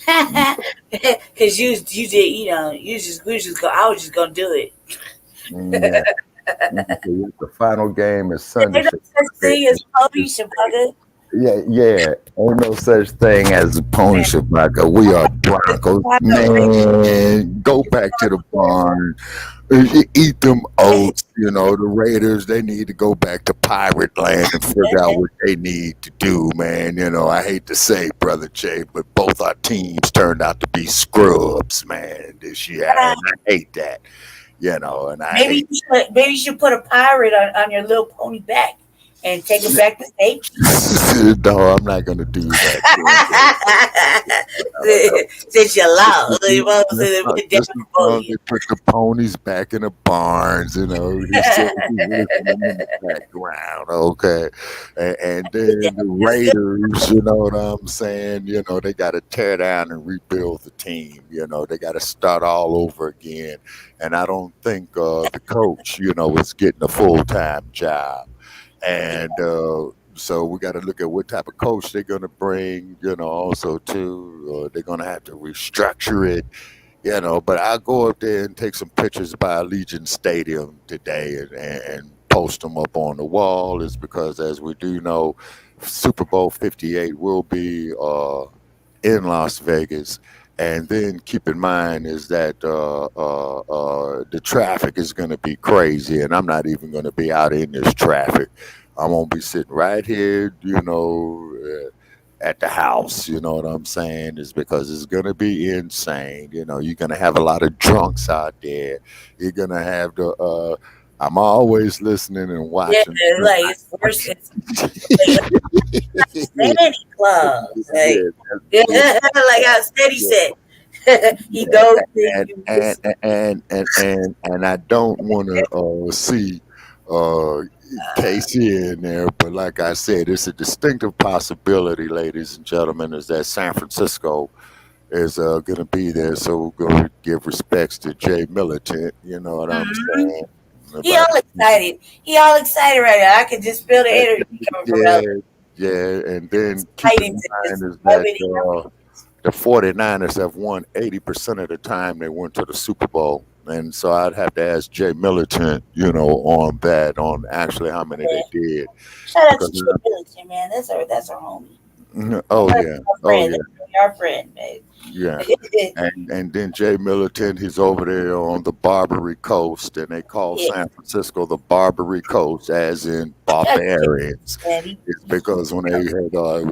Because you did, I was just going to do it. Yeah. The final game is Sunday. There's no such thing as pony, Shabaka. Yeah. Ain't no such thing as a pony, Shabaka. We are Broncos. Man, go back to the barn. Eat them oats. The Raiders, they need to go back to pirate land and figure out what they need to do, man. I hate to say, Brother Jay, but both our teams turned out to be scrubs, man, this year. And I hate that. And maybe you should put a pirate on your little pony back and take it back to state. No, I'm not gonna do that. Since you're loud, they put the ponies back in the barns, he's in the background, okay. And then the Raiders, you know what I'm saying? They got to tear down and rebuild the team. They got to start all over again. And I don't think the coach, is getting a full-time job. And so we got to look at what type of coach they're going to bring, also too. They're going to have to restructure it, But I'll go up there and take some pictures by Allegiant Stadium today and post them up on the wall. Is because, as we do know, Super Bowl 58 will be in Las Vegas. And then keep in mind is that the traffic is going to be crazy, and I'm not even going to be out in this traffic. I'm going to be sitting right here, at the house, you know what I'm saying? Is because it's going to be insane. You're going to have a lot of drunks out there. You're going to have the I'm always listening and watching. Yeah, like it's worse. It's Steady club. Like how Steady said. He goes and I don't want to see Casey in there, but like I said, it's a distinctive possibility, ladies and gentlemen, is that San Francisco is going to be there. So we're going to give respects to Jay Militant. You know what I'm saying? He all excited. He all excited right now. I can just feel the energy coming from him. Yeah, and then keep in mind is that the 49ers have won 80% of the time they went to the Super Bowl. And so I'd have to ask Jay Militant, on that, on actually how many they did. Shout out to Jay Militant, man. That's our homie. Oh yeah. Our friend, babe. Yeah. and then Jay Militant, he's over there on the Barbary Coast, and they call San Francisco the Barbary Coast, as in barbarians. It's because when they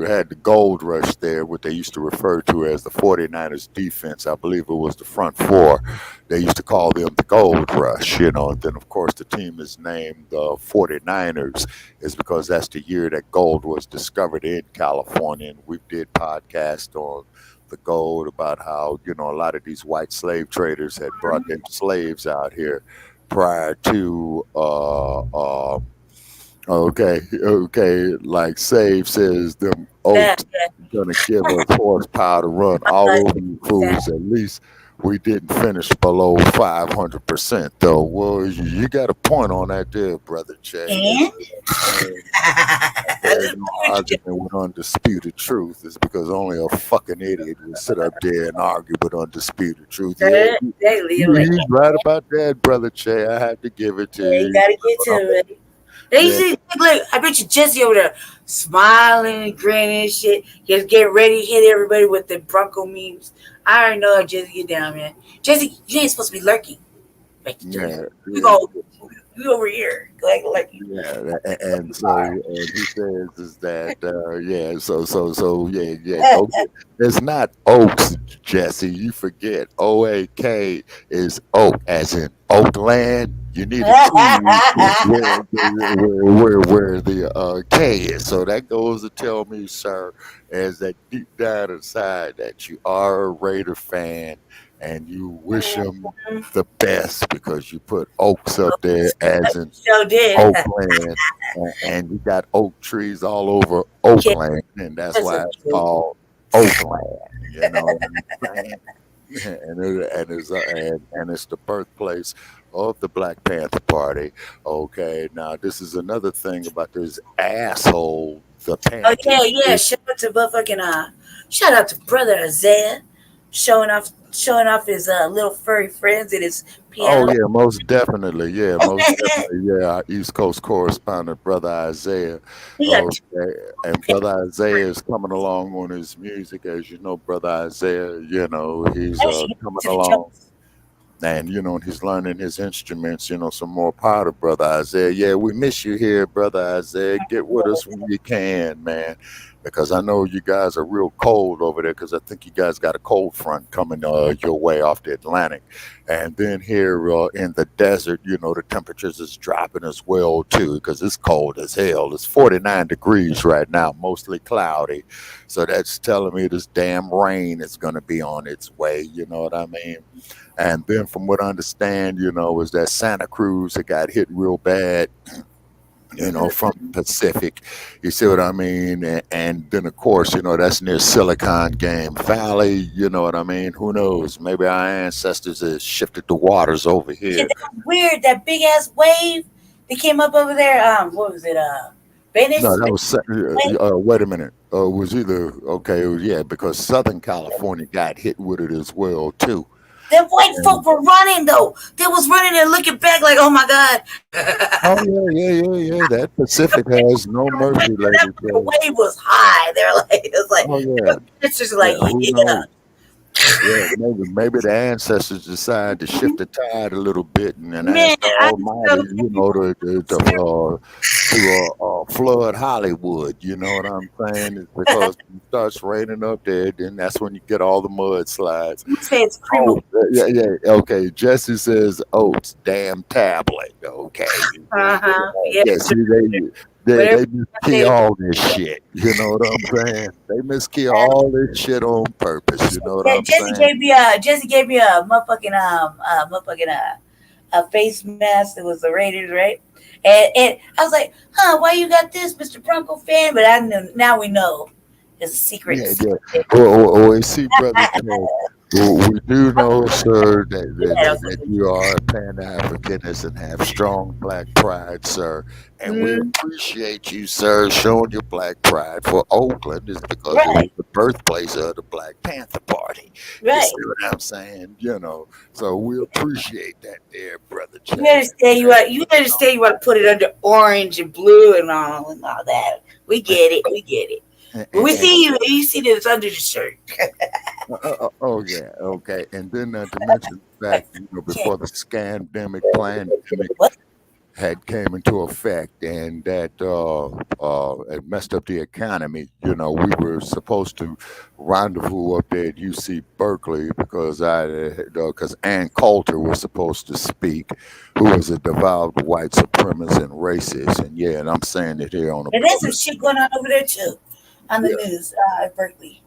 had the gold rush there, what they used to refer to as the 49ers defense, I believe it was the front four, they used to call them the gold rush, and then of course the team is named the 49ers is because that's the year that gold was discovered in California, and we did podcast on the gold about how a lot of these white slave traders had brought their slaves out here prior to like Save says them oaks gonna give us horsepower to run all over you fools. At least we didn't finish below 500% though. Well, you got a point on that there, brother Jay. There's no argument with undisputed truth. It's because only a fucking idiot would sit up there and argue with undisputed truth. Yeah, he's right about that, brother Jay. I have to give it to you. You gotta get to it. Look, I bet you Jesse over there smiling and grinning and shit. Just get ready to hit everybody with the Bronco memes. I already know how Jesse get down, man. Jesse, you ain't supposed to be lurking. You over here. Like and so and he says is that okay. It's not Oaks, Jesse. You forget OAK is Oak, as in Oakland. You need to where the K is. So that goes to tell me, sir, as that deep down inside that you are a Raider fan. And you wish them the best because you put oaks up there as in Oakland, and you got oak trees all over Oakland, and that's why it's called Oakland. You know what I'm saying? And it's the birthplace of the Black Panther Party. Okay, now this is another thing about this asshole. The Panther. Oh yeah. Shout out to brother Isaiah, showing off his little furry friends and his piano. Oh yeah, most definitely. Yeah, Our East Coast correspondent, brother Isaiah. Okay. And brother Isaiah is coming along on his music, as you know, brother Isaiah. He's coming along. And he's learning his instruments. Some more powder, brother Isaiah. Yeah, we miss you here, brother Isaiah. Get with us when you can, man. Because I know you guys are real cold over there, because I think you guys got a cold front coming your way off the Atlantic. And then here in the desert, the temperatures is dropping as well, too, because it's cold as hell. It's 49 degrees right now, mostly cloudy. So that's telling me this damn rain is going to be on its way. You know what I mean? And then from what I understand, is that Santa Cruz, it got hit real bad. From Pacific, you see what I mean? And then, of course, that's near Silicon Game Valley, you know what I mean? Who knows? Maybe our ancestors have shifted the waters over here. Yeah, that was weird, that big ass wave that came up over there. What was it? Venice? No, that was, wait a minute. It was either, because Southern California got hit with it as well, too. Them white folk were running, though. They was running and looking back like, oh, my God. Yeah. That Pacific has no mercy, ladies. The wave was high. They're like, it's like, it's just like, Yeah, maybe the ancestors decided to shift the tide a little bit and ask the Almighty, to flood Hollywood. You know what I'm saying? It's because it starts raining up there, then that's when you get all the mudslides. You say it's yeah. Okay, Jesse says oats, damn tablet. Okay. Yeah. They miskey all this shit. You know what I'm saying? They miskey all this shit on purpose. You know what I'm Jesse saying? gave me a motherfucking a face mask that was the Raiders, right? And I was like, huh, why you got this, Mr. Bronco fan? But I know now we know it's a secret. Yeah. Well, see, brother Joe, we do know, sir, that you are a Pan-Africanist and have strong black pride, sir. And we appreciate you, sir, showing your black pride for Oakland is because it was the birthplace of the Black Panther Party. Right. You see what I'm saying? You know, so we appreciate that there, brother Joe. You understand you want to put it under orange and blue and all that. We get it. But we see you see that it's under the shirt. Oh yeah, okay. And then to mention the fact, you know, before the scandemic pandemic had came into effect and that it messed up the economy, you know, we were supposed to rendezvous up there at UC Berkeley because Ann Coulter was supposed to speak, who was a devout white supremacist and racist, and yeah, and I'm saying it here on the. And there's some shit going on over there too, on the news at Berkeley.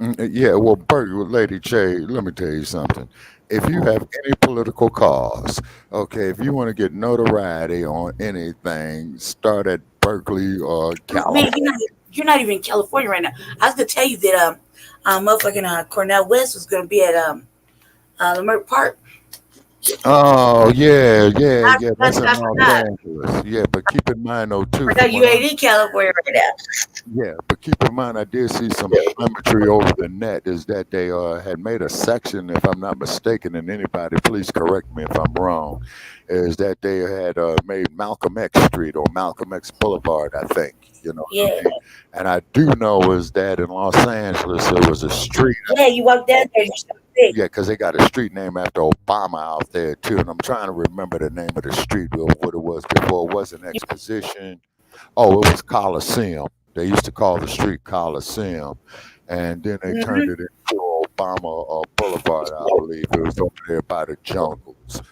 Yeah, well, Berkeley, Lady Che, let me tell you something. If you have any political cause, okay, if you want to get notoriety on anything, start at Berkeley or California. Man, you're not even in California right now. I was gonna tell you that motherfucking Cornell West was gonna be at Leimert Park. Oh yeah. That's in Los Angeles. Yeah, but keep in mind though too. You ain't in California right now. Yeah, but keep in mind I did see some telemetry over the net is that they had made a section, if I'm not mistaken, and anybody please correct me if I'm wrong, is that they had made Malcolm X Street or Malcolm X Boulevard, I think. You know. Yeah. What I mean? And I do know is that in Los Angeles there was a street. Yeah, you walk down there. Yeah, because they got a street named after Obama out there too, and I'm trying to remember the name of the street or what it was before. It wasn't Exposition. Oh, it was Coliseum. They used to call the street Coliseum, and then they turned it into Obama Boulevard, I believe. It was over there by the jungles.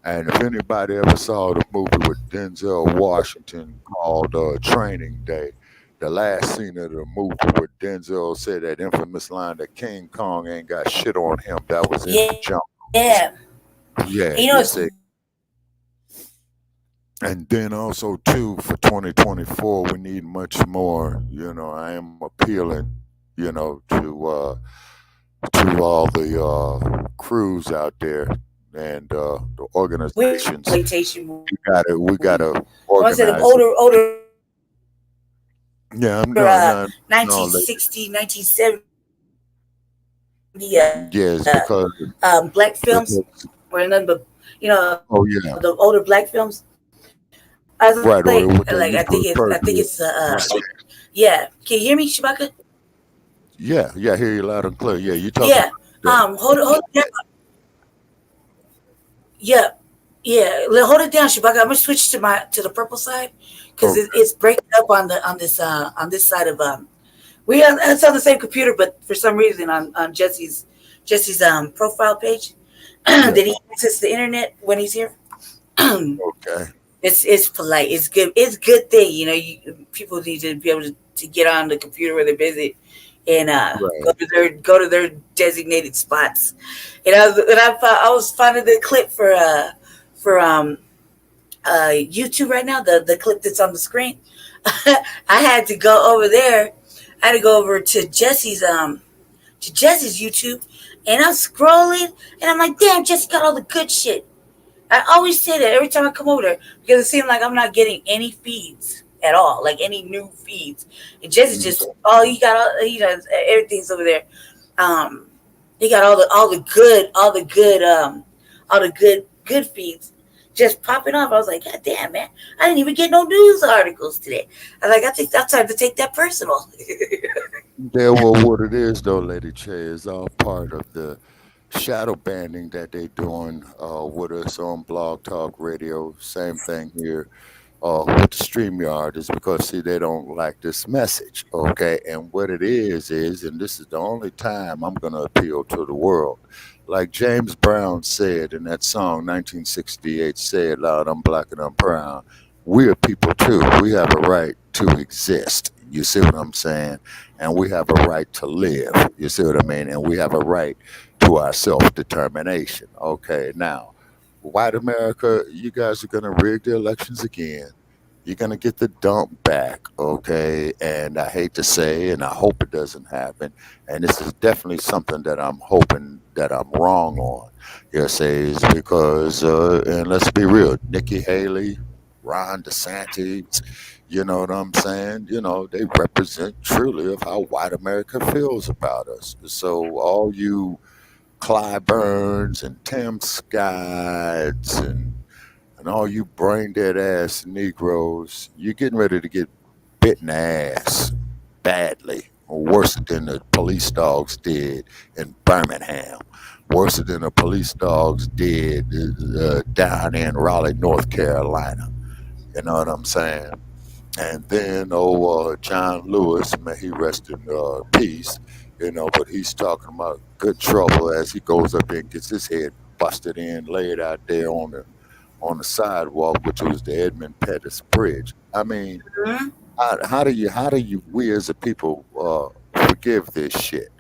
And if anybody ever saw the movie with Denzel Washington called Training Day, the last scene of the movie where Denzel said that infamous line that King Kong ain't got shit on him, that was in the jungle. Yeah. Yeah. You know, and then also too for 2024 we need much more. You know, I am appealing, you know, to all the crews out there and the organizations. We gotta organize. Older. Yeah, 1960, 1970. Yes, because black films were none but oh yeah, the older black films. I was right, like I think it's yeah. Can you hear me, Shabaka? Yeah, I hear you loud and clear. Yeah, you talking. Yeah. Hold it. Yeah. Hold it down, Shabaka. I'm gonna switch to the purple side because it's breaking up on this side of it's on the same computer, but for some reason on Jesse's profile page that he accesses the internet when he's here. Okay. It's polite. It's good. It's a good thing. You know, people need to be able to get on the computer when they're busy and go to their designated spots. And I was finding the clip for YouTube right now, the clip that's on the screen. I had to go over there. I had to go over to Jesse's YouTube, and I'm scrolling, and I'm like, damn, Jesse got all the good shit. I always say that every time I come over there because it seems like I'm not getting any feeds at all, like any new feeds. And Jesse just he does everything's over there. He got all the good feeds just popping off. I was like, God damn, man, I didn't even get no news articles today. I was like, I think I'm starting to take that personal. Yeah, well, what it is though, Lady Che, is all part of the shadow banning that they doing with us on Blog Talk Radio. Same thing here with the StreamYard is because, see, they don't like this message, okay? And what it is, and this is the only time I'm going to appeal to the world. Like James Brown said in that song, 1968, Say It Loud, I'm Black and I'm Proud. we are people too. We have a right to exist. You see what I'm saying? And we have a right to live. You see what I mean? And we have a right to our self determination. Okay, now, white America, you guys are going to rig the elections again. You're going to get the dump back. Okay. And I hate to say, and I hope it doesn't happen. And this is definitely something that I'm hoping that I'm wrong on. You say, is because, and let's be real, Nikki Haley, Ron DeSantis, you know what I'm saying? You know, they represent truly of how white America feels about us. So all you Clyburns and Tim Scotts and all you brain dead ass Negroes, you're getting ready to get bit in the ass badly, or worse than the police dogs did in Birmingham, worse than the police dogs did down in Raleigh, North Carolina. You know what I'm saying? And then, John Lewis, may he rest in peace, you know, but he's talking about good trouble as he goes up there and gets his head busted in, laid out there on the sidewalk, which was the Edmund Pettus Bridge. I mean, how do you, we as a people, forgive this shit?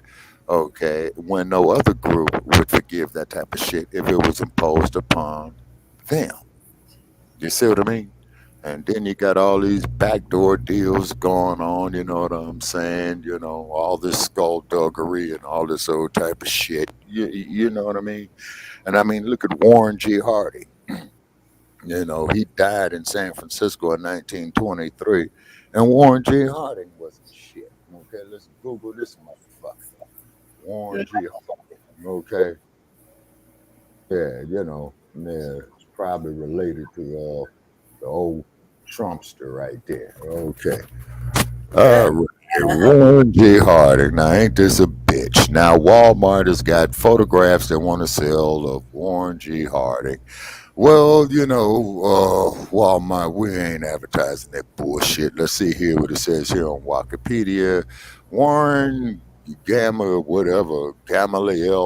Okay, when no other group would forgive that type of shit if it was imposed upon them. You see what I mean? And then you got all these backdoor deals going on, you know what I'm saying? You know, all this skullduggery and all this old type of shit. You know what I mean? And I mean, look at Warren G. Harding. You know, he died in San Francisco in 1923, and Warren G. Harding wasn't shit. Okay, let's Google this motherfucker. Warren G. Harding. Okay. Yeah, you know, yeah, probably related to the old Trumpster right there. Okay. Warren G. Harding. Now, ain't this a bitch? Now, Walmart has got photographs they want to sell of Warren G. Harding. Well, you know, Walmart, we ain't advertising that bullshit. Let's see here what it says here on Wikipedia. Warren Gamaliel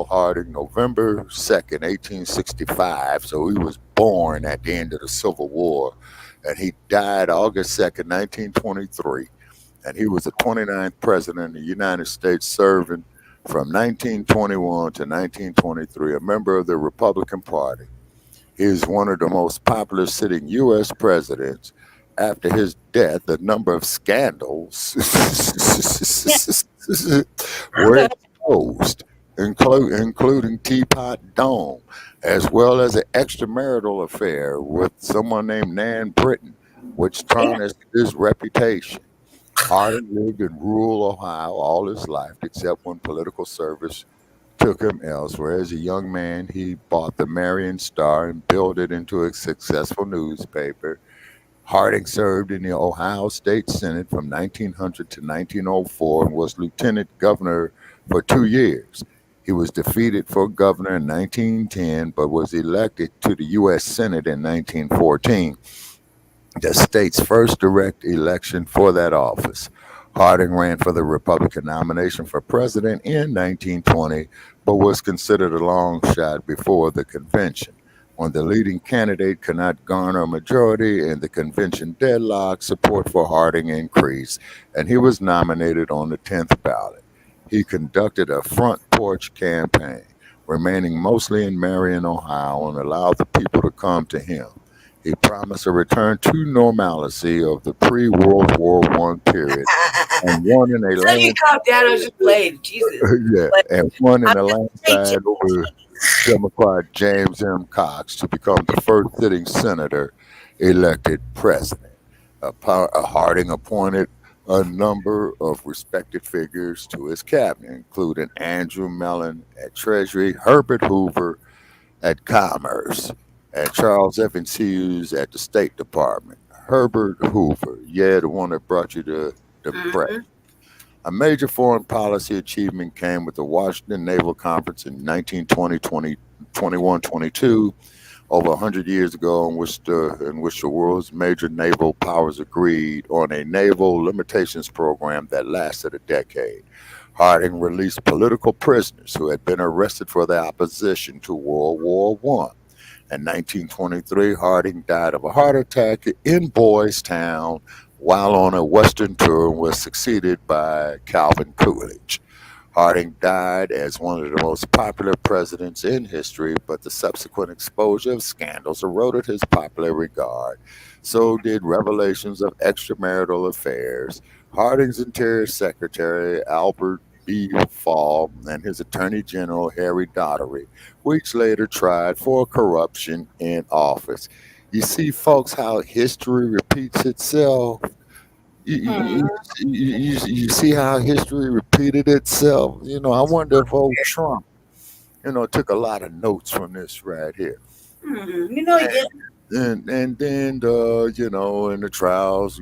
Harding, November 2nd, 1865. So he was born at the end of the Civil War, and he died August 2nd, 1923. And he was the 29th president of the United States, serving from 1921 to 1923, a member of the Republican Party. He is one of the most popular sitting U.S. presidents. After his death, a number of scandals were exposed, including Teapot Dome, as well as an extramarital affair with someone named Nan Britton, which tarnished his reputation. Harding lived in rural Ohio all his life, except when political service took him elsewhere. As a young man, he bought the Marion Star and built it into a successful newspaper. Harding served in the Ohio State Senate from 1900 to 1904 and was lieutenant governor for 2 years. He was defeated for governor in 1910, but was elected to the U.S. Senate in 1914, the state's first direct election for that office. Harding ran for the Republican nomination for president in 1920, but was considered a long shot before the convention. When the leading candidate could not garner a majority in the convention deadlock, support for Harding increased, and he was nominated on the 10th ballot. He conducted a front porch campaign, remaining mostly in Marion, Ohio, and allowed the people to come to him. He promised a return to normalcy of the pre-World War I period, and won in a So you calm down, I was just playing. Jesus. yeah, and won in a landslide over Democrat James M. Cox to become the first sitting senator elected president. Harding appointed a number of respected figures to his cabinet, including Andrew Mellon at Treasury, Herbert Hoover at Commerce, and Charles Evans Hughes at the State Department. Herbert Hoover, yeah, the one that brought you the press. A major foreign policy achievement came with the Washington Naval Conference in 1920, 21, 22, over 100 years ago, in which the world's major naval powers agreed on a naval limitations program that lasted a decade. Harding released political prisoners who had been arrested for their opposition to World War I, In 1923, Harding died of a heart attack in Boys Town while on a Western tour and was succeeded by Calvin Coolidge. Harding died as one of the most popular presidents in history, but the subsequent exposure of scandals eroded his popular regard. So did revelations of extramarital affairs. Harding's Interior Secretary, Albert B. Fall, and his Attorney General, Harry Daugherty, weeks later tried for corruption in office. You see, folks, how history repeats itself. You see how history repeated itself. I wonder if old Trump, took a lot of notes from this right here. Mm-hmm. You know he did. And then, in the trials,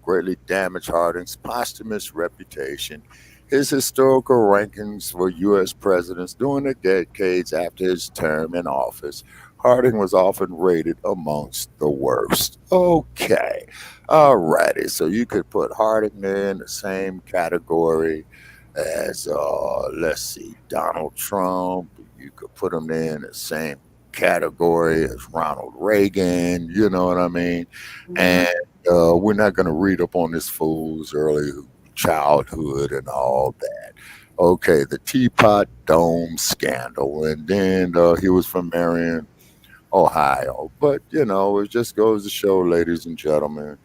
greatly damaged Harding's posthumous reputation. His historical rankings for U.S. presidents during the decades after his term in office, Harding was often rated amongst the worst. Okay. All righty. So you could put Harding there in the same category as, let's see, Donald Trump. You could put him there in the same category as Ronald Reagan. You know what I mean? Mm-hmm. And we're not going to read up on this fool's early childhood and all that. Okay, the Teapot Dome scandal. And then he was from Marion, Ohio. But, it just goes to show, ladies and gentlemen,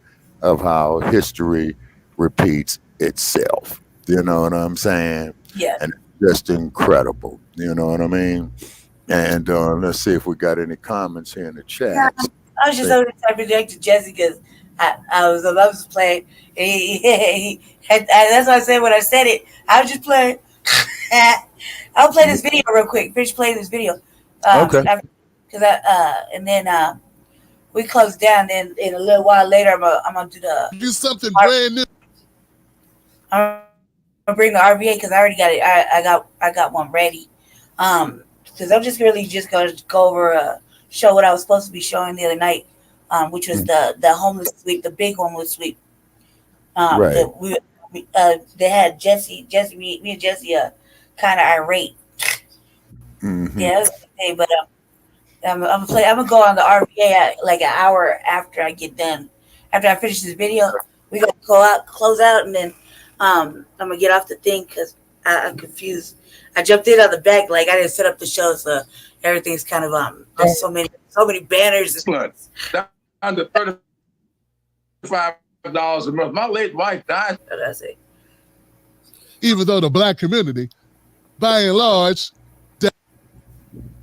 of how history repeats itself. You know what I'm saying? Yeah. And it's just incredible. You know what I mean? And let's see if we got any comments here in the chat. Yeah, I was just over typing back to Jesse because I was playing. That's what I said when I said it. I was just playing. I'll play this video real quick. Finish playing this video. Okay. And then we close down. Then in a little while later, I'm gonna do something brand new. I'm gonna bring the RVA because I already got it. I got one ready. Because I'm just really just gonna go over show what I was supposed to be showing the other night, which was the homeless sweep, the big homeless sweep. Right. They had Jesse, me and Jesse, kind of irate. Mm-hmm. Yeah, it was okay, but I'm gonna go on the RVA like an hour after I get done. After I finish this video, we gonna close out, and then I'm gonna get off the thing because I'm confused. I jumped in on the back, like I didn't set up the show, so everything's kind of there's so many banners. Down to $35 a month. My late wife died. Oh, that's it. Even though the black community, by and large,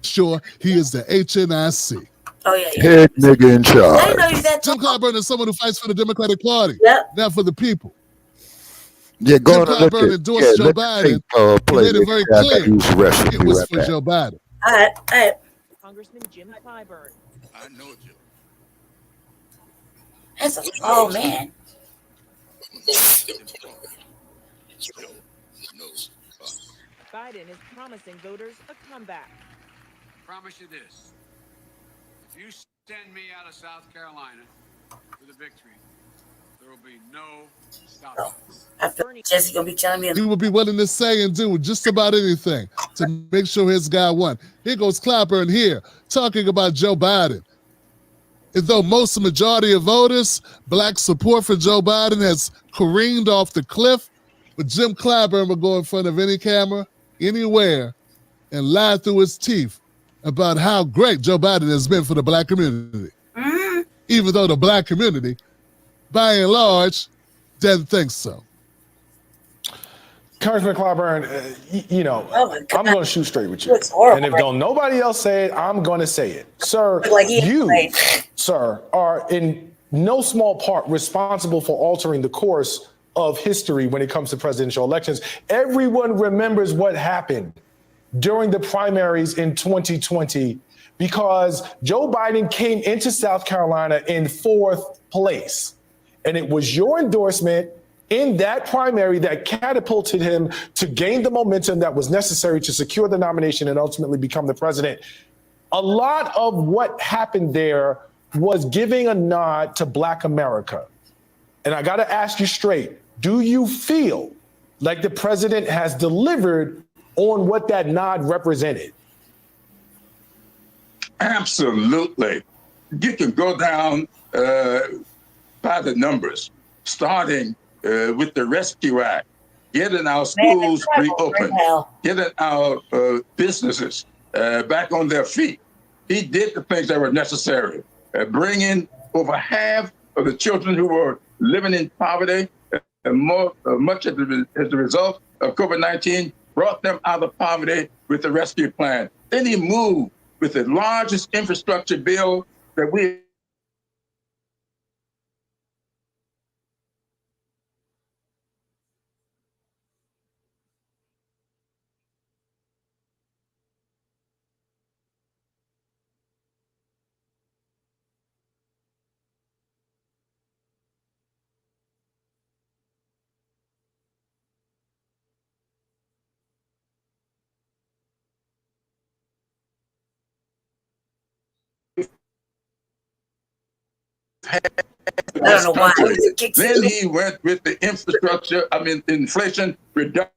sure he is the HNIC. Oh yeah. Head nigga in charge. I didn't know he's that Jim Clyburn is someone who fights for the Democratic Party, not for the people. Yeah, Jim Clyburn endorsed Joe Biden. He made it very clear it was for Joe Biden. All right. Congressman Jim Clyburn. I know Jim. That's oh man. Biden is promising voters a comeback. Promise you this. If you send me out of South Carolina with a victory, there will be no stopping. After Jesse gonna be telling me he will be willing to say and do just about anything to make sure his guy won. Here goes Clyburn here talking about Joe Biden. And though most majority of voters, black support for Joe Biden has careened off the cliff, but Jim Clyburn will go in front of any camera, anywhere, and lie through his teeth about how great Joe Biden has been for the black community. Mm-hmm. Even though the black community, by and large, doesn't think so. Congressman Clyburn, I'm going to shoot straight with you. And if nobody else say it, I'm going to say it. Sir, sir, are in no small part responsible for altering the course of history when it comes to presidential elections. Everyone remembers what happened during the primaries in 2020 because Joe Biden came into South Carolina in 4th place. And it was your endorsement in that primary that catapulted him to gain the momentum that was necessary to secure the nomination and ultimately become the president. A lot of what happened there was giving a nod to Black America. And I got to ask you straight, do you feel like the president has delivered on what that nod represented? Absolutely. You can go down by the numbers, starting with the Rescue Act, getting our schools reopened, getting our businesses back on their feet. He did the things that were necessary, bringing over half of the children who were living in poverty, and much as a result of COVID-19, brought them out of poverty with the rescue plan. Then he moved with the largest infrastructure bill that we I don't know why. Then he went with the inflation reduction.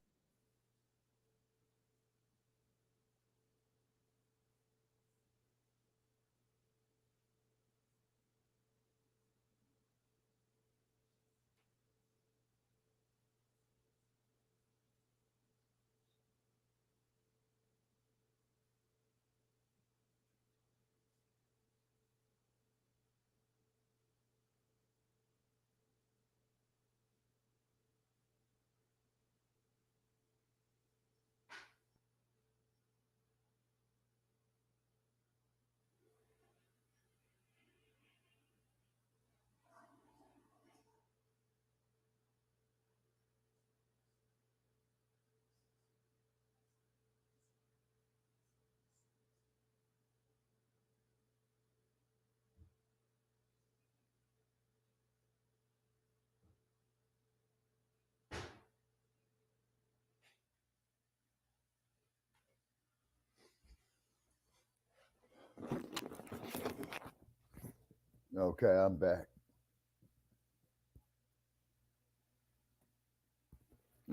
Okay, I'm back.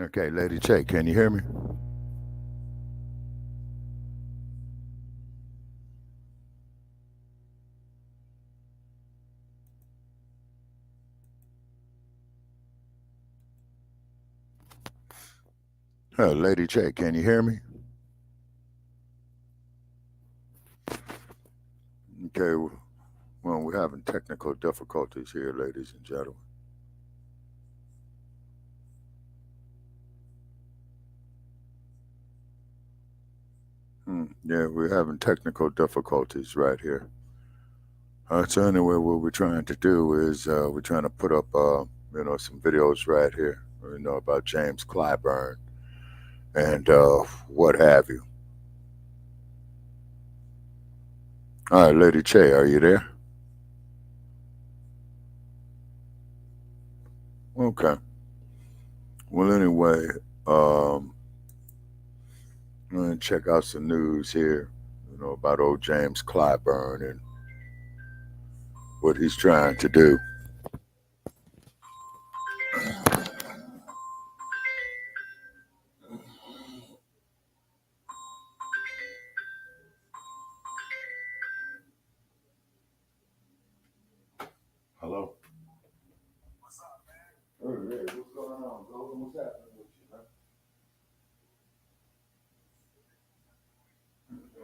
Okay, Lady Che, can you hear me? Lady Che, can you hear me? Okay, well, we're having technical difficulties here, ladies and gentlemen. Yeah, we're having technical difficulties right here. So anyway, what we're trying to do is we're trying to put up, some videos right here, about James Clyburn and what have you. All right, Lady Che, are you there? Okay. Well, anyway, I'm going to check out some news here, about old James Clyburn and what he's trying to do. Hello? What's up, man? Hey, what's going on, Golden? What's happening with you, man?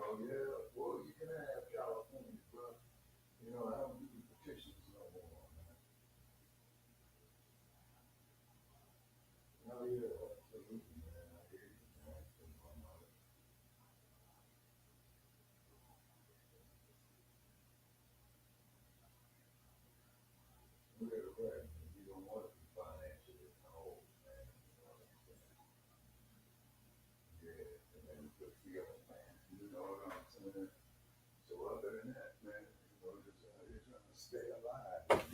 Oh, yeah. Well, you can have California, bro. I don't do the petitions no more, man. Oh, yeah, absolutely, man. I hear you, man. Yeah, right. You don't want to be financially in the hole, man. Yeah, and then the feeling, man. You know what I'm saying? So other than that, man, just out here trying to stay alive,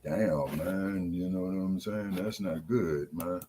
Damn, man, you know what I'm saying? That's not good, man.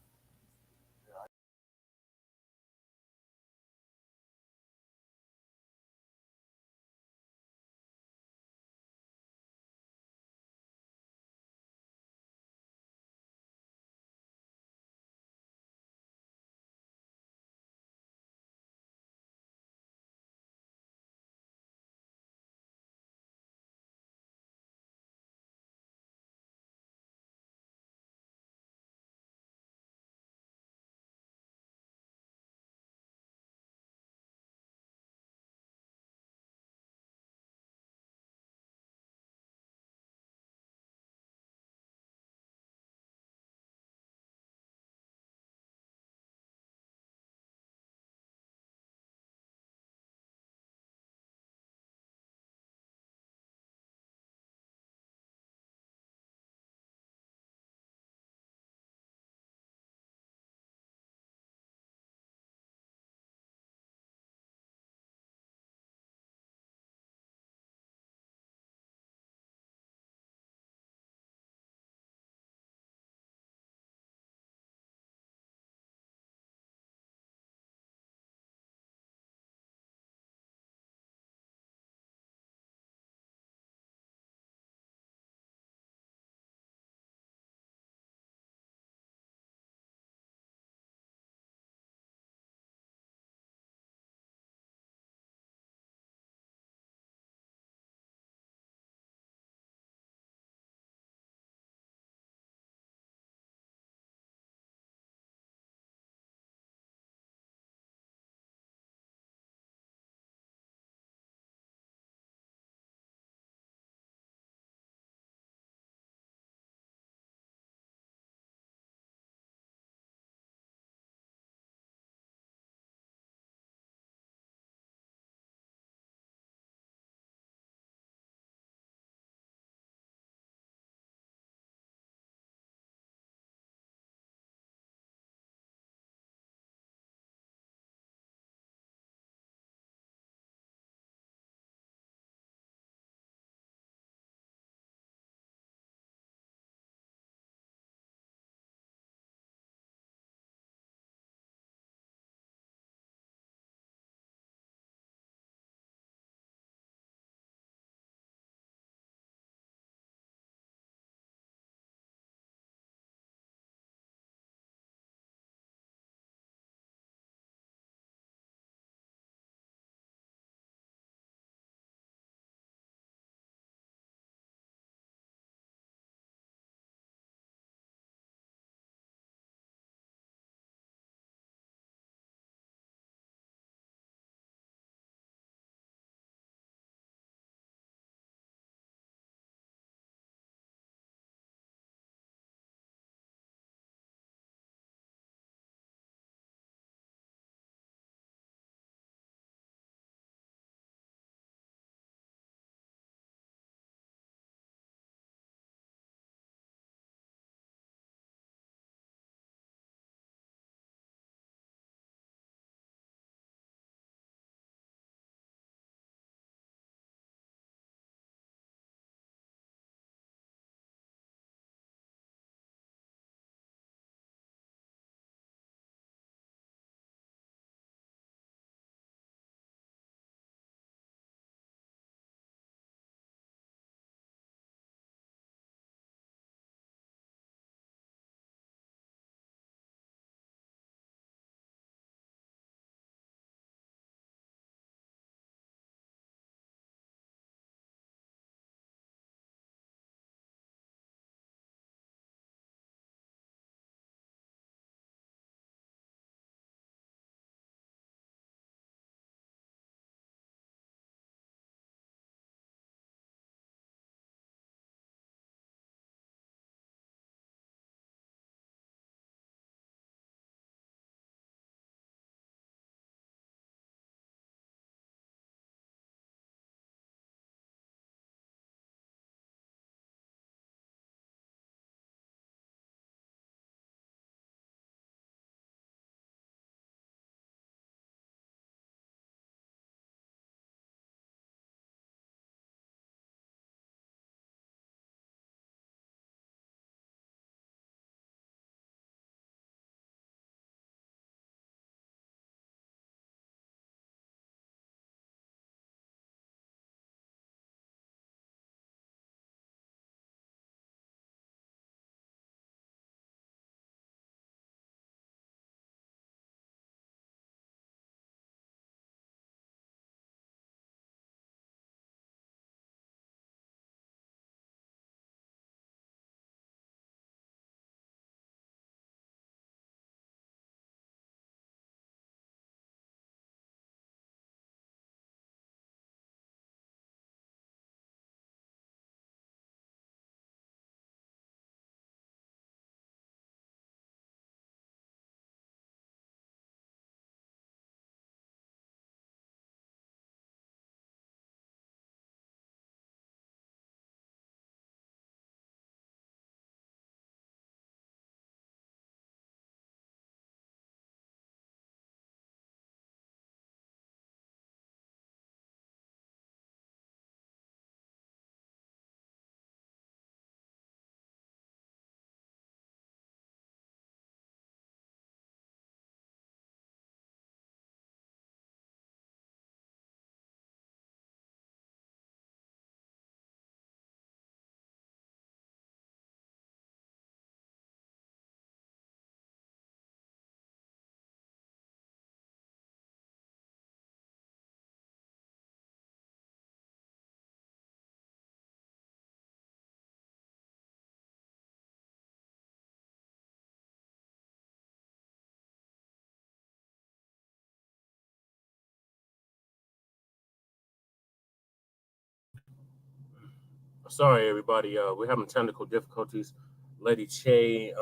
Sorry, everybody. We're having technical difficulties. Lady Che,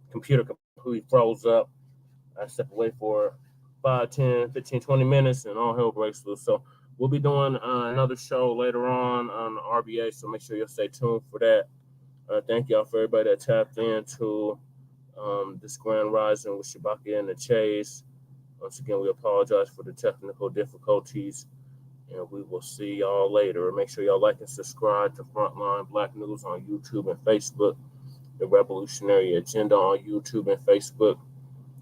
computer completely froze up. I step away for 5, 10, 15, 20 minutes, and all hell breaks loose. So we'll be doing another show later on RBA, so make sure you'll stay tuned for that. Thank y'all for everybody that tapped into this Grand Rising with Shabaka and the Chase. Once again, we apologize for the technical difficulties, and we will see y'all later. Make sure y'all like and subscribe to Frontline Black News on YouTube and Facebook, The Revolutionary Agenda on YouTube and Facebook,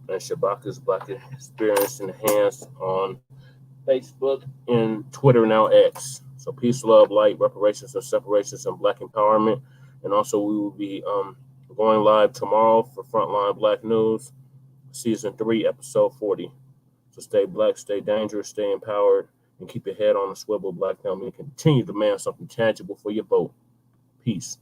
and Shabaka's Black Experience Enhanced on Facebook and Twitter, now X. So peace, love, light, reparations, and separations, and Black empowerment. And also we will be going live tomorrow for Frontline Black News, Season 3, Episode 40. So stay black, stay dangerous, stay empowered, and keep your head on the swivel, Black family, and continue to demand something tangible for your vote. Peace.